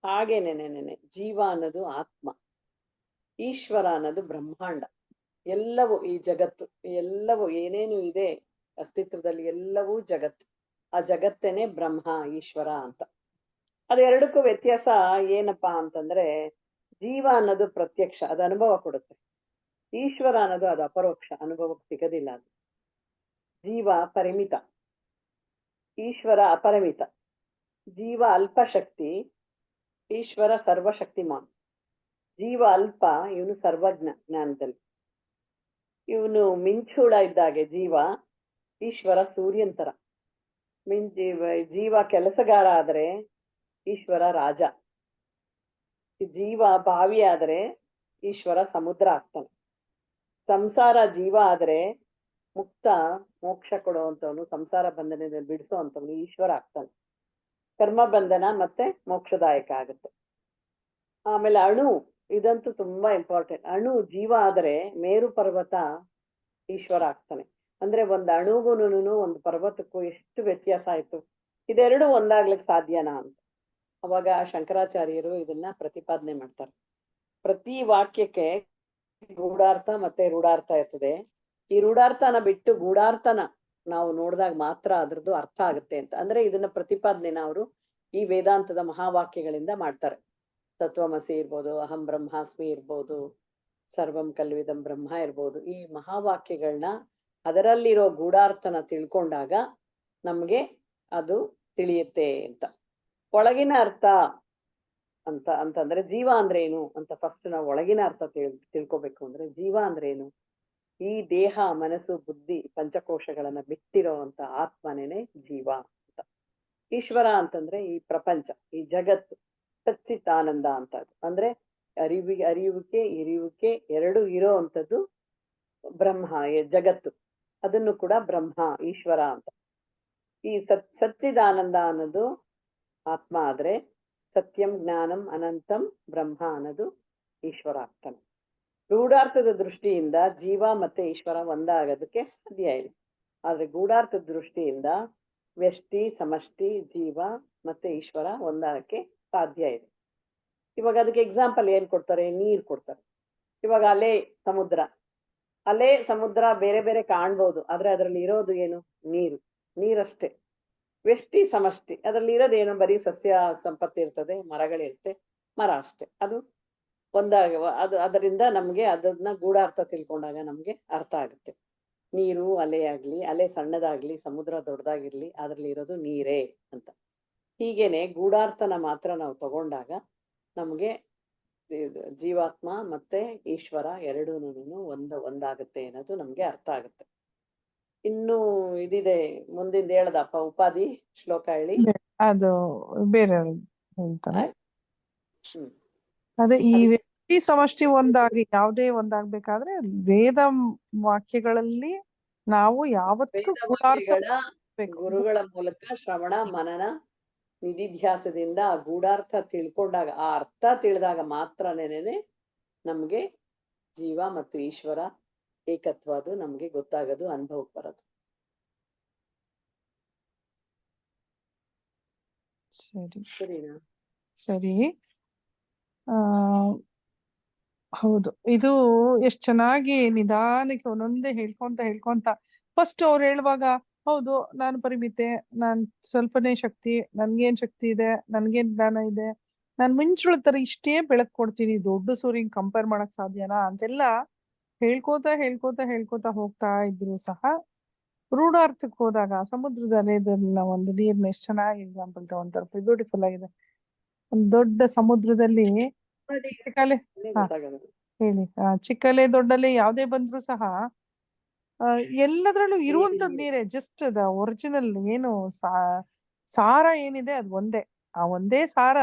ಹಾಗೇನೇನೆ ಜೀವ ಅನ್ನೋದು ಆತ್ಮ, ಈಶ್ವರ ಅನ್ನೋದು ಬ್ರಹ್ಮಾಂಡ. ಎಲ್ಲವೂ ಈ ಜಗತ್ತು, ಎಲ್ಲವೂ ಏನೇನು ಇದೆ ಅಸ್ತಿತ್ವದಲ್ಲಿ ಎಲ್ಲವೂ ಜಗತ್ತು. ಆ ಜಗತ್ತೇನೆ ಬ್ರಹ್ಮ, ಈಶ್ವರ ಅಂತ. ಅದೆರಡಕ್ಕೂ ವ್ಯತ್ಯಾಸ ಏನಪ್ಪಾ ಅಂತಂದ್ರೆ, ಜೀವ ಅನ್ನೋದು ಪ್ರತ್ಯಕ್ಷ, ಅದು ಅನುಭವ ಕೊಡುತ್ತೆ. ಈಶ್ವರ ಅನ್ನೋದು ಅದು ಅಪರೋಕ್ಷ, ಅನುಭವಕ್ಕೆ ಸಿಗದಿಲ್ಲ. ಅದು ಜೀವ ಪರಿಮಿತ, ಈಶ್ವರ ಅಪರಿಮಿತ. ಜೀವ ಅಲ್ಪ ಶಕ್ತಿ, ಈಶ್ವರ ಸರ್ವಶಕ್ತಿಮಾನ್. ಜೀವ ಅಲ್ಪ, ಇವನು ಸರ್ವಜ್ಞ ಜ್ಞಾನದಲ್ಲಿ. ಇವನು ಮಿಂಚುಳ ಇದ್ದಾಗೆ ಜೀವ, ಈಶ್ವರ ಸೂರ್ಯಂತರ. ಜೀವ ಕೆಲಸಗಾರ ಆದ್ರೆ ಈಶ್ವರ ರಾಜ. ಜೀವ ಬಾವಿ ಆದ್ರೆ ಈಶ್ವರ ಸಮುದ್ರ ಆಗ್ತಾನೆ. ಸಂಸಾರ ಜೀವ ಆದ್ರೆ ಮುಕ್ತ, ಮೋಕ್ಷ ಕೊಡುವಂತವನು, ಸಂಸಾರ ಬಂಧನದಲ್ಲಿ ಬಿಡಿಸೋ ಅಂತವನು ಈಶ್ವರ ಆಗ್ತಾನೆ. ಕರ್ಮ ಬಂಧನ ಮತ್ತೆ ಮೋಕ್ಷದಾಯಕ ಆಗುತ್ತೆ. ಆಮೇಲೆ ಅಣು, ಇದಂತೂ ತುಂಬಾ ಇಂಪಾರ್ಟೆಂಟ್. ಅಣು ಜೀವ ಆದ್ರೆ ಮೇರು ಪರ್ವತ ಈಶ್ವರ ಆಗ್ತಾನೆ. ಅಂದ್ರೆ ಒಂದು ಅಣುಗುನು ಒಂದು ಪರ್ವತಕ್ಕೂ ಎಷ್ಟು ವ್ಯತ್ಯಾಸ ಆಯ್ತು. ಇದೆರಡು ಒಂದಾಗ್ಲಿಕ್ಕೆ ಸಾಧ್ಯನಾ ಅಂತ ಅವಾಗ ಶಂಕರಾಚಾರ್ಯರು ಇದನ್ನ ಪ್ರತಿಪಾದನೆ ಮಾಡ್ತಾರೆ. ಪ್ರತಿ ವಾಕ್ಯಕ್ಕೆ ಗೂಢಾರ್ಥ ಮತ್ತೆ ರೂಢಾರ್ಥ ಇರ್ತದೆ. ಈ ರೂಢಾರ್ಥನ ಬಿಟ್ಟು ಗೂಢಾರ್ಥನ ನಾವು ನೋಡಿದಾಗ ಮಾತ್ರ ಅದ್ರದ್ದು ಅರ್ಥ ಆಗುತ್ತೆ ಅಂತ. ಅಂದ್ರೆ ಇದನ್ನ ಪ್ರತಿಪಾದನೆನ ಅವರು ಈ ವೇದಾಂತದ ಮಹಾವಾಕ್ಯಗಳಿಂದ ಮಾಡ್ತಾರೆ. ತತ್ವಮಸಿ ಇರ್ಬೋದು, ಅಹಂ ಬ್ರಹ್ಮಾಸ್ಮಿ ಇರ್ಬೋದು, ಸರ್ವಂ ಕಲ್ವಿದಂ ಬ್ರಹ್ಮ ಇರ್ಬೋದು. ಈ ಮಹಾವಾಕ್ಯಗಳನ್ನ ಅದರಲ್ಲಿರೋ ಗೂಢಾರ್ಥನ ತಿಳ್ಕೊಂಡಾಗ ನಮ್ಗೆ ಅದು ತಿಳಿಯುತ್ತೆ ಅಂತ. ಒಳಗಿನ ಅರ್ಥ ಅಂತಂದ್ರೆ ಜೀವ ಅಂದ್ರೆ ಏನು ಅಂತ ಫಸ್ಟ್ ನಾವು ಒಳಗಿನ ಅರ್ಥ ತಿಳ್ಕೊಬೇಕು. ಅಂದ್ರೆ ಜೀವ ಅಂದ್ರೆ ಏನು? ಈ ದೇಹ, ಮನಸ್ಸು, ಬುದ್ಧಿ, ಪಂಚಕೋಶಗಳನ್ನ ಬಿಟ್ಟಿರೋ ಅಂತ ಆತ್ಮನೇನೆ ಜೀವ ಅಂತ. ಈಶ್ವರ ಅಂತಂದ್ರೆ ಈ ಪ್ರಪಂಚ, ಈ ಜಗತ್ತು, ಸಚ್ಚಿದಾನಂದ ಅಂತ. ಅಂದ್ರೆ ಅರಿಯುವಿಕೆ ಇರಿಯುವಿಕೆ ಎರಡು ಇರೋ ಅಂಥದ್ದು ಬ್ರಹ್ಮ, ಜಗತ್ತು. ಅದನ್ನು ಕೂಡ ಬ್ರಹ್ಮ, ಈಶ್ವರ ಅಂತ. ಈ ಸಚ್ಚಿದಾನಂದ ಅನ್ನೋದು ಆತ್ಮ ಆದ್ರೆ, ಸತ್ಯಂ ಜ್ಞಾನಂ ಅನಂತಂ ಬ್ರಹ್ಮ ಅನ್ನೋದು ಈಶ್ವರ ಆಗ್ತಾನೆ. ಗೂಢಾರ್ಥದ ದೃಷ್ಟಿಯಿಂದ ಜೀವ ಮತ್ತೆ ಈಶ್ವರ ಒಂದಾಗೋದಕ್ಕೆ ಸಾಧ್ಯ ಇಲ್ಲ. ಆದ್ರೆ ಗೂಢಾರ್ಥದ ದೃಷ್ಟಿಯಿಂದ ವ್ಯಷ್ಟಿ ಸಮಷ್ಟಿ ಜೀವ ಮತ್ತೆ ಈಶ್ವರ ಒಂದಾಗಕ್ಕೆ ಸಾಧ್ಯ ಇದೆ. ಇವಾಗ ಅದಕ್ಕೆ ಎಕ್ಸಾಂಪಲ್ ಏನ್ ಕೊಡ್ತಾರೆ? ನೀರ್ ಕೊಡ್ತಾರೆ. ಇವಾಗ ಅಲೆ ಸಮುದ್ರ ಬೇರೆ ಬೇರೆ ಕಾಣ್ಬೋದು, ಆದ್ರೆ ಅದರಲ್ಲಿ ಇರೋದು ಏನು? ನೀರಷ್ಟೇ. ವ್ಯಷ್ಟಿ ಸಮಷ್ಟಿ ಅದರಲ್ಲಿ ಇರೋದೇನು? ಬರೀ ಸಸ್ಯ ಸಂಪತ್ತಿ ಇರ್ತದೆ, ಮರಗಳಿರುತ್ತೆ, ಮರ ಅಷ್ಟೇ. ಅದು ಅದರಿಂದ ನಮ್ಗೆ ಅದನ್ನ ಗೂಢಾರ್ಥ ತಿಳ್ಕೊಂಡಾಗ ನಮ್ಗೆ ಅರ್ಥ ಆಗುತ್ತೆ. ನೀರು ಅಲೆ ಆಗ್ಲಿ, ಅಲೆ ಸಣ್ಣದಾಗ್ಲಿ, ಸಮುದ್ರ ದೊಡ್ಡದಾಗಿರ್ಲಿ, ಅದ್ರಲ್ಲಿ ಇರೋದು ನೀರೇ ಅಂತ. ಹೀಗೇನೆ ಗೂಢಾರ್ಥನ ಮಾತ್ರ ನಾವು ತಗೊಂಡಾಗ ನಮ್ಗೆ ಜೀವಾತ್ಮ ಮತ್ತೆ ಈಶ್ವರ ಎರಡೂ ಒಂದಾಗುತ್ತೆ ಅನ್ನೋದು ನಮ್ಗೆ ಅರ್ಥ ಆಗುತ್ತೆ. ಇನ್ನು ಇದಿದೆ, ಮುಂದಿಂದ ಹೇಳದಪ್ಪ ಉಪಾಧಿ ಶ್ಲೋಕ ಹೇಳಿ. ಅದು ಬೇರೆ ಹೇಳ್ತಾರೆ. ಹ್ಮ್ ಅದೇ ಈ ವ್ಯಕ್ತಿ ಸಮಷ್ಟಿ ಒಂದಾಗಿ ಯಾವುದೇ ಒಂದಾಗ್ಬೇಕಾದ್ರೆ ವೇದ ವಾಕ್ಯಗಳಲ್ಲಿ ನಾವು ಯಾವತ್ತು ಗುರುಗಳ ಮೂಲಕ ಶ್ರವಣ ಮನನ ನಿಧಿಧ್ಯಾಸದಿಂದ ಆ ಗೂಢಾರ್ಥ ತಿಳ್ಕೊಂಡಾಗ, ಆ ಅರ್ಥ ತಿಳಿದಾಗ ಮಾತ್ರನೇನೆ ನಮ್ಗೆ ಜೀವ ಮತ್ತು ಈಶ್ವರ ಏಕತ್ವ ಅದು ನಮ್ಗೆ ಗೊತ್ತಾಗೋದು, ಅನುಭವಕ್ಕೆ ಬರೋದು. ಸರಿನಾ? ಸರಿ. ಹೌದು, ಇದು ಎಷ್ಟ್ ಚೆನ್ನಾಗಿ ನಿಧಾನಕ್ಕೆ ಒಂದೊಂದೇ ಹೇಳ್ಕೊಂತ ಫಸ್ಟ್ ಅವ್ರು ಹೇಳುವಾಗ ಹೌದು ನಾನು ಪರಿಮಿತೆ, ನಾನ್ ಸ್ವಲ್ಪನೇ ಶಕ್ತಿ, ನನ್ಗೇನ್ ಶಕ್ತಿ ಇದೆ, ನನ್ಗೇನ್ ಜ್ಞಾನ ಇದೆ, ನಾನ್ ಮಿಂಚುಳ ತರ ಇಷ್ಟೇ ಬೆಳಕ್ ಕೊಡ್ತೀನಿ, ದೊಡ್ಡ ಸೂರ್ಯನ್ ಕಂಪೇರ್ ಮಾಡಕ್ ಸಾಧ್ಯನಾ ಅಂತೆಲ್ಲ ಹೇಳ್ಕೋತಾ ಹೋಗ್ತಾ ಇದ್ರು ಸಹ ರೂಢಾರ್ಥಕ್ಕೆ ಹೋದಾಗ ಸಮುದ್ರದ ಅಲೆದನ್ನ ಒಂದು ನೀರ್ನ ಎಷ್ಟ್ ಚೆನ್ನಾಗಿ ಎಕ್ಸಾಂಪಲ್ ತಗೊಂತಾರೆ. ಬ್ಯೂಟಿಫುಲ್ ಆಗಿದೆ. ಒಂದ್ ದೊಡ್ಡ ಸಮುದ್ರದಲ್ಲಿ ಹೇಳಿ ಚಿಕ್ಕಲೆ ದೊಡ್ಡಲೆ ಯಾವ್ದೇ ಬಂದ್ರು ಸಹ ಎಲ್ಲದ್ರಲ್ಲೂ ಇರುವಂತದ್ ನೀರೇ. ಜಸ್ಟ್ ಅದ ಒರಿಜಿನಲ್ ಏನು ಸಾರ ಏನಿದೆ ಅದು ಒಂದೇ. ಆ ಒಂದೇ ಸಾರ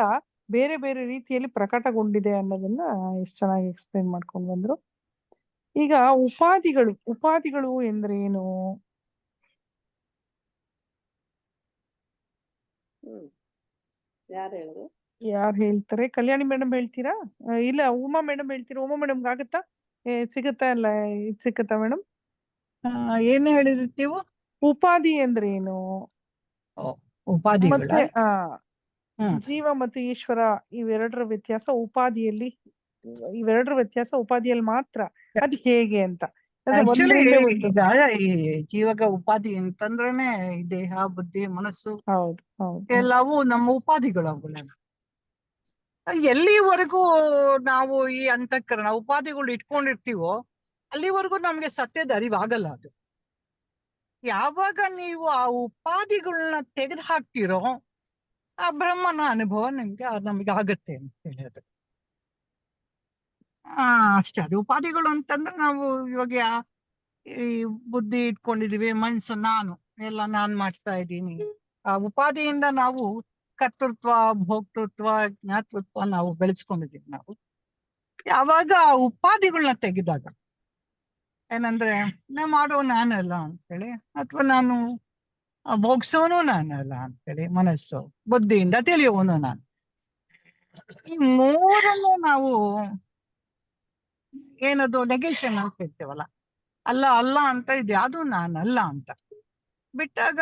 ಬೇರೆ ಬೇರೆ ರೀತಿಯಲ್ಲಿ ಪ್ರಕಟಗೊಂಡಿದೆ ಅನ್ನೋದನ್ನ ಎಷ್ಟ್ ಚೆನ್ನಾಗಿ ಎಕ್ಸ್ಪ್ಲೇನ್ ಮಾಡ್ಕೊಂಡ್ ಬಂದ್ರು. ಈಗ ಉಪಾಧಿಗಳು ಎಂದ್ರೆ ಏನು? ಯಾರು ಹೇಳ್ತಾರೆ? ಕಲ್ಯಾಣಿ ಮೇಡಮ್ ಹೇಳ್ತೀರಾ? ಇಲ್ಲ ಉಮಾ ಮೇಡಮ್ ಹೇಳ್ತೀರಾ? ಉಮಾ ಮೇಡಮ್ ಆಗತ್ತಾ? ಸಿಗುತ್ತಾ? ಇಲ್ಲ ಇದು ಸಿಗುತ್ತಾ ಮೇಡಮ್? ಏನು ಹೇಳಿದ್ರಿ ನೀವು? ಉಪಾಧಿ ಅಂದ್ರೆ ಏನು? ಉಪಾಧಿಗಳ ಮತ್ತೆ ಜೀವ ಮತ್ತು ಈಶ್ವರ ಇವೆರಡರ ವ್ಯತ್ಯಾಸ ಉಪಾಧಿಯಲ್ಲಿ ಮಾತ್ರ. ಅದು ಹೇಗೆ ಅಂತ ಈಗ ಈ ಜೀವಗ ಉಪಾಧಿ ಅಂತಂದ್ರೇನೆ ದೇಹ, ಬುದ್ಧಿ, ಮನಸ್ಸು ಎಲ್ಲವೂ ನಮ್ಮ ಉಪಾಧಿಗಳು. ಅವುಗಳ ಎಲ್ಲಿವರೆಗೂ ನಾವು ಈ ಅಂತಃಕರಣ ಉಪಾಧಿಗಳು ಇಟ್ಕೊಂಡಿರ್ತೀವೋ ಅಲ್ಲಿವರೆಗೂ ನಮ್ಗೆ ಸತ್ಯದ ಅರಿವಾಗಲ್ಲ. ಅದು ಯಾವಾಗ ನೀವು ಆ ಉಪಾಧಿಗಳನ್ನ ತೆಗೆದು ಹಾಕ್ತಿರೋ ಆ ಬ್ರಹ್ಮನ ಅನುಭವ ನಮಗೆ ಆಗತ್ತೆ ಅಂತ ಹೇಳೋದು. ಅಷ್ಟೇ. ಅದು ಉಪಾಧಿಗಳು ಅಂತಂದ್ರೆ ನಾವು ಇವಾಗ ಈ ಬುದ್ಧಿ ಇಟ್ಕೊಂಡಿದೀವಿ, ಮನ್ಸು ನಾನು ಎಲ್ಲ ನಾನ್ ಮಾಡ್ತಾ ಇದ್ದೀನಿ. ಆ ಉಪಾಧಿಯಿಂದ ನಾವು ಕರ್ತೃತ್ವ, ಭೋಕ್ತೃತ್ವ, ಜ್ಞಾತೃತ್ವ ನಾವು ಬೆಳೆಸ್ಕೊಂಡಿದೀವಿ. ನಾವು ಯಾವಾಗ ಆ ಉಪಾಧಿಗಳನ್ನ ತೆಗೆದಾಗ ಏನಂದ್ರೆ ನಾ ಮಾಡೋ ನಾನಲ್ಲ ಅಂತೇಳಿ, ಅಥವಾ ನಾನು ಭೋಗ್ಸೋನು ನಾನಲ್ಲ ಅಂತೇಳಿ, ಮನಸ್ಸು ಬುದ್ಧಿಯಿಂದ ತಿಳಿಯುವನು ನಾನು. ಈ ಮೂರನ್ನು ನಾವು ಏನದು ನೆಗೆಷನ್ ಅಂತ ಹೇಳ್ತೇವಲ್ಲ, ಅಲ್ಲ ಅಂತ ಇದೆ, ಅದು ನಾನಲ್ಲ ಅಂತ ಬಿಟ್ಟಾಗ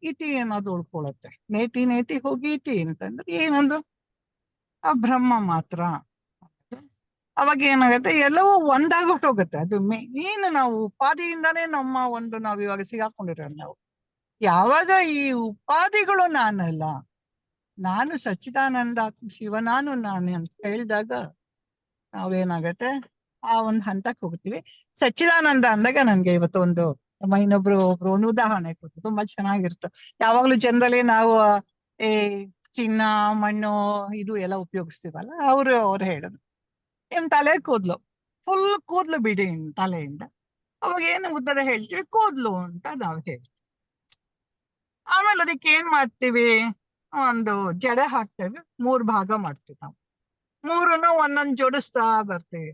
ಇತಿ ಅನ್ನೋದು ಉಳ್ಕೊಳತ್ತೆ. ನೇತಿ ಹೋಗಿ ಇತಿ ಅಂತಂದ್ರೆ ಏನೊಂದು ಆ ಬ್ರಹ್ಮ ಮಾತ್ರ. ಅವಾಗ ಏನಾಗುತ್ತೆ, ಎಲ್ಲವೂ ಒಂದಾಗೋಗುತ್ತೆ. ಅದು ಏನು ನಾವು ಉಪಾಧಿಯಿಂದಾನೇ ನಾವು ಇವಾಗ ಸಿಗಾಕೊಂಡಿರೋದು. ನಾವು ಯಾವಾಗ ಈ ಉಪಾಧಿಗಳು ನಾನಲ್ಲ, ನಾನು ಸಚ್ಚಿದಾನಂದ ಶಿವ ನಾನು ಅಂತ ಹೇಳಿದಾಗ ನಾವೇನಾಗತ್ತೆ ಆ ಒಂದು ಹಂತಕ್ಕೆ ಹೋಗ್ತೀವಿ. ಸಚ್ಚಿದಾನಂದ ಅಂದಾಗ ನನ್ಗೆ ಇವತ್ತು ಒಬ್ರು ಒಂದು ಉದಾಹರಣೆ ಕೊಟ್ಟು ತುಂಬಾ ಚೆನ್ನಾಗಿರುತ್ತೆ. ಯಾವಾಗ್ಲೂ ಜನರಲಿ ನಾವು ಈ ಚಿನ್ನ, ಮಣ್ಣು ಇದು ಎಲ್ಲ ಉಪಯೋಗಿಸ್ತೀವಲ್ಲ, ಅವ್ರು ಹೇಳುದು ನಿಮ್ ತಲೆ ಫುಲ್ ಕೂದ್ಲು ಬಿಡಿ ತಲೆಯಿಂದ. ಅವಾಗ ಏನು ಉತ್ತರ ಹೇಳ್ತೀವಿ? ಕೂದ್ಲು ಅಂತ ನಾವು ಹೇಳ್ತೀವಿ. ಆಮೇಲೆ ಅದಕ್ಕೆ ಏನ್ ಮಾಡ್ತೀವಿ? ಒಂದು ಜಡೆ ಹಾಕ್ತೇವೆ, 3 ಭಾಗ ಮಾಡ್ತೀವಿ ನಾವು. 3 ಒಂದೊಂದ್ ಜೋಡಿಸ್ತಾ ಬರ್ತೀವಿ.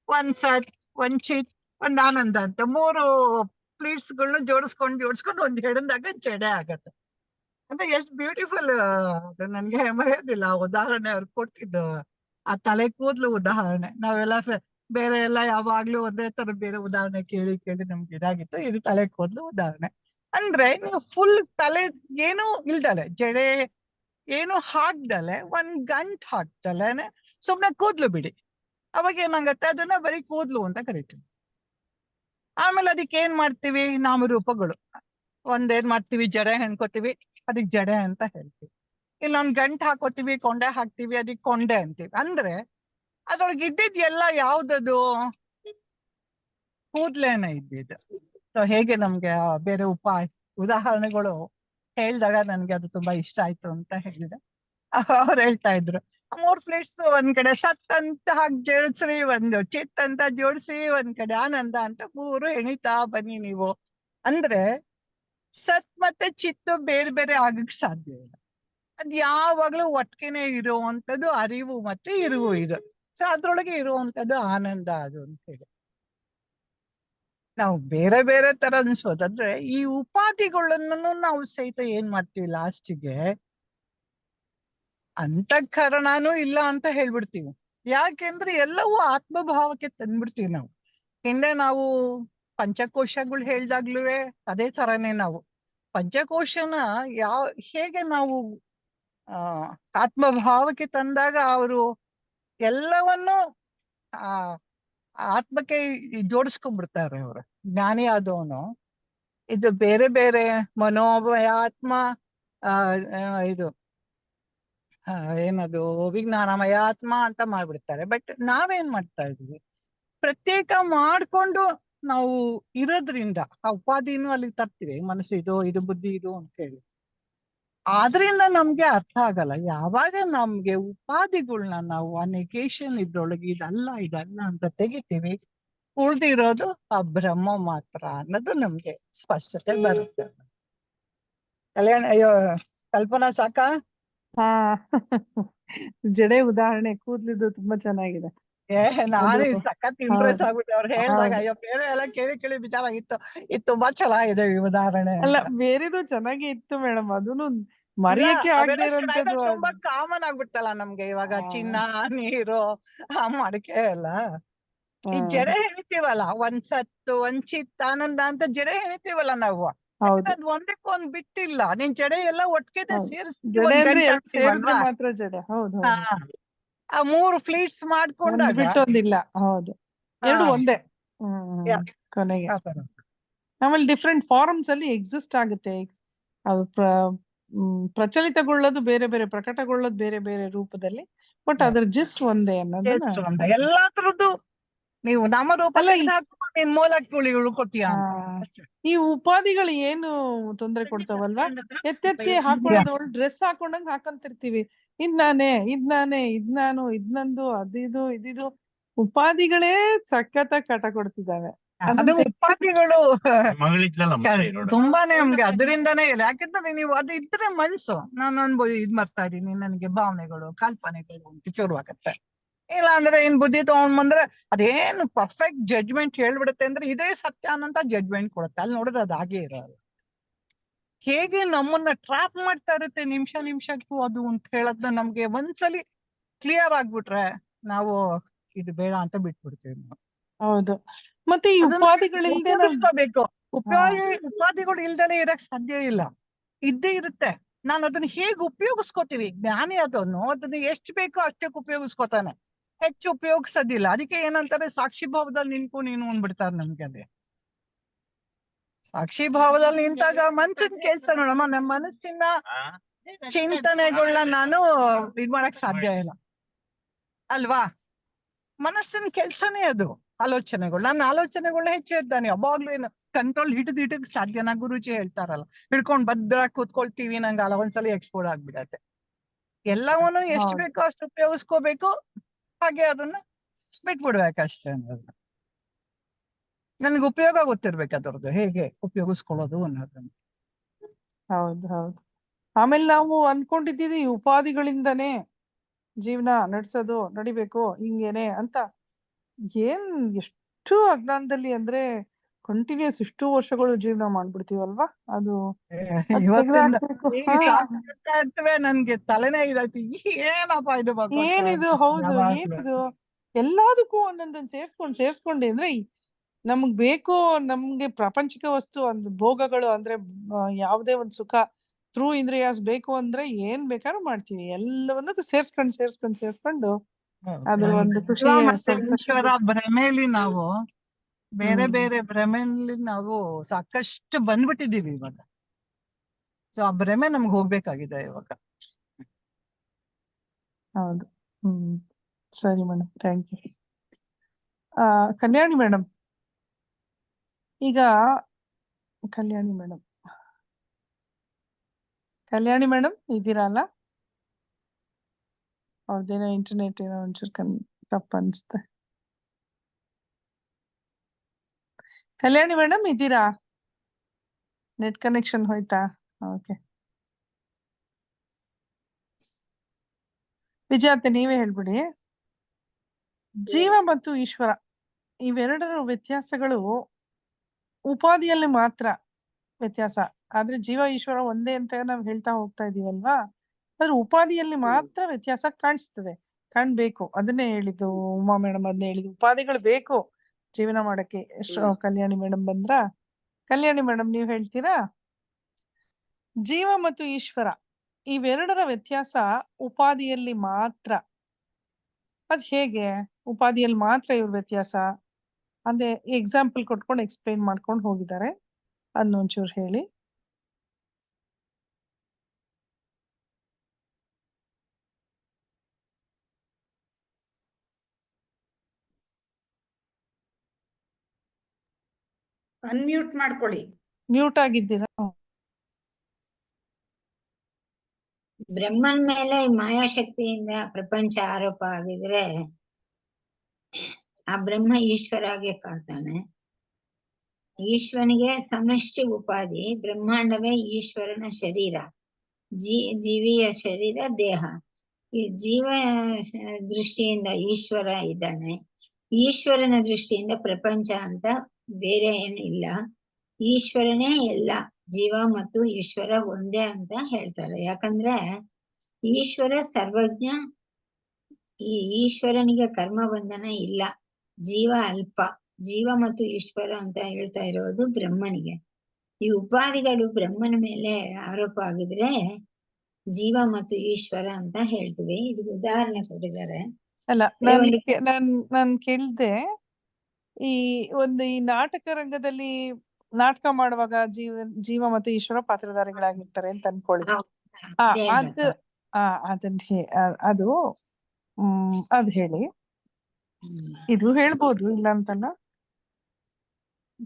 ಒಂದ್ ಸತ್, ಒಂದ್ ಚಿತ್, ಒಂದ್ ಆನಂದ ಅಂತ 3 ಪ್ಲೀಟ್ಸ್ಗಳನ್ನ ಜೋಡಿಸ್ಕೊಂಡು ಒಂದ್ ಹಿಡಿದಾಗ ಜಡೆ ಆಗತ್ತೆ. ಅಂದ್ರೆ ಎಷ್ಟ್ ಬ್ಯೂಟಿಫುಲ್. ಅದು ನನ್ಗೆ ಮರೆಯೋದಿಲ್ಲ ಆ ಉದಾಹರಣೆ ಅವ್ರು ಕೊಟ್ಟಿದ್ದು. ಆ ತಲೆ ಕೂದ್ಲು ಉದಾಹರಣೆ. ನಾವೆಲ್ಲ ಬೇರೆ ಎಲ್ಲ ಯಾವಾಗ್ಲೂ ಒಂದೇ ತರ ಬೇರೆ ಉದಾಹರಣೆ ಕೇಳಿ ನಮ್ಗೆ ಇದಾಗಿತ್ತು. ಇದು ತಲೆ ಕೂದ್ಲು ಉದಾಹರಣೆ. ಅಂದ್ರೆ ನೀವು ಫುಲ್ ತಲೆ ಏನು ಇಲ್ದಲೆ, ಜಡೆ ಏನು ಹಾಕ್ದಲೆ, ಒಂದ್ ಗಂಟ್ ಹಾಕ್ದಲೆನೆ ಸುಮ್ನೆ ಕೂದ್ಲು ಬಿಡಿ. ಅವಾಗ ಏನಾಗತ್ತೆ, ಅದನ್ನ ಬರೀ ಕೂದ್ಲು ಅಂತ ಕರಿತೀವಿ. ಆಮೇಲೆ ಅದಕ್ಕೆ ಏನ್ ಮಾಡ್ತೀವಿ, ನಾಮರೂಪಗಳು. ಒಂದೇನ್ ಮಾಡ್ತೀವಿ, ಜಡೆ ಹೆಣ್ಕೋತೀವಿ, ಅದಕ್ ಜಡೆ ಅಂತ ಹೇಳ್ತೀವಿ. ಇಲ್ಲೊಂದ್ ಗಂಟ್ ಹಾಕೋತೀವಿ, ಕೊಂಡೆ ಹಾಕ್ತಿವಿ, ಅದಕ್ಕೆ ಕೊಂಡೆ ಅಂತೀವಿ. ಅಂದ್ರೆ ಅದ್ರೊಳಗೆ ಇದ್ದಿದ್ ಎಲ್ಲ ಯಾವ್ದದು, ಕೂದ್ಲೇನ ಇದ್ದಿದ್ದು. ಸೊ ಹೇಗೆ ನಮ್ಗೆ ಬೇರೆ ಉದಾಹರಣೆಗಳು ಹೇಳ್ದಾಗ ನನ್ಗೆ ಅದು ತುಂಬಾ ಇಷ್ಟ ಆಯ್ತು ಅಂತ ಹೇಳಿದೆ. ಅವ್ರು ಹೇಳ್ತಾ ಇದ್ರು 3 ಪ್ಲೇಟ್ಸ್ ಒಂದ್ ಕಡೆ ಸತ್ ಅಂತ ಹಾಕಿ ಜೋಡಿಸ್ರಿ, ಒಂದು ಚಿತ್ ಅಂತ ಜೋಡಿಸಿ, ಒಂದ್ ಕಡೆ ಆನಂದ ಅಂತ 3 ಎಣಿತಾ ಬನ್ನಿ ನೀವು. ಅಂದ್ರೆ ಸತ್ ಮತ್ತೆ ಚಿತ್ತು ಬೇರೆ ಬೇರೆ ಆಗಕ್ ಸಾಧ್ಯ ಇಲ್ಲ. ಅದ್ ಯಾವಾಗ್ಲೂ ಒಟ್ಟಿಗೆನೆ ಇರುವಂತದ್ದು ಅರಿವು ಮತ್ತೆ ಇರುವು ಇದು. ಸೊ ಅದ್ರೊಳಗೆ ಇರುವಂತದ್ದು ಆನಂದ ಅದು ಅಂತ ಹೇಳಿ ನಾವು ಬೇರೆ ಬೇರೆ ತರ ಅನ್ಸ್ಬೋದು. ಅಂದ್ರೆ ಈ ಉಪಾಧಿಗಳನ್ನು ನಾವು ಸಹಿತ ಏನ್ ಮಾಡ್ತೀವಿ, ಲಾಸ್ಟಿಗೆ ಅಂತಃಕರಣನೂ ಇಲ್ಲ ಅಂತ ಹೇಳ್ಬಿಡ್ತೀವಿ. ಯಾಕೆಂದ್ರೆ ಎಲ್ಲವೂ ಆತ್ಮಭಾವಕ್ಕೆ ತಂದ್ಬಿಡ್ತೀವಿ ನಾವು. ಹಿಂದೆ ನಾವು ಪಂಚಕೋಶಗಳು ಹೇಳ್ದಾಗ್ಲೂ ಅದೇ ತರನೇ ನಾವು ಪಂಚಕೋಶನ ಹೇಗೆ ನಾವು ಆತ್ಮಭಾವಕ್ಕೆ ತಂದಾಗ ಅವರು ಎಲ್ಲವನ್ನು ಆ ಆತ್ಮಕ್ಕೆ ಜೋಡಿಸ್ಕೊಂಡ್ಬಿಡ್ತಾರೆ ಅವರು. ಜ್ಞಾನಿ ಆದವನು ಇದು ಬೇರೆ ಬೇರೆ ಮನೋಮಯ ಆತ್ಮ, ಇದು ಏನದು ವಿಜ್ಞಾನಮಯ ಆತ್ಮ ಅಂತ ಮಾಡ್ಬಿಡ್ತಾರೆ. ಬಟ್ ನಾವೇನ್ ಮಾಡ್ತಾ ಇದೀವಿ, ಪ್ರತ್ಯೇಕ ಮಾಡ್ಕೊಂಡು ನಾವು ಇರೋದ್ರಿಂದ ಆ ಉಪಾಧಿನೂ ಅಲ್ಲಿ ತರ್ತೀವಿ. ಮನಸ್ಸು ಇದು ಬುದ್ಧಿ ಇದು ಅಂತ ಹೇಳಿ. ಆದ್ರಿಂದ ನಮ್ಗೆ ಅರ್ಥ ಆಗಲ್ಲ. ಯಾವಾಗ ನಮ್ಗೆ ಉಪಾಧಿಗಳನ್ನ ನಾವು ಆ ನೆಗೇಶನ್ ಇದ್ರೊಳಗೆ ಇದಲ್ಲ ಅಂತ ತೆಗಿತೀವಿ, ಉಳ್ದಿರೋದು ಆ ಬ್ರಹ್ಮ ಮಾತ್ರ ಅನ್ನೋದು ನಮ್ಗೆ ಸ್ಪಷ್ಟತೆ ಬರುತ್ತೆ. ಅಯ್ಯೋ ಕಲ್ಪನಾ ಸಾಕಾ? ಹಾ ಜಡೆ ಉದಾಹರಣೆ ಕೂದ್ಲಿದ್ದು ತುಂಬಾ ಚೆನ್ನಾಗಿದೆ. ನಾನು ಅದು ಸಖತ್ ಇಂಪ್ರೆಸ್ ಹೌದು. ಆಗ್ಬಿಟ್ಟೆ ಅವ್ರು ಹೇಳಿದಾಗ. ಹೌದು. ಅಯ್ಯೋ ಬೇರೆ ಎಲ್ಲ ಕೇಳಿ ವಿಚಾರ ಆಗಿತ್ತು. ಇದು ತುಂಬಾ ಚೆನ್ನಾಗಿದೆ ಈ ಉದಾಹರಣೆ. ಅಲ್ಲ, ಬೇರೆದು ಚೆನ್ನಾಗಿ ಇತ್ತು ಮೇಡಮ್. ಅದನ್ನು ಇಲ್ಲ, ಮರೆಯಕ್ಕೆ ಆಗದೆ ಅವೆಲ್ಲ ಇರೋಂಥದ್ದು. ತುಂಬಾ ಕಾಮನ್ ಆಗ್ಬಿಡ್ತಲ್ಲ ನಮ್ಗೆ ಇವಾಗ. ಚಿನ್ನ, ನೀರು, ಆ ಮಡಿಕೆ ಎಲ್ಲ. ಈ ಜಡೆ ಹೆಣಿತೀವಲ್ಲ, ಒಂದ್ ಸತ್ತು, ಒಂದ್ ಚಿತ್, ಆನಂದ ಅಂತ ಜಡೆ ಹೆಣಿತೀವಲ್ಲ ನಾವು. ಹೌದು. ಅದ್ ಒಂದಕ್ಕೊಂದ್ ಬಿಟ್ಟಿಲ್ಲ. ನಿನ್ ಜಡೆ ಎಲ್ಲ ಒಟ್ಟಿಗೆ ಸೇರಿಸಿ ಜಡೆ ಒಂದ್ ಅಂದ್ರೆ ಗಂಟೆ ಎರಡು ಸೇರಿದ್ರೆ ಹಾಕ್ತೀವಲ್ವಾ? ಮಾತ್ರ ಜಡೆ. ಹೌದು ಹಾ, ಹೌದು. ಆ 3 ಫ್ಲೀಟ್ಸ್ ಒಂದ್ ಮಾಡ್ಕೊಂಡಾಗ ಬಿಟ್ಟೊಂದಿಲ್ಲ. ಹೌದು, ಎರಡು ಹಾ, ಒಂದೇ. ಯಾ- ಕೊನೆಗೆ ಆ ತರ. ಆಮೇಲೆ ಡಿಫ್ರೆಂಟ್ ಫಾರ್ಮ್ಸ್ ಅಲ್ಲಿ ಎಕ್ಸಿಸ್ಟ್ ಆಗುತ್ತೆ. ಅದು ಪ್ರಚಲಿತಗೊಳ್ಳೋದು ಬೇರೆ ಬೇರೆ, ಪ್ರಕಟಗೊಳ್ಳೋದು ಬೇರೆ ಬೇರೆ ರೂಪದಲ್ಲಿ. But Yeah. ಅದ್ರ ಜಸ್ಟ್ ಒಂದೇ ಅನ್ನೋದನ್ನ. ಎಲ್ಲಾ ತರದ್ದು ನೀವು ನಾಮರೂಪ ಅಲ್ಲ, ತೆಗೆದು ನೀನ್ ಮೂಲಕ್ಕೆ ಉಳ್ಕೊತೀಯ ಅಂತ ಅಷ್ಟೇ. ಈ ಉಪಾಧಿಗಳು ಏನು ತೊಂದರೆ ಕೊಡ್ತಾವಲ್ವಾ, ಎತ್ತೆತ್ತಿ ಹಾಕೊಳ್ಳೋದು. ಒಳ್ಳೆ ಡ್ರೆಸ್ ಹಾಕೊಂಡಂಗ್ ಹಾಕೊಂತಿರ್ತೀವಿ. ಇದ್ ನಾನು ಇದ್ನಂದು ಅದಿದು ಇದಿದು ಉಪಾಧಿಗಳೇ ಸಖತ್ತಾಗಿ ಕಾಟ ಕೊಡ್ತಿದ್ದಾವೆ. ಅದು ಉಪಾಧಿಗಳು ತುಂಬಾನೇ ನಮ್ಗೆ ಅದರಿಂದಾನೇ ಇಲ್ಲ. ಯಾಕಂದ್ರೆ ನೀವು ಅದು ಇದ್ರೆ ಮನ್ಸು, ನಾನು ಇದ್ ಮಾಡ್ತಾ ಇದೀನಿ, ನನಗೆ ಭಾವನೆಗಳು, ಕಲ್ಪನೆಗಳು ಅಂತ ಶುರುವಾಗತ್ತೆ. ಇಲ್ಲ ಅಂದ್ರೆ ಇನ್ ಬುದ್ಧಿ ತಗೊಂಡ್ಬಂದ್ರೆ ಅದೇನು ಪರ್ಫೆಕ್ಟ್ ಜಡ್ಜ್ಮೆಂಟ್ ಹೇಳ್ಬಿಡುತ್ತೆ. ಅಂದ್ರೆ ಇದೇ ಸತ್ಯ ಅನ್ನಂತ ಜಡ್ಜ್ಮೆಂಟ್ ಕೊಡುತ್ತೆ. ಅಲ್ಲಿ ನೋಡಿದ್ರೆ ಅದು ಹಾಗೆ ಇರೋದು. ಹೇಗೆ ನಮ್ಮನ್ನ ಟ್ರಾಪ್ ಮಾಡ್ತಾ ಇರುತ್ತೆ ನಿಮಿಷಕ್ಕೂ ಅದು ಅಂತ ಹೇಳದ್ನ ನಮ್ಗೆ ಒಂದ್ಸಲಿ ಕ್ಲಿಯರ್ ಆಗ್ಬಿಟ್ರೆ ನಾವು ಇದು ಬೇಡ ಅಂತ ಬಿಟ್ಬಿಡ್ತೀವಿ ನಾವು. ಹೌದು. ಮತ್ತೆ ಈ ಉಪಾಧಿಗಳಿಲ್ದೆ ಉಪಯೋಗಿಸ್ಕೋಬೇಕು. ಉಪಾಧಿಗಳು ಇಲ್ದೇನೆ ಇರಕ್ ಸಾಧ್ಯ ಇಲ್ಲ. ಇದ್ದೇ ಇರುತ್ತೆ. ನಾನು ಅದನ್ನ ಹೇಗೆ ಉಪಯೋಗಿಸ್ಕೋತೀವಿ. ಜ್ಞಾನಿ ಅದನ್ನು ಅದನ್ನ ಎಷ್ಟು ಬೇಕೋ ಅಷ್ಟಕ್ಕೆ ಉಪಯೋಗಿಸ್ಕೋತಾನೆ, ಹೆಚ್ಚು ಉಪಯೋಗಿಸೋದಿಲ್ಲ. ಅದಕ್ಕೆ ಏನಂತಾರೆ, ಸಾಕ್ಷಿ ಭಾವದಲ್ಲಿ ನೀನು ಅಂದ್ಬಿಡ್ತಾರೆ ನಮ್ಗೆ. ಅದೇ ಸಾಕ್ಷಿ ಭಾವದಲ್ಲಿ ನಿಂತಾಗ ಮನ್ಸಿನ ಕೆಲ್ಸ ನೋಡಮ್ಮ, ನಮ್ಮ ಮನಸ್ಸಿನ ಚಿಂತನೆಗಳನ್ನ ನಾನು ಇದ್ ಮಾಡಕ್ ಸಾಧ್ಯ ಇಲ್ಲ ಅಲ್ವಾ. ಮನಸ್ಸಿನ ಕೆಲ್ಸನೇ ಅದು, ಆಲೋಚನೆಗಳು. ನನ್ನ ಆಲೋಚನೆಗಳನ್ನ ಹೆಚ್ಚು ಇದ್ದಾನೆ ಯಾವಾಗ್ಲೂ. ಏನು ಕಂಟ್ರೋಲ್ ಹಿಡಿದಕ್ ಸಾಧ್ಯನಾ? ಗುರುಜಿ ಹೇಳ್ತಾರಲ್ಲ, ಹಿಡ್ಕೊಂಡ್ ಭದ್ರ ಕೂತ್ಕೊಳ್ತೀವಿ, ನಂಗೆ ಅಲ್ಲ ಒಂದ್ಸಲಿ ಎಕ್ಸ್ಪೋರ್ಟ್ ಆಗ್ಬಿಡತ್ತೆ. ಎಲ್ಲವನ್ನೂ ಎಷ್ಟು ಬೇಕೋ ಅಷ್ಟು ಉಪಯೋಗಿಸ್ಕೋಬೇಕು, ಹಾಗೆ ಅದನ್ನ ಬಿಟ್ಬಿಡ್ಬೇಕಷ್ಟೇ ಅನ್ನೋದನ್ನ. ನನ್ಗೆ ಉಪಯೋಗ ಗೊತ್ತಿರ್ಬೇಕು ಅದ್ರದ್ದು, ಹೇಗೆ ಉಪಯೋಗಿಸ್ಕೊಳ್ಳೋದು ಅನ್ನೋದನ್ನ. ಹೌದು ಹೌದು. ಆಮೇಲೆ ನಾವು ಅನ್ಕೊಂಡಿದ್ದೀವಿ ಈ ಉಪಾಧಿಗಳಿಂದನೇ ಜೀವನ ನಡಿಬೇಕು ಹಿಂಗೇನೆ ಅಂತ. ಏನ್ ಎಷ್ಟು ಅಜ್ಞಾನದಲ್ಲಿ ಅಂದ್ರೆ ಕಂಟಿನ್ಯೂಸ್ ಇಷ್ಟು ವರ್ಷಗಳು ಜೀವನ ಮಾಡ್ಬಿಡ್ತೀವಲ್ವಾ, ಅದು ಇವತ್ತಿಂದ ತೆಗ್ದಾಕ್ಬೇಕು. ಈಗ ಸಾಕಾಗ್ತಾ ಇರ್ತವೆ, ನನ್ಗೆ ತಲೆನೇ ಇದಾಯ್ತು, ಏನಪ್ಪ ಇದು ಭಗವಂತ ಏನಿದು, ಹೌದು, ಯಾವಾಗ್ಲೂ. ಏನಿದು ಎಲ್ಲದಕ್ಕೂ ಒಂದೊಂದೊಂದ್ ಸೇರ್ಸ್ಕೊಂಡೆ ಅಂದ್ರೆ ನಮ್ಗ್ ಬೇಕು, ನಮ್ಗೆ ಪ್ರಾಪಂಚಿಕ ವಸ್ತು ಒಂದು ಭೋಗಗಳು ಅಂದ್ರೆ ಯಾವುದೇ ಒಂದ್ ಸುಖ ಥ್ರೂ ಇಂದ್ರಿಯಾಸ್ ಬೇಕು ಅಂದ್ರೆ ಏನ್ ಬೇಕಾದ್ರೂ ಮಾಡ್ತೀವಿ. ಎಲ್ಲವನ್ನೂ ಸೇರ್ಸ್ಕೊಂಡು ಅದ್ರ ಒಂದು ಖುಷಿ ಶಿವ ಮತ್ತೆ ಸಂತೋಷ ಈಶ್ವರ ಭ್ರಮೆಯಲ್ಲಿ ನಾವು ಬೇರೆ ಬೇರೆ ಭ್ರಮೆಯಲ್ಲಿ ನಾವು ಸಾಕಷ್ಟು ಬಂದ್ಬಿಟ್ಟಿದೀವಿ ಇವಾಗ. ಸೊ ಆ ಭ್ರಮೆ ನಮ್ಗೆ ಹೋಗ್ಬೇಕಾಗಿದೆ ಇವಾಗ. ಹೌದು. ಸರಿ madam, thank you. Kalyani madam, ಈಗ ಕಲ್ಯಾಣಿ ಮೇಡಮ್ ಇದ್ದೀರಾ ಅಲ್ಲ? ಅವ್ರದ್ದೇನೋ ಇಂಟರ್ನೆಟ್ ಏನೋ ಒಂಚೂರು ತಪ್ಪು ಅನ್ಸುತ್ತೆ. ಕಲ್ಯಾಣಿ ಮೇಡಮ್ ಇದ್ದೀರಾ? ನೆಟ್ ಕನೆಕ್ಷನ್ ಹೋಯ್ತಾ? ಓಕೆ, ವಿಜಯಾತೆ ನೀವೇ ಹೇಳ್ಬಿಡಿ. ಜೀವ ಮತ್ತು ಈಶ್ವರ ಇವೆರಡರ ವ್ಯತ್ಯಾಸಗಳು ಉಪಾಧಿಯಲ್ಲಿ ಮಾತ್ರ ವ್ಯತ್ಯಾಸ. ಆದ್ರೆ ಜೀವ ಈಶ್ವರ ಒಂದೇ ಅಂತ ನಾವು ಹೇಳ್ತಾ ಹೋಗ್ತಾ ಇದೀವಲ್ವಾ, ಆದ್ರೆ ಉಪಾಧಿಯಲ್ಲಿ ಮಾತ್ರ ವ್ಯತ್ಯಾಸ ಕಾಣಿಸ್ಬೇಕು. ಅದನ್ನೇ ಹೇಳಿದ್ದು ಉಮಾ ಮೇಡಮ್, ಅದನ್ನೇ ಹೇಳಿದ್ದು, ಉಪಾಧಿಗಳು ಬೇಕು ಜೀವನ ಮಾಡಕ್ಕೆ. ಕಲ್ಯಾಣಿ ಮೇಡಮ್ ಬಂದ್ರ? ಕಲ್ಯಾಣಿ ಮೇಡಮ್ ನೀವ್ ಹೇಳ್ತೀರಾ? ಜೀವ ಮತ್ತು ಈಶ್ವರ ಇವೆರಡರ ವ್ಯತ್ಯಾಸ ಉಪಾಧಿಯಲ್ಲಿ ಮಾತ್ರ. ಅದ್ ಹೇಗೆ ಉಪಾಧಿಯಲ್ಲಿ ಮಾತ್ರ ಇವ್ರ ವ್ಯತ್ಯಾಸ? ಅಂದ್ರೆ ಎಕ್ಸಾಂಪಲ್ ಕೊಟ್ಕೊಂಡು ಎಕ್ಸ್ಪ್ಲೈನ್ ಮಾಡ್ಕೊಂಡು ಹೋಗಿದ್ದಾರೆ, ಅದನ್ನ ಒಂಚೂರು ಹೇಳಿ. ಅನ್ಮ್ಯೂಟ್ ಮಾಡ್ಕೊಳ್ಳಿ. ಮ್ಯೂಟ್ ಆಗಿದ್ದೀರಾ? ಬ್ರಹ್ಮನ್ ಮೇಲೆ ಮಾಯಾಶಕ್ತಿಯಿಂದ ಪ್ರಪಂಚ ಆರೋಪ ಆಗಿದ್ರೆ ಆ ಬ್ರಹ್ಮ ಈಶ್ವರಾಗೆ ಕಾಡ್ತಾನೆ. ಈಶ್ವರನಿಗೆ ಸಮಷ್ಟಿ ಉಪಾಧಿ, ಬ್ರಹ್ಮಾಂಡವೇ ಈಶ್ವರನ ಶರೀರ, ಜೀವಿಯ ಶರೀರ ದೇಹ. ಈ ಜೀವ ದೃಷ್ಟಿಯಿಂದ ಈಶ್ವರ ಇದ್ದಾನೆ, ಈಶ್ವರನ ದೃಷ್ಟಿಯಿಂದ ಪ್ರಪಂಚ ಅಂತ ಬೇರೆ ಏನಿಲ್ಲ. ಈಶ್ವರನೇ ಎಲ್ಲ, ಜೀವ ಮತ್ತು ಈಶ್ವರ ಒಂದೇ ಅಂತ ಹೇಳ್ತಾರೆ. ಯಾಕಂದ್ರೆ ಈಶ್ವರ ಸರ್ವಜ್ಞ, ಈ ಈಶ್ವರನಿಗೆ ಕರ್ಮ ಬಂಧನ ಇಲ್ಲ, ಜೀವ ಅಲ್ಪ. ಜೀವ ಮತ್ತು ಈಶ್ವರ ಅಂತ ಹೇಳ್ತಾ ಇರೋದು ಬ್ರಹ್ಮನಿಗೆ. ಈ ಉಪಾಧಿಗಳು ಬ್ರಹ್ಮನ ಮೇಲೆ ಆರೋಪ ಆಗಿದ್ರೆ ಜೀವ ಮತ್ತು ಈಶ್ವರ ಅಂತ ಹೇಳ್ತೀವಿ. ಇದು ಉದಾಹರಣೆ ಕೊಟ್ಟಿದ್ದಾರೆ. ಅಲ್ಲ, ನಾನ್ ಕೇಳ್ದೆ, ಈ ನಾಟಕ ರಂಗದಲ್ಲಿ ನಾಟಕ ಮಾಡುವಾಗ ಜೀವ ಮತ್ತು ಈಶ್ವರ ಪಾತ್ರಧಾರಿಗಳಾಗಿರ್ತಾರೆ ಅಂತ ಅನ್ಕೊಳ್ಳಿ. ಅದು ಅದ್ ಹೇಳಿ. ಇದು ಹೇಳ್ಬೋದು, ಇಲ್ಲ ಅಂತಲ್ಲ.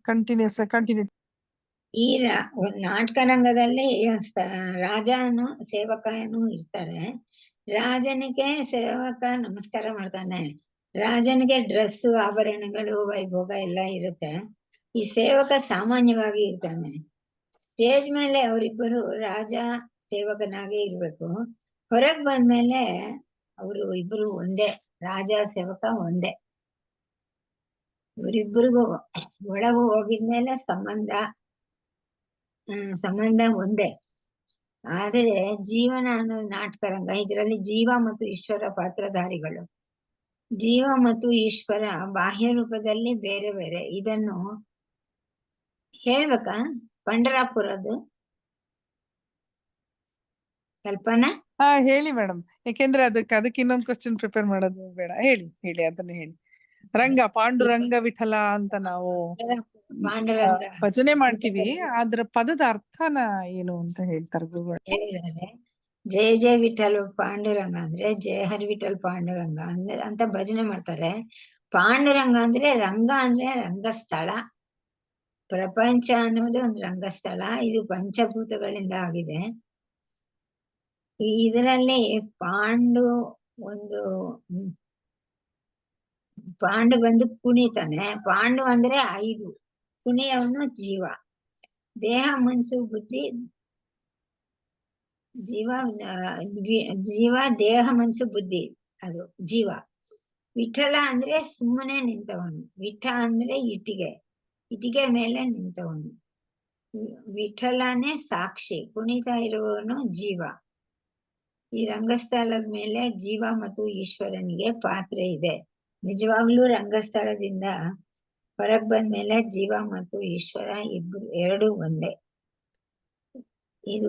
ಕಂಟಿನ್ಯೂ. ಈ ನಾಟಕ ರಂಗದಲ್ಲಿ ರಾಜನು ಸೇವಕನು ಇರ್ತಾರೆ. ರಾಜನಿಗೆ ಸೇವಕ ನಮಸ್ಕಾರ ಮಾಡ್ತಾನೆ, ರಾಜನಿಗೆ ಡ್ರೆಸ್ ಆಭರಣಗಳು ವೈಭೋಗ ಎಲ್ಲ ಇರುತ್ತೆ. ಈ ಸೇವಕ ಸಾಮಾನ್ಯವಾಗಿ ಇರ್ತಾನೆ. ಸ್ಟೇಜ್ ಮೇಲೆ ಅವರಿಬ್ಬರು ರಾಜ ಸೇವಕನಾಗೆ ಇರ್ಬೇಕು. ಹೊರಗ್ ಬಂದ್ಮೇಲೆ ಅವರು ಇಬ್ರು ಒಂದೇ, ರಾಜ ಸೇವಕ ಒಂದೇ. ಇವರಿಬ್ಬರಿಗೂ ಒಳಗು ಹೋಗಿದ್ಮೇಲೆ ಸಂಬಂಧ ಒಂದೇ. ಆದರೆ ಜೀವನ ಅನ್ನೋದು ನಾಟಕ ರಂಗ, ಇದರಲ್ಲಿ ಜೀವ ಮತ್ತು ಈಶ್ವರ ಪಾತ್ರಧಾರಿಗಳು. ಜೀವ ಮತ್ತು ಈಶ್ವರ ಬಾಹ್ಯ ರೂಪದಲ್ಲಿ ಬೇರೆ ಬೇರೆ. ಇದನ್ನು ಹೇಳ್ಬೇಕಾ? ಪಂಡರಾಪುರದ್ದು ಕಲ್ಪನಾ? ಹೇಳಿ ಮೇಡಮ್, ಯಾಕೆಂದ್ರೆ ಅದಕ್ಕೆ ಇನ್ನೊಂದು ಕ್ವಶನ್ ಪ್ರಿಪೇರ್ ಮಾಡೋದು ಬೇಡ. ಹೇಳಿ ಅದನ್ನ ಹೇಳಿ. ಪಾಂಡುರಂಗ ವಿಠಲ ಅಂತ ನಾವು ಪಾಂಡುರಂಗ ಭಜನೆ ಮಾಡ್ತೀವಿ, ಅದ್ರ ಪದದ ಅರ್ಥನ ಏನು ಅಂತ ಹೇಳ್ತಾರೆ ಗುರುಗಳು. ಹೇಳಿದ್ದಾರೆ, ಜಯ ಜಯ ವಿಠಲ್ ಪಾಂಡುರಂಗ ಅಂದ್ರೆ ಜಯ ಹರಿ ವಿಠಲ್ ಪಾಂಡುರಂಗ ಅಂತ ಭಜನೆ ಮಾಡ್ತಾರೆ. ಪಾಂಡುರಂಗ ಅಂದ್ರೆ ರಂಗ ಅಂದ್ರೆ ರಂಗಸ್ಥಳ. ಪ್ರಪಂಚ ಅನ್ನೋದು ಒಂದು ರಂಗಸ್ಥಳ. ಇದು ಪಂಚಭೂತಗಳಿಂದ ಆಗಿದೆ. ಇದರಲ್ಲಿ ಪಾಂಡು ಬಂದು ಕುಣಿತಾನೆ. ಪಾಂಡು ಅಂದ್ರೆ 5, ಕುಣಿಯವನು ಜೀವ. ದೇಹ ಮನಸ್ಸು ಬುದ್ಧಿ ಜೀವ ಜೀವ ದೇಹ ಮನಸ್ಸು ಬುದ್ಧಿ, ಅದು ಜೀವ. ವಿಠಲ ಅಂದ್ರೆ ಸುಮ್ಮನೆ ನಿಂತವನು. ವಿಠ ಅಂದ್ರೆ ಇಟಿಗೆ ಮೇಲೆ ನಿಂತವನು. ವಿಠಲನೇ ಸಾಕ್ಷಿ, ಕುಣಿತಾ ಇರುವವನು ಜೀವ. ಈ ರಂಗಸ್ಥಳದ ಮೇಲೆ ಜೀವ ಮತ್ತು ಈಶ್ವರನಿಗೆ ಪಾತ್ರ ಇದೆ. ನಿಜವಾಗ್ಲೂ ರಂಗಸ್ಥಳದಿಂದ ಹೊರಗ್ ಬಂದ್ಮೇಲೆ ಜೀವ ಮತ್ತು ಈಶ್ವರ ಎರಡು ಒಂದೇ. ಇದು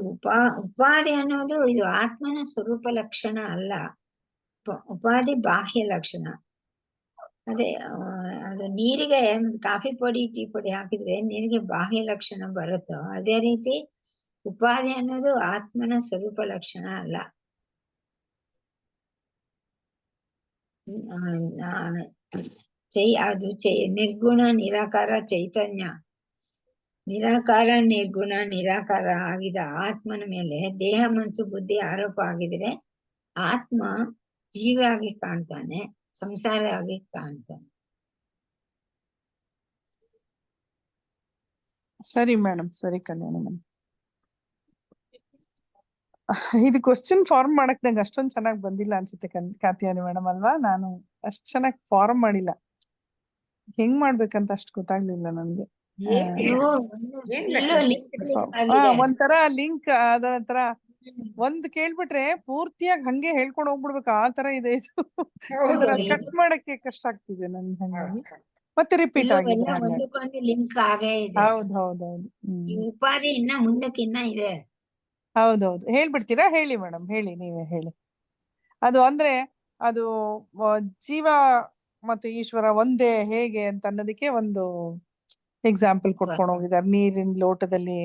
ಉಪಾಧಿ ಅನ್ನೋದು ಇದು ಆತ್ಮನ ಸ್ವರೂಪ ಲಕ್ಷಣ ಅಲ್ಲ. ಉಪಾಧಿ ಬಾಹ್ಯ ಲಕ್ಷಣ. ಅದೇ ಅದು ನೀರಿಗೆ ಕಾಫಿ ಪುಡಿ ಟೀ ಪುಡಿ ಹಾಕಿದ್ರೆ ನೀರಿಗೆ ಬಾಹ್ಯ ಲಕ್ಷಣ ಬರುತ್ತೋ ಅದೇ ರೀತಿ ಉಪಾಧಿ ಅನ್ನೋದು ಆತ್ಮನ ಸ್ವರೂಪ ಲಕ್ಷಣ ಅಲ್ಲ. ಅದು ನಿರ್ಗುಣ ನಿರಾಕಾರ ಚೈತನ್ಯ. ನಿರಾಕಾರ ನಿರ್ಗುಣ ನಿರಾಕಾರ ಆಗಿದ ಆತ್ಮನ ಮೇಲೆ ದೇಹ ಮನಸ್ಸು ಬುದ್ಧಿ ಆರೋಪ ಆಗಿದ್ರೆ ಆತ್ಮ ಜೀವ ಆಗಿ ಕಾಣ್ತಾನೆ, ಸಂಸಾರ ಆಗಿ ಕಾಣ್ತಾನೆ. ಸರಿ ಮೇಡಮ್, ಸರಿ ಕಲ್ಯಾಣಿ ಮೇಡಮ್. ಇದು ಕ್ವಶನ್ ಫಾರ್ಮ್ ಮಾಡಕ್ ನಂಗೆ ಅಷ್ಟೊಂದ್ ಚೆನ್ನಾಗಿ ಬಂದಿಲ್ಲ ಅನ್ಸುತ್ತೆ ಕಾತ್ಯಾನಿ ಮೇಡಮ್ ಅಲ್ವಾ? ನಾನು ಅಷ್ಟ್ ಚೆನ್ನಾಗಿ ಫಾರ್ಮ್ ಮಾಡಿಲ್ಲ. ಹೆಂಗ್ ಮಾಡ್ಬೇಕಂತ ಅಷ್ಟು ಗೊತ್ತಾಗ್ಲಿಲ್ಲ ನನ್ಗೆ. ಒಂಥರ ಲಿಂಕ್ ಅದರ ಒಂದ್ ಕೇಳ್ಬಿಟ್ರೆ ಪೂರ್ತಿಯಾಗಿ ಹಂಗೆ ಹೇಳ್ಕೊಂಡು ಹೋಗ್ಬಿಡ್ಬೇಕು, ಆ ತರ ಇದೆ ಇದು. ಒಂಥರ ಕಟ್ ಮಾಡಕ್ಕೆ ಕಷ್ಟ ಆಗ್ತಿದೆ ನನ್ ಹಂಗಾಗಿ. ಮತ್ತೆ ರಿಪೀಟ್ ಆಗಿದೆ. ಒಂದಕ್ಕೊಂದು ಲಿಂಕ್ ಆಗೇ ಇದೆ. ಹೌದೌದೌದು. ಉಪಾಧಿ ಇನ್ನ ಮುಂದಕ್ಕಿನ್ನ ಇದೆ. ಹೌದೌದು. ಹೇಳ್ಬಿಡ್ತೀರಾ? ಹೇಳಿ ಮೇಡಮ್, ಹೇಳಿ, ನೀವೇ ಹೇಳಿ. ಅದು ಅಂದ್ರೆ ಅದು ಜೀವ ಮತ್ತೆ ಈಶ್ವರ ಒಂದೇ ಹೇಗೆ ಅಂತ ಅನ್ನೋದಕ್ಕೆ ಒಂದು ಎಕ್ಸಾಂಪಲ್ ಕೊಟ್ಕೊಂಡು ಹೋಗಿದ್ದಾರೆ. ನೀರಿನ ಲೋಟದಲ್ಲಿ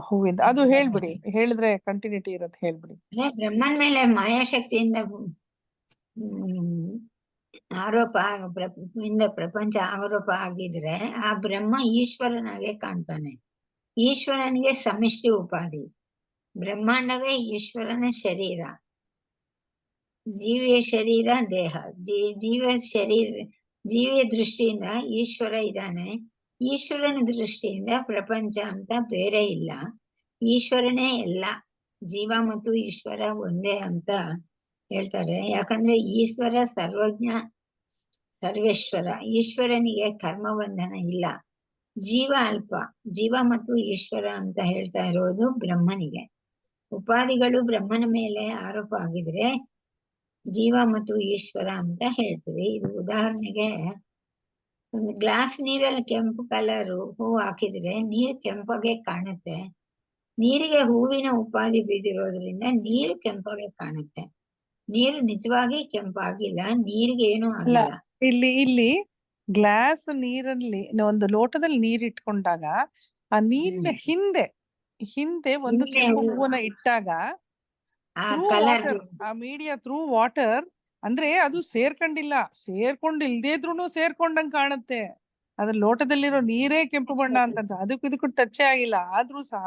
ಹೂವಿಂದ. ಅದು ಹೇಳ್ಬಿಡಿ, ಹೇಳಿದ್ರೆ ಕಂಟಿನ್ಯೂಟಿ ಇರುತ್ತೆ, ಹೇಳ್ಬಿಡಿ. ಬ್ರಹ್ಮನ್ ಮೇಲೆ ಮಾಯಾಶಕ್ತಿಯಿಂದ ಆರೋಪ ಪ್ರಪಂಚ ಆರೋಪ ಆಗಿದ್ರೆ ಆ ಬ್ರಹ್ಮ ಈಶ್ವರನಾಗೆ ಕಾಣ್ತಾನೆ. ಈಶ್ವರನಿಗೆ ಸಮಿಷ್ಟಿ ಉಪಾಧಿ. ಬ್ರಹ್ಮಾಂಡವೇ ಈಶ್ವರನ ಶರೀರ. ಜೀವಿಯ ಶರೀರ ದೇಹ. ಜೀವಿಯ ದೃಷ್ಟಿಯಿಂದ ಈಶ್ವರ ಇದ್ದಾನೆ. ಈಶ್ವರನ ದೃಷ್ಟಿಯಿಂದ ಪ್ರಪಂಚ ಅಂತ ಬೇರೆ ಇಲ್ಲ. ಈಶ್ವರನೇ ಎಲ್ಲ. ಜೀವ ಮತ್ತು ಈಶ್ವರ ಒಂದೇ ಅಂತ ಹೇಳ್ತಾರೆ. ಯಾಕಂದ್ರೆ ಈಶ್ವರ ಸರ್ವಜ್ಞ ಸರ್ವೇಶ್ವರ. ಈಶ್ವರನಿಗೆ ಕರ್ಮಬಂಧನ ಇಲ್ಲ. ಜೀವ ಅಲ್ಪ. ಜೀವ ಮತ್ತು ಈಶ್ವರ ಅಂತ ಹೇಳ್ತಾ ಇರೋದು ಬ್ರಹ್ಮನಿಗೆ. ಉಪಾಧಿಗಳು ಬ್ರಹ್ಮನ ಮೇಲೆ ಆರೋಪ ಆಗಿದ್ರೆ ಜೀವ ಮತ್ತು ಈಶ್ವರ ಅಂತ ಹೇಳ್ತೀವಿ. ಇದು ಉದಾಹರಣೆಗೆ ಒಂದು ಗ್ಲಾಸ್ ನೀರಲ್ಲಿ ಕೆಂಪು ಕಲರು ಹೂ ಹಾಕಿದ್ರೆ ನೀರು ಕೆಂಪಾಗೆ ಕಾಣುತ್ತೆ. ನೀರಿಗೆ ಹೂವಿನ ಉಪಾಧಿ ಬಿದ್ದಿರೋದ್ರಿಂದ ನೀರು ಕೆಂಪಾಗೆ ಕಾಣುತ್ತೆ. ನೀರು ನಿಜವಾಗಿ ಕೆಂಪಾಗಿಲ್ಲ, ನೀರಿಗೆ ಏನೂ ಆಗಿಲ್ಲ. ಇಲ್ಲಿ ಗ್ಲಾಸ್ ನೀರಲ್ಲಿ ಒಂದು ಲೋಟದಲ್ಲಿ ನೀರ್ ಇಟ್ಕೊಂಡಾಗ ಆ ನೀರಿನ ಹಿಂದೆ ಒಂದು ಕೆಂಪು ಹೂವನ್ನ ಇಟ್ಟಾಗ ಆ ಮೀಡಿಯಾ ಥ್ರೂ ವಾಟರ್ ಅಂದ್ರೆ ಅದು ಸೇರ್ಕೊಂಡಿಲ್ದೇ ಇದ್ರೂ ಸೇರ್ಕೊಂಡಂಗ್ ಕಾಣುತ್ತೆ. ಅದ್ರ ಲೋಟದಲ್ಲಿರೋ ನೀರೇ ಕೆಂಪು ಬಣ್ಣ ಅಂತ ಇದಕ್ಕೂ ಟಚ್ ಆಗಿಲ್ಲ. ಆದ್ರೂ ಸಹ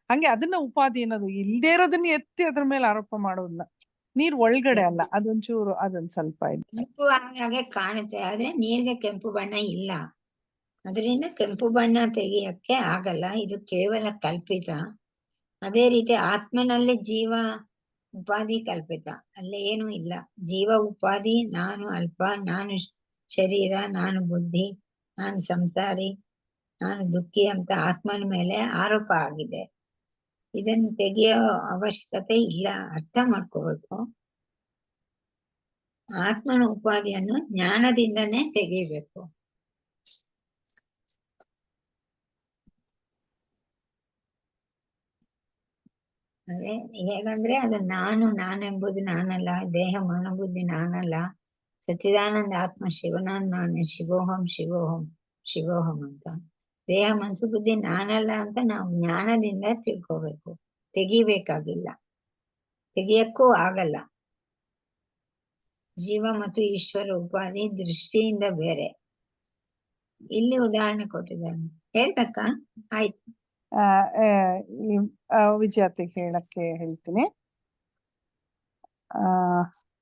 ಹಂಗೆ ಅದನ್ನ ಉಪಾಧಿ ಅನ್ನೋದು ಇಲ್ದೇ ಇರೋದನ್ನ ಎತ್ತಿ ಅದ್ರ ಮೇಲೆ ಆರೋಪ ಮಾಡೋದಿಲ್ಲ. ನೀರ್ ಒಳಗಡೆ ಅಲ್ಲ, ಅದೊಂಚೂರು ಅದೊಂದ್ ಸ್ವಲ್ಪ ಕೆಂಪು ಹಾಗೆ ಕಾಣುತ್ತೆ, ಆದ್ರೆ ನೀರಿಗೆ ಕೆಂಪು ಬಣ್ಣ ಇಲ್ಲ. ಅದರಿಂದ ಕೆಂಪು ಬಣ್ಣ ತೆಗಿಯಕ್ಕೆ ಆಗಲ್ಲ. ಇದು ಕೇವಲ ಕಲ್ಪಿತ. ಅದೇ ರೀತಿ ಆತ್ಮನಲ್ಲಿ ಜೀವ ಉಪಾಧಿ ಕಲ್ಪಿತ. ಅಲ್ಲೇ ಏನೂ ಇಲ್ಲ. ಜೀವ ಉಪಾಧಿ, ನಾನು ಅಲ್ಪ, ನಾನು ಶರೀರ, ನಾನು ಬುದ್ಧಿ, ನಾನು ಸಂಸಾರಿ, ನಾನು ದುಃಖಿ ಅಂತ ಆತ್ಮನ ಮೇಲೆ ಆರೋಪ ಆಗಿದೆ. ಇದನ್ನು ತೆಗೆಯೋ ಅವಶ್ಯಕತೆ ಇಲ್ಲ. ಅರ್ಥ ಮಾಡ್ಕೋಬೇಕು. ಆತ್ಮನ ಉಪಾಧಿಯನ್ನು ಜ್ಞಾನದಿಂದನೇ ತೆಗಿಬೇಕು. ಅದೇ ಹೇಗಂದ್ರೆ ಅದು ನಾನೆಂಬುದು ನಾನಲ್ಲ. ದೇಹ ಮನೋಬುದ್ಧಿ ನಾನಲ್ಲ. ಸಚ್ಚಿದಾನಂದ ಆತ್ಮ ಶಿವನಾನ್ ನಾನೇ. ಶಿವೋಹಂ ಶಿವೋಹಂ ಶಿವೋಹಂ ಅಂತ. ದೇಹ ಮನಸ್ಸು ಬುದ್ಧಿ ನಾನಲ್ಲ ಅಂತ ನಾವು ಜ್ಞಾನದಿಂದ ತಿಳ್ಕೋಬೇಕು. ತೆಗಿಬೇಕಾಗಿಲ್ಲ, ತೆಗಿಯಕ್ಕೂ ಆಗಲ್ಲ. ಜೀವ ಮತ್ತು ಈಶ್ವರ ಉಪಾಧಿ ದೃಷ್ಟಿಯಿಂದ ಬೇರೆ. ಇಲ್ಲಿ ಉದಾಹರಣೆ ಕೊಟ್ಟಿದ್ದಾನೆ, ಹೇಳ್ಬೇಕಾ? ಆಯ್ತು. ವಿಜಯತೆಗೆ ಹೇಳಕ್ಕೆ ಹೇಳ್ತೀನಿ.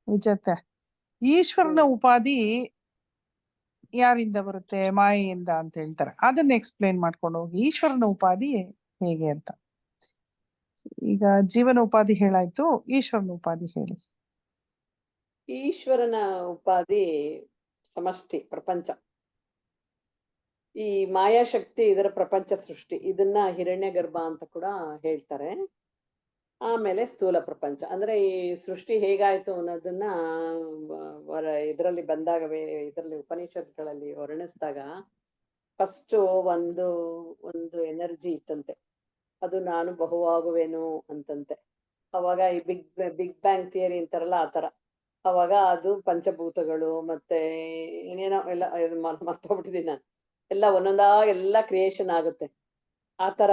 ವಿಜಯತೆ, ಈಶ್ವರನ ಉಪಾಧಿ ಯಾರಿಂದ ಬರುತ್ತೆ? ಮಾಯೆಯಿಂದ ಅಂತ ಹೇಳ್ತಾರೆ. ಅದನ್ನ ಎಕ್ಸ್ಪ್ಲೇನ್ ಮಾಡ್ಕೊಂಡು ಹೋಗಿ, ಈಶ್ವರನ ಉಪಾಧಿ ಹೇಗೆ ಅಂತ. ಈಗ ಜೀವನ ಉಪಾಧಿ ಹೇಳಾಯ್ತು, ಈಶ್ವರನ ಉಪಾಧಿ ಹೇಳಿ. ಈಶ್ವರನ ಉಪಾಧಿ ಸಮಷ್ಟಿ ಪ್ರಪಂಚ. ಈ ಮಾಯಾಶಕ್ತಿ ಇದರ ಪ್ರಪಂಚ ಸೃಷ್ಟಿ, ಇದನ್ನ ಹಿರಣ್ಯ ಗರ್ಭ ಅಂತ ಕೂಡ ಹೇಳ್ತಾರೆ. ಆಮೇಲೆ ಸ್ಥೂಲ ಪ್ರಪಂಚ ಅಂದ್ರೆ ಈ ಸೃಷ್ಟಿ ಹೇಗಾಯ್ತು ಅನ್ನೋದನ್ನ ಇದರಲ್ಲಿ ಬಂದಾಗ ಇದರಲ್ಲಿ ಉಪನಿಷತ್ಗಳಲ್ಲಿ ವರ್ಣಿಸಿದಾಗ ಫಸ್ಟ್ ಒಂದು ಎನರ್ಜಿ ಇತ್ತಂತೆ, ಅದು ನಾನು ಬಹುವಾಗುವೆನು ಅಂತಂತೆ. ಅವಾಗ ಈ ಬಿಗ್ ಬ್ಯಾಂಗ್ ಥಿಯರಿ ಅಂತಾರಲ್ಲ ಆ ತರ. ಅವಾಗ ಅದು ಪಂಚಭೂತಗಳು ಮತ್ತೆ ಏನೇನೋ ಎಲ್ಲ ಮರ್ತೋಗ್ಬಿಟ್ಟಿದ್ದೀನಿ ನಾನು, ಎಲ್ಲ ಎಲ್ಲ ಕ್ರಿಯೇಷನ್ ಆಗುತ್ತೆ ಆ ತರ.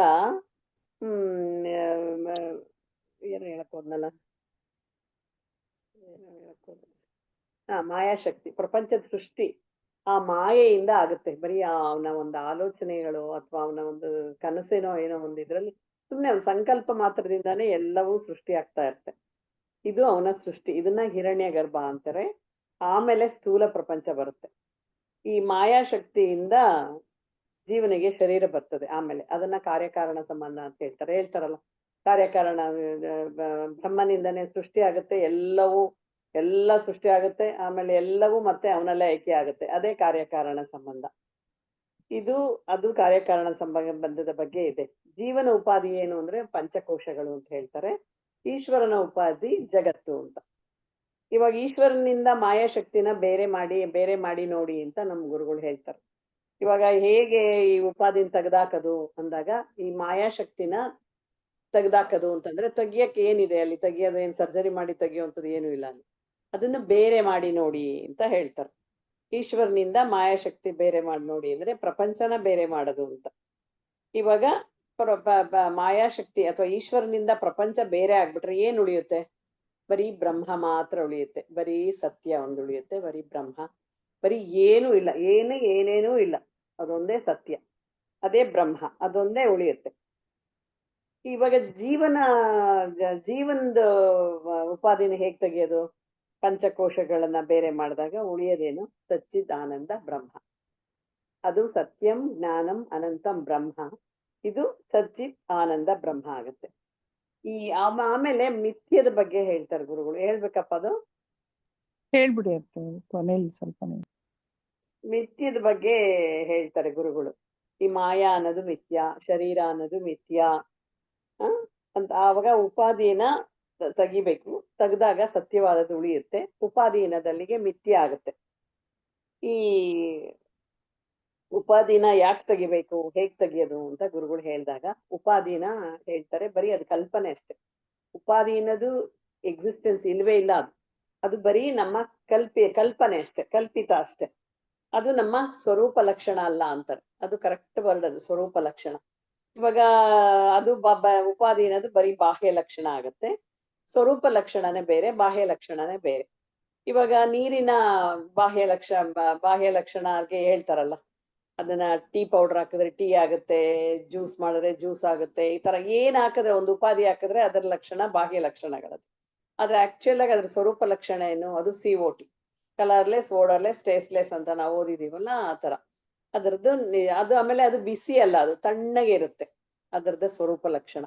ಏನು ಹೇಳಕ್ ಹೋದ್ನಲ್ಲ, ಮಾಯಾಶಕ್ತಿ ಪ್ರಪಂಚದ ಸೃಷ್ಟಿ ಆ ಮಾಯೆಯಿಂದ ಆಗುತ್ತೆ. ಬರೀ ಅವನ ಒಂದು ಆಲೋಚನೆಗಳು ಅಥವಾ ಅವನ ಒಂದು ಕನಸೇನೋ ಏನೋ ಒಂದು ಇದ್ರಲ್ಲಿ ಸುಮ್ನೆ ಒಂದು ಸಂಕಲ್ಪ ಮಾತ್ರದಿಂದಾನೇ ಎಲ್ಲವೂ ಸೃಷ್ಟಿ ಆಗ್ತಾ ಇರುತ್ತೆ. ಇದು ಅವನ ಸೃಷ್ಟಿ, ಇದನ್ನ ಹಿರಣ್ಯ ಗರ್ಭ ಅಂತಾರೆ. ಆಮೇಲೆ ಸ್ಥೂಲ ಪ್ರಪಂಚ ಬರುತ್ತೆ. ಈ ಮಾಯಾಶಕ್ತಿಯಿಂದ ಜೀವನಿಗೆ ಶರೀರ ಬರ್ತದೆ. ಆಮೇಲೆ ಅದನ್ನ ಕಾರ್ಯಕಾರಣ ಸಂಬಂಧ ಅಂತ ಹೇಳ್ತಾರಲ್ಲ, ಕಾರ್ಯಕಾರಣ ಬ್ರಹ್ಮನಿಂದನೇ ಸೃಷ್ಟಿ ಆಗುತ್ತೆ, ಎಲ್ಲ ಸೃಷ್ಟಿ ಆಗುತ್ತೆ, ಆಮೇಲೆ ಎಲ್ಲವೂ ಮತ್ತೆ ಅವನಲ್ಲೇ ಐಕ್ಯ ಆಗುತ್ತೆ. ಅದೇ ಕಾರ್ಯಕಾರಣ ಸಂಬಂಧ. ಅದು ಕಾರ್ಯಕಾರಣ ಸಂಬಂಧದ ಬಗ್ಗೆ ಇದೆ. ಜೀವನ ಉಪಾಧಿ ಏನು ಅಂದ್ರೆ ಪಂಚಕೋಶಗಳು ಅಂತ ಹೇಳ್ತಾರೆ. ಈಶ್ವರನ ಉಪಾಧಿ ಜಗತ್ತು ಅಂತ. ಇವಾಗ ಈಶ್ವರನಿಂದ ಮಾಯಾಶಕ್ತಿನ ಬೇರೆ ಮಾಡಿ ನೋಡಿ ಅಂತ ನಮ್ ಗುರುಗಳು ಹೇಳ್ತಾರೆ. ಇವಾಗ ಹೇಗೆ ಈ ಉಪಾಧಿನ ತೆಗ್ದಾಕದು ಅಂದಾಗ, ಈ ಮಾಯಾಶಕ್ತಿನ ತೆಗ್ದಾಕದು ಅಂತಂದ್ರೆ ತೆಗಿಯಕ್ಕೆ ಏನಿದೆ ಅಲ್ಲಿ, ತೆಗಿಯೋದು ಏನ್ ಸರ್ಜರಿ ಮಾಡಿ ತೆಗಿಯುವಂಥದ್ದು ಏನು ಇಲ್ಲ ಅಲ್ಲಿ. ಅದನ್ನು ಬೇರೆ ಮಾಡಿ ನೋಡಿ ಅಂತ ಹೇಳ್ತಾರೆ. ಈಶ್ವರನಿಂದ ಮಾಯಾಶಕ್ತಿ ಬೇರೆ ಮಾಡಿ ನೋಡಿ ಅಂದ್ರೆ ಪ್ರಪಂಚನ ಬೇರೆ ಮಾಡೋದು ಅಂತ. ಇವಾಗ ಮಾಯಾಶಕ್ತಿ ಅಥವಾ ಈಶ್ವರನಿಂದ ಪ್ರಪಂಚ ಬೇರೆ ಆಗ್ಬಿಟ್ರೆ ಏನ್ ಉಳಿಯುತ್ತೆ? ಬರೀ ಬ್ರಹ್ಮ ಮಾತ್ರ ಉಳಿಯುತ್ತೆ, ಬರೀ ಸತ್ಯ ಒಂದು ಉಳಿಯುತ್ತೆ, ಬರೀ ಬ್ರಹ್ಮ, ಬರೀ ಏನೂ ಇಲ್ಲ, ಏನೇನೂ ಇಲ್ಲ, ಅದೊಂದೇ ಸತ್ಯ, ಅದೇ ಬ್ರಹ್ಮ, ಅದೊಂದೇ ಉಳಿಯುತ್ತೆ. ಇವಾಗ ಜೀವನದ ಉಪಾಧಿನ ಹೇಗ್ ತೆಗಿಯೋದು? ಪಂಚಕೋಶಗಳನ್ನ ಬೇರೆ ಮಾಡಿದಾಗ ಉಳಿಯೋದೇನು? ಸಚ್ಚಿದಾನಂದ ಬ್ರಹ್ಮ. ಅದು ಸತ್ಯಂ ಜ್ಞಾನಂ ಅನಂತಂ ಬ್ರಹ್ಮ, ಇದು ಸಚ್ಚಿತ್ ಆನಂದ ಬ್ರಹ್ಮ ಆಗುತ್ತೆ. ಈ ಆಮೇಲೆ ಮಿಥ್ಯದ ಬಗ್ಗೆ ಹೇಳ್ತಾರೆ ಗುರುಗಳು. ಹೇಳ್ಬೇಕಪ್ಪ ಅದು? ಹೇಳ್ಬಿಡಿ ಅಂತ ಕೊನೆಯಲ್ಲಿ ಸ್ವಲ್ಪ. ಮಿಥ್ಯದ ಬಗ್ಗೆ ಹೇಳ್ತಾರೆ ಗುರುಗಳು. ಈ ಮಾಯಾ ಅನ್ನೋದು ಮಿಥ್ಯ, ಶರೀರ ಅನ್ನೋದು ಮಿಥ್ಯ ಅಂತ. ಆವಾಗ ಉಪಾಧಿನ ತೆಗಿಬೇಕು, ತೆಗ್ದಾಗ ಸತ್ಯವಾದದ್ದು ಉಳಿಯುತ್ತೆ, ಉಪಾಧೀನದಲ್ಲಿಗೆ ಮಿಥ್ಯ ಆಗುತ್ತೆ. ಈ ಉಪಾಧಿನ ಯಾಕೆ ತೆಗಿಬೇಕು, ಹೇಗ್ ತೆಗಿಯೋದು ಅಂತ ಗುರುಗಳು ಹೇಳಿದಾಗ ಉಪಾಧಿನ ಹೇಳ್ತಾರೆ, ಬರೀ ಅದು ಕಲ್ಪನೆ ಅಷ್ಟೆ. ಉಪಾಧಿ ಅನ್ನೋದು ಎಕ್ಸಿಸ್ಟೆನ್ಸ್ ಇಲ್ವೇ ಇಲ್ಲ, ಅದು ಬರೀ ನಮ್ಮ ಕಲ್ಪನೆ ಅಷ್ಟೆ, ಕಲ್ಪಿತ ಅಷ್ಟೆ. ಅದು ನಮ್ಮ ಸ್ವರೂಪ ಲಕ್ಷಣ ಅಲ್ಲ ಅಂತಾರೆ. ಅದು ಕರೆಕ್ಟ್ ವರ್ಡ್, ಅದು ಸ್ವರೂಪ ಲಕ್ಷಣ. ಇವಾಗ ಅದು ಉಪಾಧಿ ಅನ್ನೋದು ಬರೀ ಬಾಹ್ಯ ಲಕ್ಷಣ ಆಗುತ್ತೆ, ಸ್ವರೂಪ ಲಕ್ಷಣನೇ ಬೇರೆ, ಬಾಹ್ಯ ಲಕ್ಷಣನೇ ಬೇರೆ. ಇವಾಗ ನೀರಿನ ಬಾಹ್ಯ ಲಕ್ಷಣಗೆ ಹೇಳ್ತಾರಲ್ಲ, ಅದನ್ನ ಟೀ ಪೌಡರ್ ಹಾಕಿದ್ರೆ ಟೀ ಆಗುತ್ತೆ, ಜ್ಯೂಸ್ ಮಾಡಿದ್ರೆ ಜ್ಯೂಸ್ ಆಗುತ್ತೆ, ಈ ತರ ಏನ್ ಹಾಕಿದ್ರೆ ಒಂದು ಉಪಾಧಿ ಹಾಕಿದ್ರೆ ಅದರ ಲಕ್ಷಣ ಬಾಹ್ಯ ಲಕ್ಷಣಗಳದು. ಆದ್ರೆ ಆಕ್ಚುಲ್ ಆಗಿ ಅದ್ರ ಸ್ವರೂಪ ಲಕ್ಷಣ ಏನು? ಅದು CO2, ಕಲರ್ಲೆಸ್, ಓಡರ್ಲೆಸ್, ಟೇಸ್ಟ್ಲೆಸ್ ಅಂತ ನಾವು ಓದಿದೀವಲ್ಲ ಆ ತರ ಅದರದ್ದು. ಅದು ಆಮೇಲೆ ಅದು ಬಿಸಿ ಅಲ್ಲ, ಅದು ತಣ್ಣಗೆ ಇರುತ್ತೆ, ಅದರದ್ದು ಸ್ವರೂಪ ಲಕ್ಷಣ.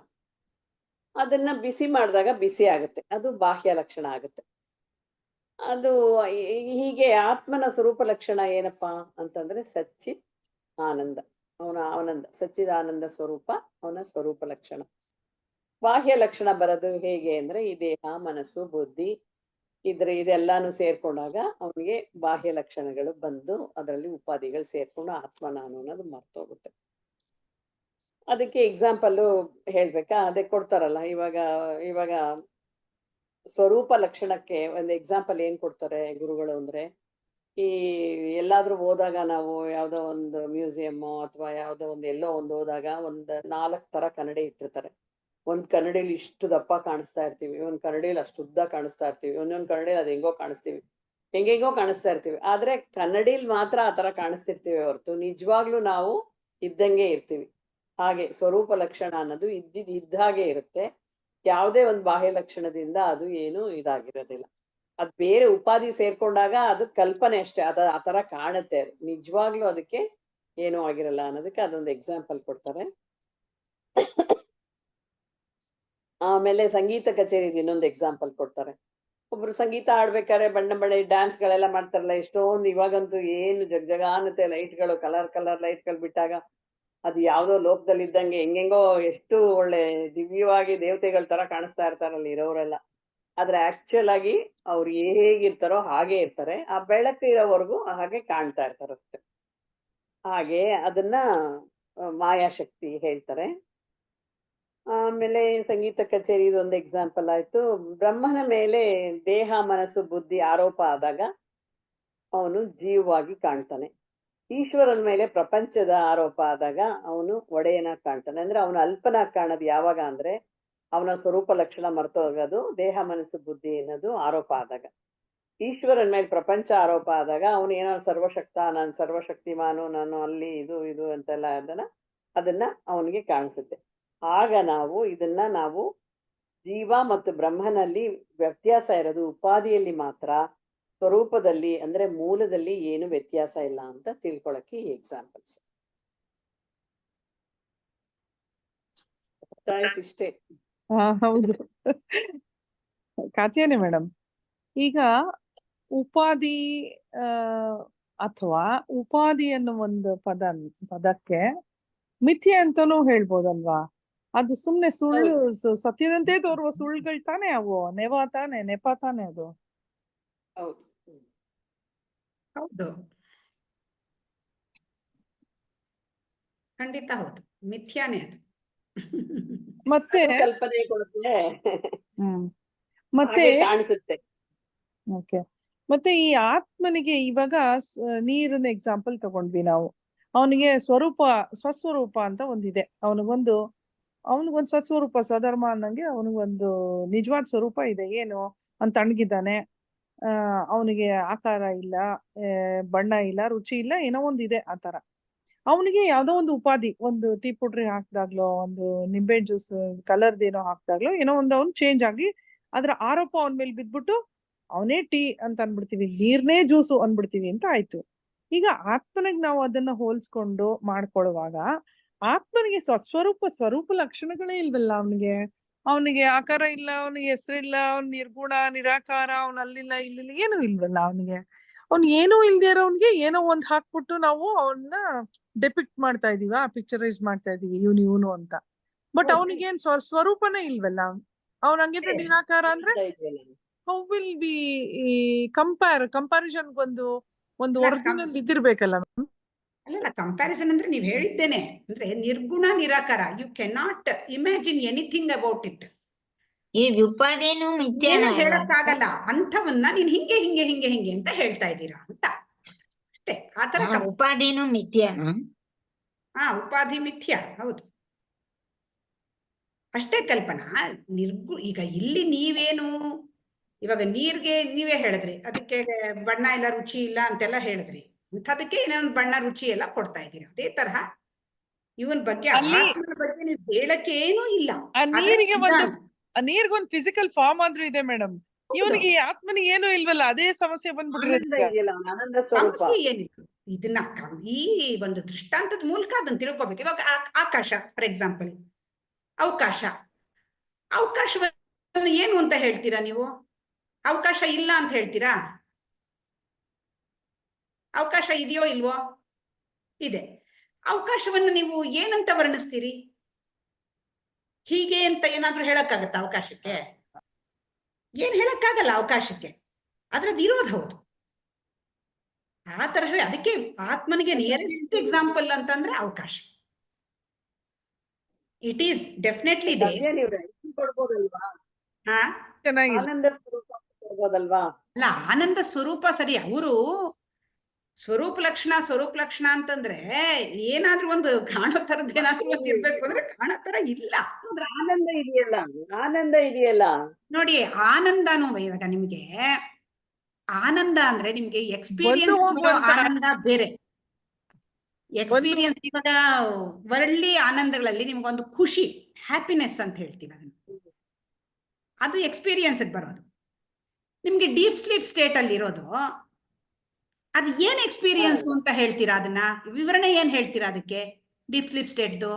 ಅದನ್ನ ಬಿಸಿ ಮಾಡಿದಾಗ ಬಿಸಿ ಆಗುತ್ತೆ, ಅದು ಬಾಹ್ಯ ಲಕ್ಷಣ ಆಗುತ್ತೆ. ಅದು ಹೀಗೆ ಆತ್ಮನ ಸ್ವರೂಪ ಲಕ್ಷಣ ಏನಪ್ಪಾ ಅಂತಂದ್ರೆ ಸಚ್ಚಿತ್ ಆನಂದ, ಅವನಂದ ಸಚ್ಚಿದಾನಂದ ಸ್ವರೂಪ ಅವನ ಸ್ವರೂಪ ಲಕ್ಷಣ. ಬಾಹ್ಯ ಲಕ್ಷಣ ಬರೋದು ಹೇಗೆ ಅಂದ್ರೆ ಈ ದೇಹ, ಮನಸ್ಸು, ಬುದ್ಧಿ ಇದೆಲ್ಲಾನು ಸೇರ್ಕೊಂಡಾಗ ಅವನಿಗೆ ಬಾಹ್ಯ ಲಕ್ಷಣಗಳು ಬಂದು ಅದರಲ್ಲಿ ಉಪಾಧಿಗಳು ಸೇರ್ಕೊಂಡು ಆತ್ಮ ನಾನು ಅನ್ನೋದು ಮರ್ತೋಗುತ್ತೆ. ಅದಕ್ಕೆ ಎಕ್ಸಾಂಪಲ್ ಹೇಳ್ಬೇಕಾ? ಅದೇ ಕೊಡ್ತಾರಲ್ಲ, ಇವಾಗ ಸ್ವರೂಪ ಲಕ್ಷಣಕ್ಕೆ ಒಂದು ಎಕ್ಸಾಂಪಲ್ ಏನ್ ಕೊಡ್ತಾರೆ ಗುರುಗಳು ಅಂದ್ರೆ, ಈ ಎಲ್ಲಾದ್ರೂ ಹೋದಾಗ ನಾವು ಯಾವ್ದೋ ಒಂದು ಮ್ಯೂಸಿಯಮ್ ಅಥವಾ ಯಾವ್ದೋ ಎಲ್ಲೋ ಒಂದು ಹೋದಾಗ 4 ತರ ಕನ್ನಡಿ ಇಟ್ಟಿರ್ತಾರೆ. ಒಂದ್ ಕನ್ನಡಿಲಿ ಇಷ್ಟು ದಪ್ಪ ಕಾಣಿಸ್ತಾ ಇರ್ತೀವಿ, ಒಂದ್ ಕನ್ನಡಿಲಿ ಅಷ್ಟು ಉದ್ದ ಕಾಣಿಸ್ತಾ ಇರ್ತೀವಿ, ಒಂದೊಂದ್ ಕನ್ನಡಿಲಿ ಅದ್ ಹೆಂಗೋ ಕಾಣಿಸ್ತಾ ಇರ್ತೀವಿ. ಆದ್ರೆ ಕನ್ನಡಿಲಿ ಮಾತ್ರ ಆ ತರ ಕಾಣಿಸ್ತಿರ್ತೀವಿ ಹೊರತು ನಿಜವಾಗ್ಲೂ ನಾವು ಇದ್ದಂಗೆ ಇರ್ತೀವಿ. ಹಾಗೆ ಸ್ವರೂಪ ಲಕ್ಷಣ ಅನ್ನೋದು ಇದ್ದ ಹಾಗೆ ಇರುತ್ತೆ, ಯಾವುದೇ ಒಂದು ಬಾಹ್ಯ ಲಕ್ಷಣದಿಂದ ಅದು ಏನು ಇದಾಗಿರೋದಿಲ್ಲ. ಅದ್ ಬೇರೆ ಉಪಾಧಿ ಸೇರ್ಕೊಂಡಾಗ ಅದು ಕಲ್ಪನೆ ಅಷ್ಟೇ, ಆ ತರ ಕಾಣುತ್ತೆ, ನಿಜವಾಗ್ಲೂ ಅದಕ್ಕೆ ಏನೂ ಆಗಿರಲ್ಲ ಅನ್ನೋದಕ್ಕೆ ಅದೊಂದು ಎಕ್ಸಾಂಪಲ್ ಕೊಡ್ತಾರೆ. ಆಮೇಲೆ ಸಂಗೀತ ಕಚೇರಿದು ಇನ್ನೊಂದು ಎಕ್ಸಾಂಪಲ್ ಕೊಡ್ತಾರೆ. ಒಬ್ರು ಸಂಗೀತ ಆಡ್ಬೇಕಾದ್ರೆ ಬಣ್ಣ ಬಣ್ಣ ಡ್ಯಾನ್ಸ್ ಗಳೆಲ್ಲ ಮಾಡ್ತಾರಲ್ಲ, ಎಷ್ಟೊಂದು ಇವಾಗಂತೂ ಏನು ಜಗ ಅನ್ನತ್ತೆ ಲೈಟ್ಗಳು, ಕಲರ್ ಲೈಟ್ಗಳು ಬಿಟ್ಟಾಗ ಅದು ಯಾವ್ದೋ ಲೋಕದಲ್ಲಿ ಇದ್ದಂಗೆ ಹೆಂಗೆಂಗೋ ಎಷ್ಟು ಒಳ್ಳೆ ದಿವ್ಯವಾಗಿ ದೇವತೆಗಳ ತರ ಕಾಣಿಸ್ತಾ ಇರ್ತಾರಲ್ಲಿ ಇರೋರೆಲ್ಲ. ಆದ್ರೆ ಆಕ್ಚುಯಲ್ ಆಗಿ ಅವ್ರು ಹೇಗಿರ್ತಾರೋ ಹಾಗೆ ಇರ್ತಾರೆ, ಆ ಬೆಳಕು ಇರೋವರೆಗೂ ಹಾಗೆ ಕಾಣ್ತಾ ಇರ್ತಾರಷ್ಟೆ. ಹಾಗೆ ಅದನ್ನ ಮಾಯಾಶಕ್ತಿ ಹೇಳ್ತಾರೆ. ಆಮೇಲೆ ಸಂಗೀತ ಕಚೇರಿ ಇದೊಂದು ಎಕ್ಸಾಂಪಲ್ ಆಯ್ತು. ಬ್ರಹ್ಮನ ಮೇಲೆ ದೇಹ ಮನಸ್ಸು ಬುದ್ಧಿ ಆರೋಪ ಆದಾಗ ಅವನು ಜೀವವಾಗಿ ಕಾಣ್ತಾನೆ. ಈಶ್ವರನ ಮೇಲೆ ಪ್ರಪಂಚದ ಆರೋಪ ಆದಾಗ ಅವನು ಒಡೆಯನಾಗಿ ಕಾಣ್ತಾನೆ. ಅಂದ್ರೆ ಅವನು ಅಲ್ಪನಾಗಿ ಕಾಣೋದು ಯಾವಾಗ ಅಂದ್ರೆ ಅವನ ಸ್ವರೂಪ ಲಕ್ಷಣ ಮರ್ತೋಗೋದು ದೇಹ ಮನಸ್ಸು ಬುದ್ಧಿ ಅನ್ನೋದು ಆರೋಪ ಆದಾಗ. ಈಶ್ವರನ ಮೇಲೆ ಪ್ರಪಂಚ ಆರೋಪ ಆದಾಗ ಅವನು ಏನೋ ಸರ್ವಶಕ್ತ, ನಾನು ಸರ್ವಶಕ್ತಿಮಾನು, ನಾನು ಅಲ್ಲಿ ಇದು ಅಂತೆಲ್ಲ ಅದನ್ನ ಅವನಿಗೆ ಕಾಣಿಸುತ್ತೆ. ಆಗ ನಾವು ಜೀವ ಮತ್ತು ಬ್ರಹ್ಮನಲ್ಲಿ ವ್ಯತ್ಯಾಸ ಇರೋದು ಉಪಾಧಿಯಲ್ಲಿ ಮಾತ್ರ, ಸ್ವರೂಪದಲ್ಲಿ ಅಂದ್ರೆ ಮೂಲದಲ್ಲಿ ಏನು ವ್ಯತ್ಯಾಸ ಇಲ್ಲ ಅಂತ ತಿಳ್ಕೊಳಕ್ಕೆ ಈ ಎಕ್ಸಾಂಪಲ್ಸ್. ಇಷ್ಟೇ. ಹೌದು. ಕಾತ್ಯಾನಿ ಮೇಡಮ್, ಈಗ ಉಪಾಧಿ ಅಥವಾ ಉಪಾಧಿ ಅನ್ನೋ ಒಂದು ಪದಕ್ಕೆ ಮಿಥ್ಯೆ ಅಂತಾನೂ ಹೇಳ್ಬೋದಲ್ವಾ? ಅದು ಸುಮ್ನೆ ಸುಳ್ಳು, ಸತ್ಯದಂತೆ ತೋರುವ ಸುಳ್ಳುಗಳು ತಾನೇ ಅವು, ನೆಪ ತಾನೆ ಅದು. ಹೌದು. ಹೌದು, ಖಂಡಿತ ಹೌದು, ಮಿಥ್ಯಾನೇ ಅದು. ಮತ್ತೆ ಕಲ್ಪನೆ ಕೊಡುತ್ತೆ, ಮತ್ತೆ ಕಾಣಿಸುತ್ತೆ. ಓಕೆ. ಮತ್ತೆ ಈ ಆತ್ಮನಿಗೆ ಇವಾಗ ನೀರಿನ ಎಕ್ಸಾಂಪಲ್ ತಗೊಂಡ್ವಿ ನಾವು. ಅವನಿಗೆ ಸ್ವಸ್ವರೂಪ ಅಂತ ಒಂದಿದೆ. ಅವನಿಗೊಂದು ಸ್ವಸ್ವರೂಪ, ಸ್ವಧರ್ಮ ಅನ್ನಂಗೆ ಅವನಿಗೊಂದು ನಿಜವಾದ ಸ್ವರೂಪ ಇದೆ. ಏನು ಅಂತ ತಣ್ಣಗಿದ್ದಾನೆ, ಅವನಿಗೆ ಆಕಾರ ಇಲ್ಲ, ಬಣ್ಣ ಇಲ್ಲ, ರುಚಿ ಇಲ್ಲ, ಏನೋ ಒಂದಿದೆ ಆ ತರ. ಅವನಿಗೆ ಯಾವ್ದೋ ಒಂದು ಉಪಾಧಿ, ಒಂದು ಟೀ ಪುಡ್ರಿ ಹಾಕ್ದಾಗ್ಲೋ, ಒಂದು ನಿಂಬೆ ಜ್ಯೂಸ್ ಕಲರ್ದೇನೋ ಹಾಕ್ದಾಗ್ಲೋ ಏನೋ ಒಂದು ಅವ್ನು ಚೇಂಜ್ ಆಗಿ ಅದ್ರ ಆರೋಪ ಅವನ ಮೇಲೆ ಬಿದ್ಬಿಟ್ಟು ಅವನೇ ಟೀ ಅಂತ ಅನ್ಬಿಡ್ತೀವಿ, ನೀರ್ನೇ ಜ್ಯೂಸು ಅನ್ಬಿಡ್ತೀವಿ ಅಂತ ಆಯ್ತು. ಈಗ ಆತ್ಮನಿಗೆ ನಾವು ಅದನ್ನ ಹೋಲ್ಸ್ಕೊಂಡು ಮಾಡ್ಕೊಳ್ಳುವಾಗ ಆತ್ಮನಿಗೆ ಸ್ವರೂಪ ಲಕ್ಷಣಗಳೇ ಇಲ್ವಲ್ಲ. ಅವನಿಗೆ ಆಕಾರ ಇಲ್ಲ, ಅವನಿಗೆ ಹೆಸರಿಲ್ಲ, ಅವ್ನ ನಿರ್ಗುಣ ನಿರಾಕಾರ, ಅವ್ನ ಅಲ್ಲಿಲ್ಲ ಇಲ್ಲಿಲ್ಲ, ಏನೂ ಇಲ್ವಲ್ಲ ಅವನಿಗೆ. ಅವ್ನು ಏನೂ ಇಲ್ದೇ ಇರೋನ್ಗೆ ಏನೋ ಒಂದ್ ಹಾಕ್ಬಿಟ್ಟು ನಾವು ಅವನ್ನ ಡೆಪಿಕ್ಟ್ ಮಾಡ್ತಾ ಇದೀವ, ಪಿಕ್ಚರೈಸ್ ಮಾಡ್ತಾ ಇದೀವಿ ಇವನು ಅಂತ. ಬಟ್ ಅವನಿಗೆ ಏನ್ ಸ್ವರೂಪನೇ ಇಲ್ವಲ್ಲ. ಅವ್ನ ಹಂಗಿದ್ರೆ ನಿರಾಕಾರ ಅಂದ್ರೆ ಹೌ ವಿಲ್ ಬಿ ಕಂಪ್ಯಾರಿಸನ್ ಒಂದು ಒರಿಜಿನಲ್ ಇದ್ದಿರ್ಬೇಕಲ್ಲ. ಅಲ್ಲ, ಕಂಪ್ಯಾರಿಸನ್ ಅಂದ್ರೆ ನೀವ್ ಹೇಳಿದ್ದೇನೆ, ಅಂದ್ರೆ ನಿರ್ಗುಣ ನಿರಾಕಾರ, you cannot imagine anything about it. ಈ ಉಪಾಧಿನೂ ಏನು ಹೇಳಕ್ಕಾಗಲ್ಲ, ಅಂಥವನ್ನ ನೀನ್ ಹಿಂಗೆ ಅಂತ ಹೇಳ್ತಾ ಇದ್ದೀರಾ ಅಂತ ಅಷ್ಟೇ. ಆತರ ಉಪಾಧಿನೂ ಮಿಥ್ಯಾನ? ಉಪಾಧಿ ಮಿಥ್ಯ, ಹೌದು, ಅಷ್ಟೇ ಕಲ್ಪನಾ. ಈಗ ಇಲ್ಲಿ ನೀವೇನು ಇವಾಗ ನೀರ್ಗೆ ನೀವೇ ಹೇಳಿದ್ರಿ, ಅದಕ್ಕೆ ಬಣ್ಣ ಇಲ್ಲ, ರುಚಿ ಇಲ್ಲ ಅಂತೆಲ್ಲ ಹೇಳಿದ್ರಿ. ಅಂಥದಕ್ಕೆ ಏನೊಂದು ಬಣ್ಣ ರುಚಿ ಎಲ್ಲ ಕೊಡ್ತಾ ಇದ್ದೀರಿ. ಅದೇ ತರಹ ಇವನ್ ಬಗ್ಗೆ, ಆತ್ಮನ ಬಗ್ಗೆ ನೀವು ಹೇಳಕ್ಕೆ ಏನೂ ಇಲ್ಲ. ನೀರಿಗೊಂದು ಫಿಸಿಕಲ್ ಫಾರ್ಮ್ ಆದ್ರೂ ಇದೆ ಮೇಡಮ್. ಇವನಿಗೆ ಆತ್ಮನಿಗೆ ಏನು ಇಲ್ವಲ್ಲ, ಅದೇ ಸಮಸ್ಯೆ ಬಂದ್ಬಿಟ್ರೆ. ಸಮಸ್ಯೆ ಏನಿಲ್ಲ. ಇದನ್ನ ಈ ಒಂದು ದೃಷ್ಟಾಂತದ ಮೂಲಕ ಅದನ್ನ ತಿಳ್ಕೊಬೇಕು. ಇವಾಗ ಆಕಾಶ ಫಾರ್ ಎಕ್ಸಾಂಪಲ್, ಅವಕಾಶವನ್ನು ಏನು ಅಂತ ಹೇಳ್ತೀರಾ ನೀವು? ಅವಕಾಶ ಇಲ್ಲ ಅಂತ ಹೇಳ್ತೀರಾ? ಅವಕಾಶ ಇದೆಯೋ ಇಲ್ವೋ? ಇದೆ. ಅವಕಾಶವನ್ನು ನೀವು ಏನಂತ ವರ್ಣಿಸ್ತೀರಿ? ಹೀಗೆ ಅಂತ ಏನಾದ್ರೂ ಹೇಳಕ್ಕಾಗತ್ತಾ ಅವಕಾಶಕ್ಕೆ? ಏನ್ ಹೇಳಕ್ಕಾಗಲ್ಲ ಅವಕಾಶಕ್ಕೆ, ಅದ್ರದ್ದು ಇರೋದು ಹೌದು. ಆ ತರಹವೇ ಅದಕ್ಕೆ ಆತ್ಮನಿಗೆ ನಿಯರೆಸ್ಟ್ ಎಕ್ಸಾಂಪಲ್ ಅಂತಂದ್ರೆ ಅವಕಾಶ. ಇಟ್ ಈಸ್ ಡೆಫಿನೆಟ್ಲಿ ಇದೆ. ಆನಂದ ಸ್ವರೂಪ ಕೊಡ್ಬೋದಲ್ವಾ? ಅಲ್ಲ, ಆನಂದ ಸ್ವರೂಪ ಸರಿ. ಅವರು ಸ್ವರೂಪ ಲಕ್ಷಣ ಅಂತಂದ್ರೆ ಏನಾದ್ರೂ ಒಂದು ಕಾಣೋ ತರದ್ ಏನಾದ್ರೂ ಒಂದು ಇರ್ಬೇಕು ಅಂದ್ರೆ ಕಾಣೋ ತರ ಇಲ್ಲ. ಆನಂದ ಇದೆಯಲ್ಲ ನೋಡಿ, ಆನಂದನೂ ಇವಾಗ ನಿಮ್ಗೆ ಆನಂದ ಅಂದ್ರೆ ನಿಮ್ಗೆ ಎಕ್ಸ್ಪೀರಿಯನ್ಸ್ ಆನಂದ ಬೇರೆ. ಎಕ್ಸ್ಪೀರಿಯನ್ಸ್ ಇವಾಗ ವರ್ಲ್ಡ್ಲಿ ಆನಂದಗಳಲ್ಲಿ ನಿಮ್ಗೊಂದು ಖುಷಿ, ಹ್ಯಾಪಿನೆಸ್ ಅಂತ ಹೇಳ್ತೀವಿ ಅದನ್ನ, ಅದು ಎಕ್ಸ್ಪೀರಿಯನ್ಸ್ ಬರೋದು. ನಿಮ್ಗೆ ಡೀಪ್ ಸ್ಲೀಪ್ ಸ್ಟೇಟ್ ಅಲ್ಲಿ ಇರೋದು, ಅದು ಏನ್ ಎಕ್ಸ್ಪೀರಿಯನ್ಸ್ ಅಂತ ಹೇಳ್ತೀರಾ? ಅದನ್ನ ವಿವರಣೆ ಏನ್ ಹೇಳ್ತೀರಾ ಅದಕ್ಕೆ? ಡೀಪ್ ಸ್ಲೀಪ್ ಸ್ಟೇಟ್ದು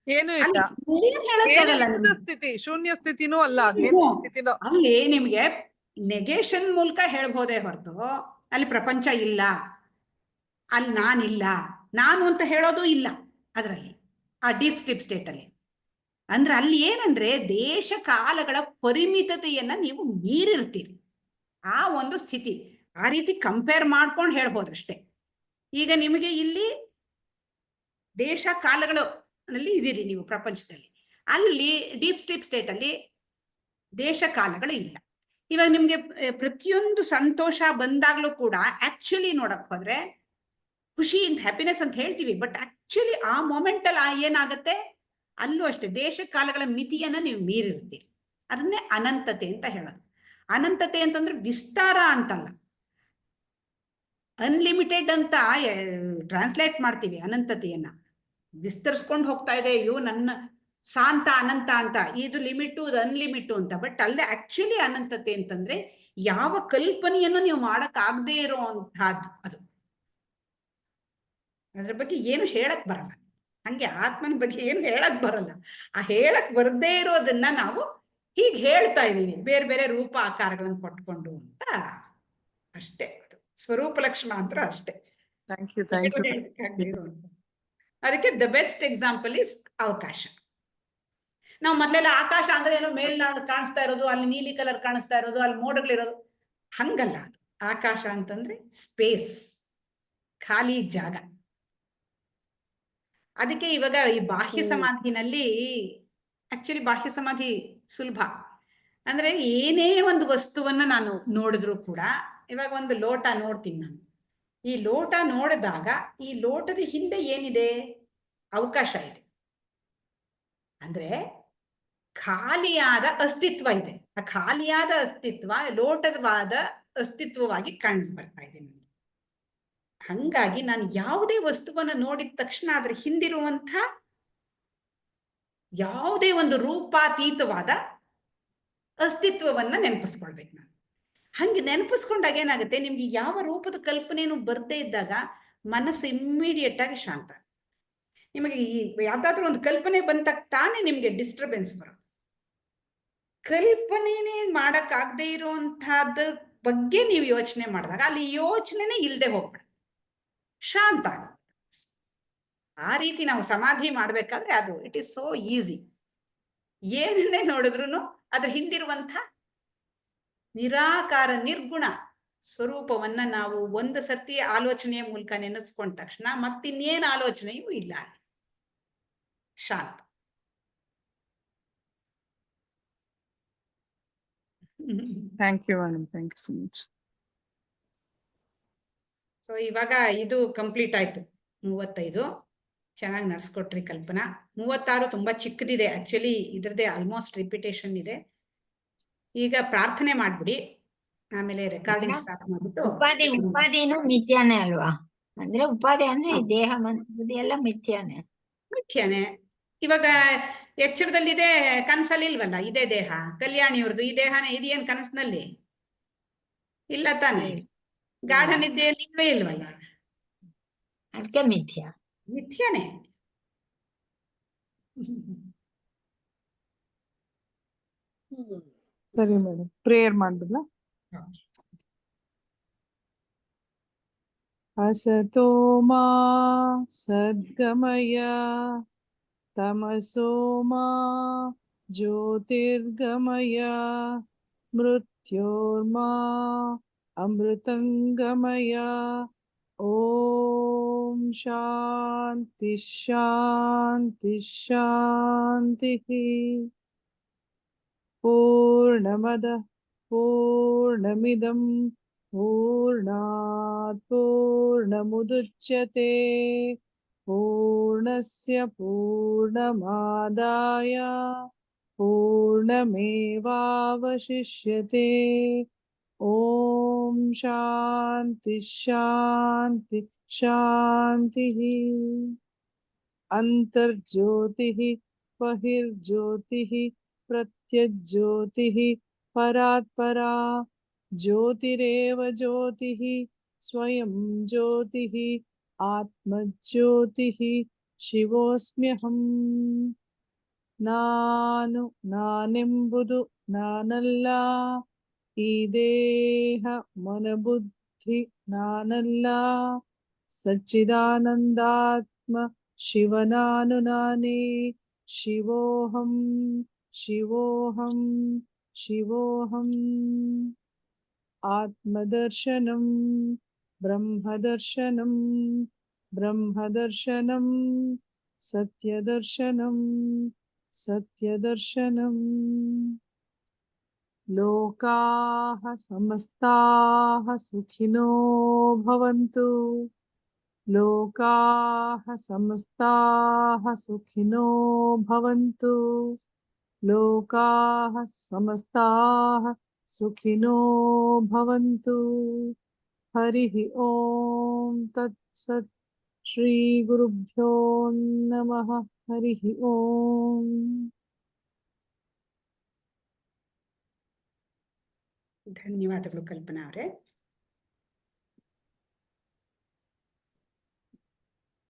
ಏನು ಇಲ್ಲ. ಅಲ್ಲಿ ಏನ್ ಹೇಳಕ್ಕಾಗಲ್ಲ ಏನು ನಿಮ್ಗೆ. ಸ್ಥಿತಿ, ಶೂನ್ಯ ಸ್ಥಿತಿನೂ ಅಲ್ಲ, ಅದೇನು ಸ್ಥಿತಿನೋ. ಅಲ್ಲಿ ನಿಮ್ಗೆ ನೆಗೇಷನ್ ಮೂಲಕ ಹೇಳ್ಬೋದೇ ಹೊರತು ಅಲ್ಲಿ ಪ್ರಪಂಚ ಇಲ್ಲ, ಅಲ್ಲಿ ನಾನಿಲ್ಲ, ನಾನು ಅಂತ ಹೇಳೋದು ಇಲ್ಲ ಅದರಲ್ಲಿ, ಆ ಡೀಪ್ ಸ್ಟೇಟ್ ಅಲ್ಲಿ. ಅಂದ್ರೆ ಅಲ್ಲಿ ಏನಂದ್ರೆ ದೇಶ ಕಾಲಗಳ ಪರಿಮಿತತೆಯನ್ನ ನೀವು ಮೀರಿರ್ತೀರಿ, ಆ ಒಂದು ಸ್ಥಿತಿ. ಆ ರೀತಿ ಕಂಪೇರ್ ಮಾಡ್ಕೊಂಡು ಹೇಳ್ಬೋದಷ್ಟೇ. ಈಗ ನಿಮಗೆ ಇಲ್ಲಿ ದೇಶ ಕಾಲಗಳು ನಲ್ಲಿ ಇದೀರಿ ನೀವು ಪ್ರಪಂಚದಲ್ಲಿ, ಅಲ್ಲಿ ಡೀಪ್ ಸ್ಟೇಟ್ ಅಲ್ಲಿ ದೇಶ ಕಾಲಗಳು ಇಲ್ಲ. ಇವಾಗ ನಿಮ್ಗೆ ಪ್ರತಿಯೊಂದು ಸಂತೋಷ ಬಂದಾಗ್ಲೂ ಕೂಡ ಆಕ್ಚುಲಿ ನೋಡಕ್ ಹೋದ್ರೆ ಖುಷಿ ಹ್ಯಾಪಿನೆಸ್ ಅಂತ ಹೇಳ್ತೀವಿ, ಬಟ್ ಆಕ್ಚುಲಿ ಆ ಮೊಮೆಂಟ್ ಅಲ್ಲಿ ಏನಾಗತ್ತೆ, ಅಲ್ಲೂ ಅಷ್ಟೇ ದೇಶ ಕಾಲಗಳ ಮಿತಿಯನ್ನ ನೀವು ಮೀರಿರ್ತೀರಿ. ಅದನ್ನೇ ಅನಂತತೆ ಅಂತ ಹೇಳೋದು. ಅನಂತತೆ ಅಂತಂದ್ರೆ ವಿಸ್ತಾರ ಅಂತಲ್ಲ, ಅನ್ಲಿಮಿಟೆಡ್ ಅಂತ ಟ್ರಾನ್ಸ್ಲೇಟ್ ಮಾಡ್ತೀವಿ. ಅನಂತತೆಯನ್ನ ವಿಸ್ತರಿಸ್ಕೊಂಡು ಹೋಗ್ತಾ ಇದೆ, ಅಯ್ಯೋ ನನ್ನ ಶಾಂತ ಅನಂತ ಅಂತ, ಇದು ಲಿಮಿಟು ಅದು ಅನ್ಲಿಮಿಟು ಅಂತ. ಬಟ್ ಅಲ್ಲೇ ಆಕ್ಚುಲಿ ಅನಂತತೆ ಅಂತಂದ್ರೆ ಯಾವ ಕಲ್ಪನೆಯನ್ನು ನೀವು ಮಾಡಕ್ ಆಗದೆ ಇರೋಂತಹದ್ದು ಅದು. ಅದ್ರ ಬಗ್ಗೆ ಏನು ಹೇಳಕ್ ಬರಲ್ಲ. ಹಂಗೆ ಆತ್ಮನ ಬಗ್ಗೆ ಏನು ಹೇಳಕ್ ಬರಲ್ಲ. ಆ ಹೇಳಕ್ ಬರದೇ ಇರೋದನ್ನ ನಾವು ಹೀಗೆ ಹೇಳ್ತಾ ಇದೀವಿ, ಬೇರೆ ಬೇರೆ ರೂಪ ಆಕಾರಗಳನ್ನು ಕೊಟ್ಕೊಂಡು ಅಂತ ಅಷ್ಟೇ. ಅದು ಸ್ವರೂಪ ಲಕ್ಷಣ ಅಂತ ಅಷ್ಟೇ. Thank you, thank you. ಹೇಳಕ್ಕಾಗದೇ ಇರೋದು. ಅದಕ್ಕೆ ದ ಬೆಸ್ಟ್ ಎಕ್ಸಾಂಪಲ್ ಇಸ್ ಅವಕಾಶ. ನಾವು ಮೊದಲೆಲ್ಲ ಆಕಾಶ ಅಂದ್ರೆ ಏನೋ ಮೇಲ್ನಾಡು ಕಾಣಿಸ್ತಾ ಇರೋದು, ಅಲ್ಲಿ ನೀಲಿ ಕಲರ್ ಕಾಣಿಸ್ತಾ ಇರೋದು, ಅಲ್ಲಿ ಮೋಡಗಳಿರೋದು, ಹಂಗಲ್ಲ. ಅದು ಆಕಾಶ ಅಂತಂದ್ರೆ ಸ್ಪೇಸ್, ಖಾಲಿ ಜಾಗ. ಅದಕ್ಕೆ ಇವಾಗ ಈ ಬಾಹ್ಯ ಸಮಾಧಿನಲ್ಲಿ ಆಕ್ಚುಲಿ ಬಾಹ್ಯ ಸಮಾಧಿ ಸುಲಭ. ಅಂದ್ರೆ ಏನೇ ಒಂದು ವಸ್ತುವನ್ನ ನಾನು ನೋಡಿದ್ರು ಕೂಡ, ಇವಾಗ ಒಂದು ಲೋಟ ನೋಡ್ತೀನಿ ನಾನು, ಈ ಲೋಟ ನೋಡಿದಾಗ ಈ ಲೋಟದ ಹಿಂದೆ ಏನಿದೆ, ಅವಕಾಶ ಇದೆ. ಅಂದ್ರೆ ಖಾಲಿಯಾದ ಅಸ್ತಿತ್ವ ಇದೆ. ಆ ಖಾಲಿಯಾದ ಅಸ್ತಿತ್ವ ಲೋಟದವಾದ ಅಸ್ತಿತ್ವವಾಗಿ ಕಂಡು ಬರ್ತಾ ಇದೆ ನನಗೆ. ಹಂಗಾಗಿ ನಾನು ಯಾವುದೇ ವಸ್ತುವನ್ನ ನೋಡಿದ ತಕ್ಷಣ ಅದ್ರ ಹಿಂದಿರುವಂಥ ಯಾವುದೇ ಒಂದು ರೂಪಾತೀತವಾದ ಅಸ್ತಿತ್ವವನ್ನ ನೆನಪಿಸ್ಕೊಳ್ಬೇಕು ನಾನು. ಹಂಗೆ ನೆನಪಿಸ್ಕೊಂಡಾಗ ಏನಾಗುತ್ತೆ, ನಿಮ್ಗೆ ಯಾವ ರೂಪದ ಕಲ್ಪನೆಯನ್ನು ಬರ್ದೇ ಇದ್ದಾಗ ಮನಸ್ಸು ಇಮ್ಮಿಡಿಯೇಟ್ ಆಗಿ ಶಾಂತ. ನಿಮಗೆ ಈ ಯಾವ್ದಾದ್ರು ಒಂದು ಕಲ್ಪನೆ ಬಂದಾಗ ತಾನೇ ನಿಮ್ಗೆ ಡಿಸ್ಟರ್ಬೆನ್ಸ್ ಬರೋದು. ಕಲ್ಪನೆನೇ ಮಾಡಕ್ಕಾಗದೇ ಇರುವಂತಹದ್ರ ಬಗ್ಗೆ ನೀವು ಯೋಚನೆ ಮಾಡಿದಾಗ ಅಲ್ಲಿ ಯೋಚನೆನೇ ಇಲ್ಲದೆ ಹೋಗ್ಬಿಡ, ಶಾಂತ ಆಗುತ್ತೆ. ಆ ರೀತಿ ನಾವು ಸಮಾಧಿ ಮಾಡ್ಬೇಕಾದ್ರೆ ಅದು ಇಟ್ ಈಸ್ ಸೋ ಈಸಿ. ಏನನ್ನೇ ನೋಡಿದ್ರು ಅದ್ರ ಹಿಂದಿರುವಂಥ ನಿರಾಕಾರ ನಿರ್ಗುಣ ಸ್ವರೂಪವನ್ನ ನಾವು ಒಂದು ಸರ್ತಿ ಆಲೋಚನೆಯ ಮೂಲಕ ನೆನೆಸ್ಕೊಂಡ ತಕ್ಷಣ ಮತ್ತಿನ್ನೇನು ಆಲೋಚನೆಯೂ ಇಲ್ಲ, ಅಲ್ಲಿ ಶಾಂತ. Thank you madam, thank you so much. So ಇವಾಗ ಇದು ಕಂಪ್ಲೀಟ್ ಆಯ್ತು. 35 ಚೆನ್ನಾಗಿ ನಡ್ಸ್ಕೊಟ್ರಿ ಕಲ್ಪನಾ. 36 ತುಂಬಾ ಚಿಕ್ಕದಿದೆ, ಆಕ್ಚುಲಿ ಇದ್ರದ್ದೇ ಆಲ್ಮೋಸ್ಟ್ ರಿಪಿಟೇಷನ್ ಇದೆ. ಈಗ ಪ್ರಾರ್ಥನೆ ಮಾಡ್ಬಿಡಿ, ಆಮೇಲೆ ರೆಕಾರ್ಡಿಂಗ್ ಸ್ಟಾರ್ಟ್ ಮಾಡ್ಬಿಟ್ಟು. ಉಪಾಧಿನೂ ಮಿಥ್ಯಾನೇ ಅಲ್ವಾ? ಅಂದ್ರೆ ಉಪಾಧಿ ಅಂದ್ರೆ ಈ ದೇಹ ಮನಸ್ಸು ಬುದ್ಧಿ ಎಲ್ಲ ಮಿಥ್ಯಾನೇ. ಮಿಥ್ಯಾನೆ. ಇವಾಗ ಎಚ್ಚರದಲ್ಲಿದೆ, ಕನಸಲ್ಲಿ ಇಲ್ವಲ್ಲ. ಇದೇ ದೇಹ, ಕಲ್ಯಾಣಿಯವ್ರದ್ದು ಈ ದೇಹನೇ ಇದೇನ್ ಕನಸಿನಲ್ಲಿ ಇಲ್ಲ ತಾನೆ. ಗಾಢ ನಿದ್ದೆಯಲ್ಲಿ ಇಲ್ವೇ ಇಲ್ವಲ್ಲ, ಅದಕ್ಕೆ ಮಿಥ್ಯ. ಮಿಥ್ಯಾನೆ. ಸರಿ ಮೇಡಮ್, ಪ್ರೇಯರ್ ಮಾಡ್ಬಿಡ್ಲಾ? असतो मा सद्गमय तमसो मा ज्योतिर्गमय मृत्योर्मा अमृतंगमय। ओम शांति शांति शांति। पूर्णमदः पूर्णमिदं पूर्णात् पूर्णमुदच्यते पूर्णस्य पूर्णमादाय पूर्णमेवावशिष्यते। ओम शांति शांति शांतिः। अंतर्ज्योतिः बहिर्ज्योतिः प्रत्यज्योतिः परात्परा ज्योतिरेव ज्योतिः स्वयं ज्योतिः आत्मज्योतिः ಶಿವೋಸ್ಮ್ಯಹಂ. ನಾನೆಂಬುದು ನಾನಲ್ಲ, ಈ ದೇಹ ಮನಬುದ್ಧಿ ನಾನಲ್ಲ, ಸಚ್ಚಿದಾನಂದಾತ್ಮ ಶಿವನಾನು ನಾನೇ. ಶಿವೋಹಂ ಶಿವೋಹಂ ಶಿವೋಹಂ. ಆತ್ಮದರ್ಶನಂ ಬ್ರಹ್ಮದರ್ಶನಂ ಬ್ರಹ್ಮದರ್ಶನಂ ಸತ್ಯದರ್ಶನಂ ಸತ್ಯದರ್ಶನಂ. ಲೋಕಾಃ ಸಮಸ್ತಾಃ ಸುಖಿನೋ ಭವಂತು. ಲೋಕಾಃ ಸಮಸ್ತಾಃ ಸುಖಿನೋ ಭವಂತು. ಲೋಕಾಃ ಸಮಸ್ತಾಃ ಸುಖಿನೋ ಭವಂತು. ಹರಿಃ ಓಂ ತತ್ಸತ್. ಶ್ರೀ ಗುರುಭ್ಯೋ ನಮಃ. ಹರಿಃ ಓಂ. ಧನ್ಯವಾದಗಳು ಕಲ್ಪನಾ ಅವರೇ.